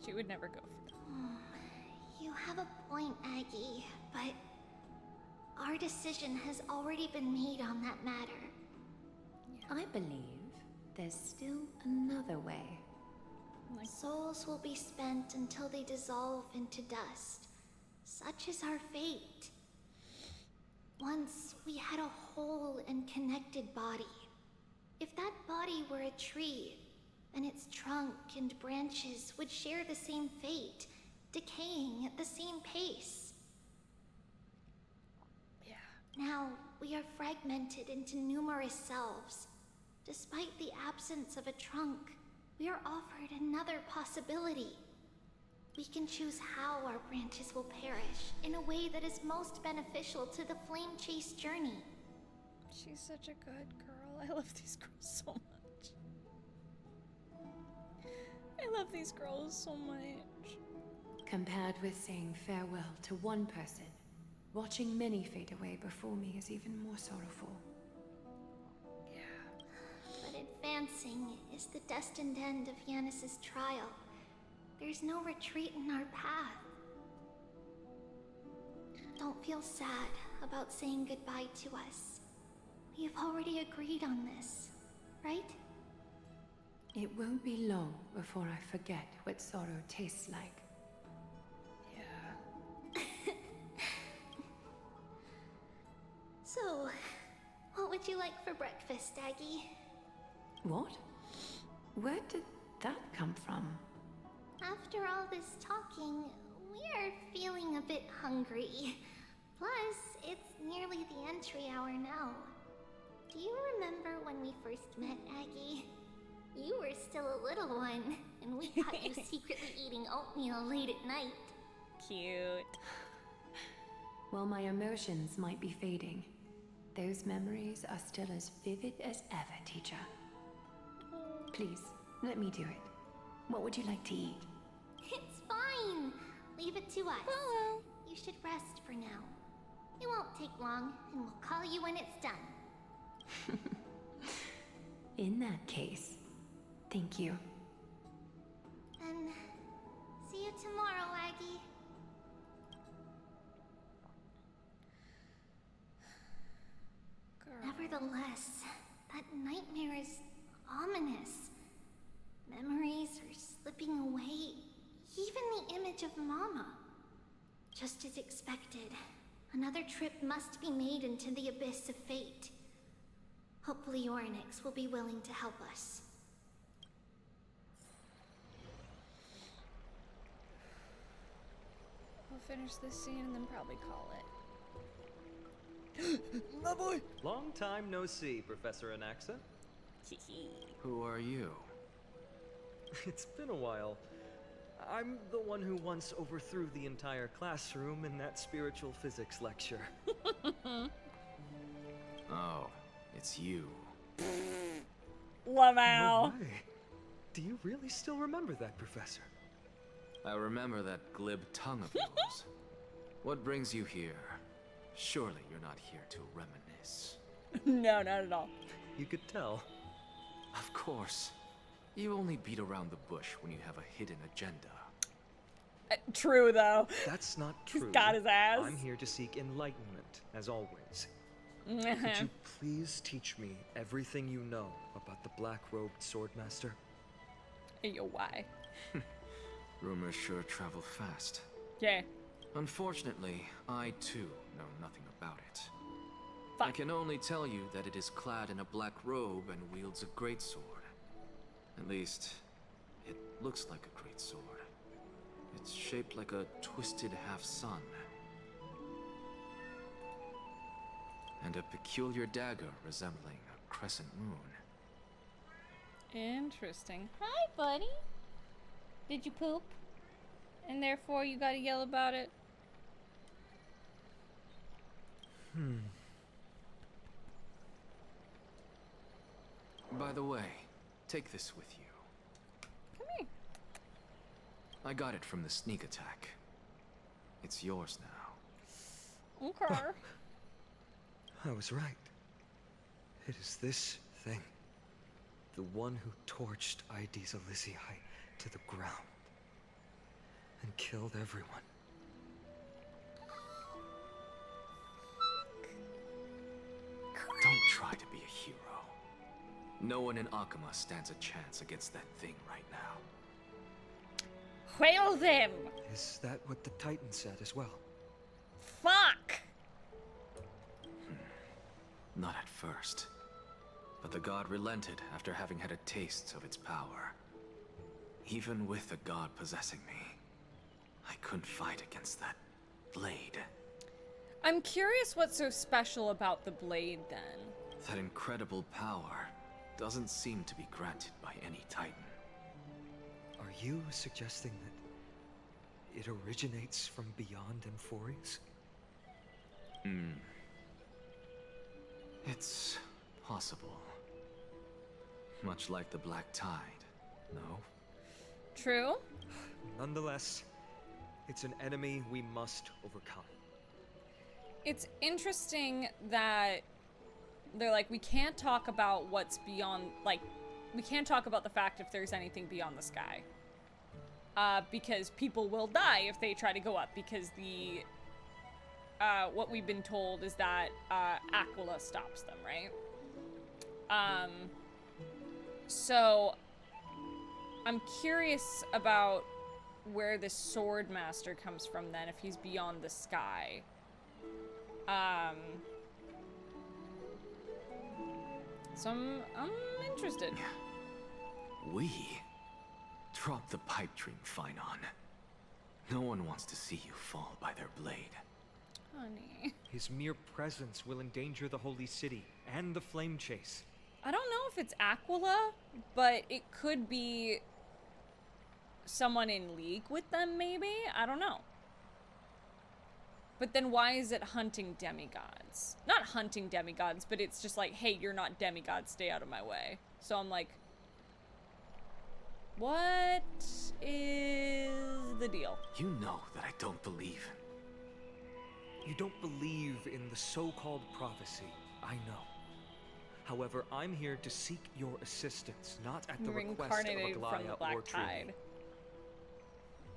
She would never go for that. You have a point, Aggie, but our decision has already been made on that matter. Yeah. I believe there's still another way. Souls will be spent until they dissolve into dust. Such is our fate. Once we had a whole and connected body. If that body were a tree, then its trunk and branches would share the same fate, decaying at the same pace. Yeah. Now, we are fragmented into numerous selves. Despite the absence of a trunk, we are offered another possibility. We can choose how our branches will perish in a way that is most beneficial to the Flame Chase journey. She's such a good girl. I love these girls so much. I love these girls so much. Compared with saying farewell to one person, watching many fade away before me is even more sorrowful. But advancing is the destined end of Yanis's trial. There's no retreat in our path. Don't feel sad about saying goodbye to us. We have already agreed on this, right? It won't be long before I forget what sorrow tastes like. So, what would you like for breakfast, Aggie? What? Where did that come from? After all this talking, we are feeling a bit hungry. Plus, it's nearly the entry hour now. Do you remember when we first met, Aggie? You were still a little one, and we caught you secretly eating oatmeal late at night. Cute. While my emotions might be fading, those memories are still as vivid as ever, teacher. Please, let me do it. What would you like to eat? It's fine. Leave it to us. You should rest for now. It won't take long, and we'll call you when it's done. In that case, thank you. And see you tomorrow, Aggie. Nevertheless, that nightmare is ominous. Memories are slipping away, even the image of Mama. Just as expected, another trip must be made into the abyss of fate. Hopefully Orynyx will be willing to help us. We'll finish this scene and then probably call it. My boy! Long time no see, Professor Anaxa. Who are you? It's been a while. I'm the one who once overthrew the entire classroom in that spiritual physics lecture. Oh, it's you. Wow. No way. Do you really still remember that, Professor? I remember that glib tongue of yours. What brings you here? Surely you're not here to reminisce. No, not at all. You could tell. Of course. You only beat around the bush when you have a hidden agenda. True, though. That's not true. He's got his ass. I'm here to seek enlightenment, as always. Could you please teach me everything you know about the black-robed swordmaster? Yo, why? Rumors sure travel fast. Yeah. Unfortunately, I too know nothing about it. Fuck. I can only tell you that it is clad in a black robe and wields a greatsword. At least, it looks like a greatsword. It's shaped like a twisted half-sun. And a peculiar dagger resembling a crescent moon. Interesting. Hi, buddy. Did you poop? And therefore you gotta yell about it? By the way, take this with you. Come here. I got it from the sneak attack. It's yours now. Okay. I was right. It is this thing. The one who torched ID's Elysiae to the ground. And killed everyone. Don't try to be a hero. No one in Akama stands a chance against that thing right now. Whale them! Is that what the Titan said as well? Fuck! Not at first. But the god relented after having had a taste of its power. Even with the god possessing me, I couldn't fight against that blade. I'm curious what's so special about the blade, then. That incredible power doesn't seem to be granted by any Titan. Are you suggesting that it originates from beyond Amphorius? It's possible. Much like the Black Tide, no? True. Nonetheless, it's an enemy we must overcome. It's interesting that they're like, we can't talk about what's beyond, like, we can't talk about the fact if there's anything beyond the sky. Because people will die if they try to go up, because the, what we've been told is that, Aquila stops them, right? So, I'm curious about where this sword master comes from then, if he's beyond the sky. So I'm interested. We? Drop the pipe dream, Phynon. No one wants to see you fall by their blade. Honey. His mere presence will endanger the holy city and the flame chase. I don't know if it's Aquila, but it could be someone in league with them, maybe? I don't know. But then why is it hunting demigods? Not hunting demigods, but it's just like, hey, you're not demigods, stay out of my way. So I'm like, what is the deal? You know that I don't believe. You don't believe in the so-called prophecy, I know. However, I'm here to seek your assistance, not at the request of From the Aglaia Black or Tide. Tribbie.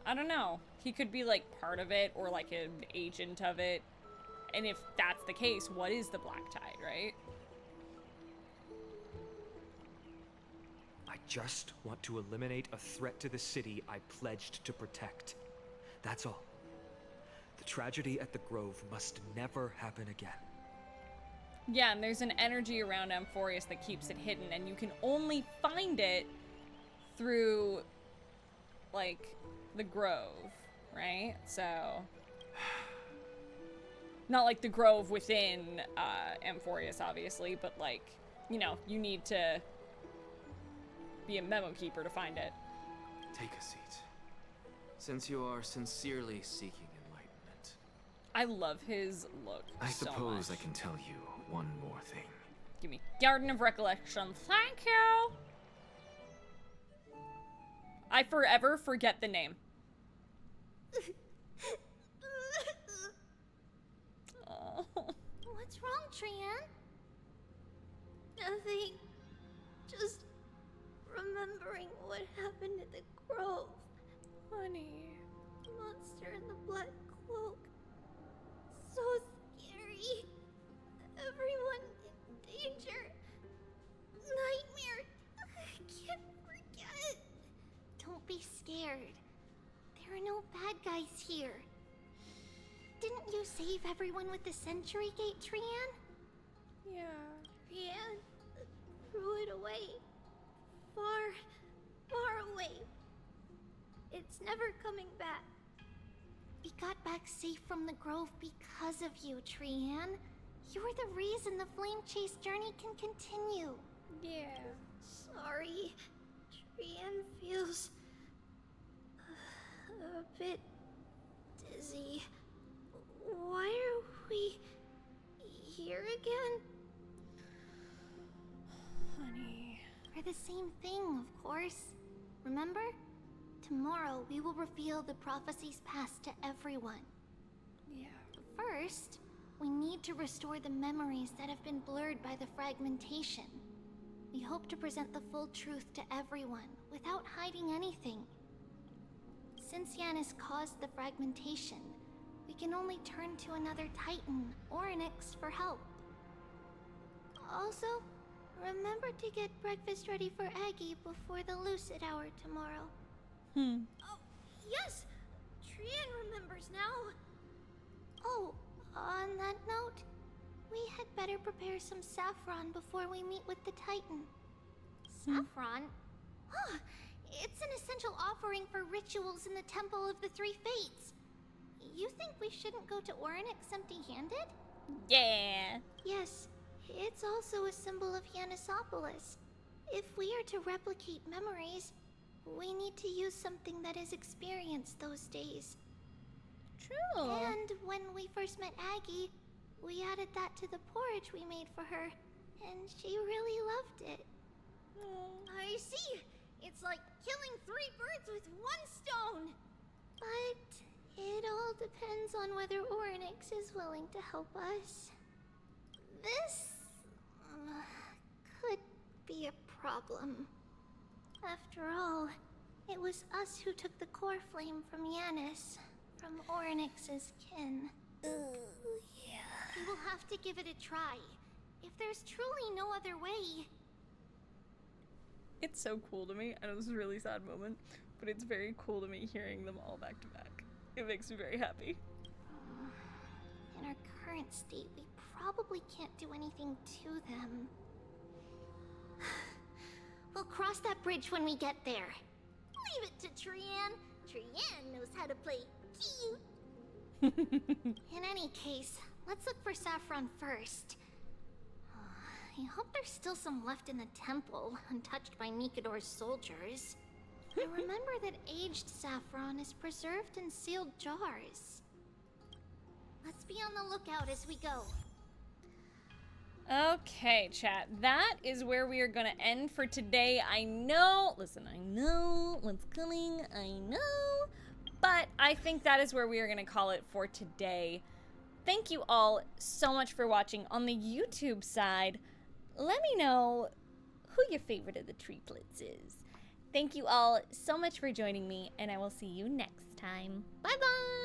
I don't know. He could be like part of it or like an agent of it. And if that's the case, what is the Black Tide, right? I just want to eliminate a threat to the city I pledged to protect. That's all. The tragedy at the Grove must never happen again. Yeah, and there's an energy around Amphorius that keeps it hidden, and you can only find it through, like, the Grove, right? So, not like the Grove within Amphorius, obviously, but like, you know, you need to be a memo keeper to find it. Take a seat. Since you are sincerely seeking enlightenment, I love his look I so suppose much. I can tell you one more thing. Give me Garden of Recollection. Thank you! I forever forget the name. Oh. What's wrong, Trian? Nothing. Just remembering what happened at the Grove. Honey. Monster in the black cloak. So scary. Everyone in danger. Nightmare. I can't forget. Don't be scared. There are no bad guys here. Didn't you save everyone with the Century Gate, Trian? Yeah. Trian threw it away. Far, far away. It's never coming back. We got back safe from the Grove because of you, Trian. You're the reason the Flame Chase journey can continue. Yeah. Sorry. Trian feels a bit dizzy. Why are we here again? Honey. For the same thing, of course. Remember? Tomorrow we will reveal the prophecies past to everyone. Yeah. First, we need to restore the memories that have been blurred by the fragmentation. We hope to present the full truth to everyone, without hiding anything. Since Yanis caused the fragmentation, we can only turn to another Titan or Onyx for help. Also, remember to get breakfast ready for Aggie before the Lucid Hour tomorrow. Oh, yes! Trian remembers now! Oh, on that note, we had better prepare some saffron before we meet with the Titan. Saffron? Huh, it's an essential offering for rituals in the Temple of the Three Fates. You think we shouldn't go to Orynyx empty-handed? Yeah. Yes, it's also a symbol of Yanisopolis. If we are to replicate memories, We need to use something that is experienced those days. True. And when we first met Aggie, we added that to the porridge we made for her, and she really loved it. I see. It's like killing 3 birds with 1 stone. But it all depends on whether Orynyx is willing to help us. This could be a problem. After all, it was us who took the core flame from Yanis, from Orynyx's kin. We will have to give it a try. If there's truly no other way. It's so cool to me. I know this is a really sad moment, but it's very cool to me hearing them all back to back. It makes me very happy. In our current state, we probably can't do anything to them. We'll cross that bridge when we get there. Leave it to Trianne. Trianne knows how to play cute. In any case, let's look for Saffron first. I hope there's still some left in the temple, untouched by Nikador's soldiers. I remember that aged saffron is preserved in sealed jars. Let's be on the lookout as we go. Okay, chat. That is where we are going to end for today. I know, listen, I know what's coming, I know, but I think that is where we are going to call it for today. Thank you all so much for watching. On the YouTube side, let me know who your favorite of the triplets is. Thank you all so much for joining me, and I will see you next time. Bye-bye!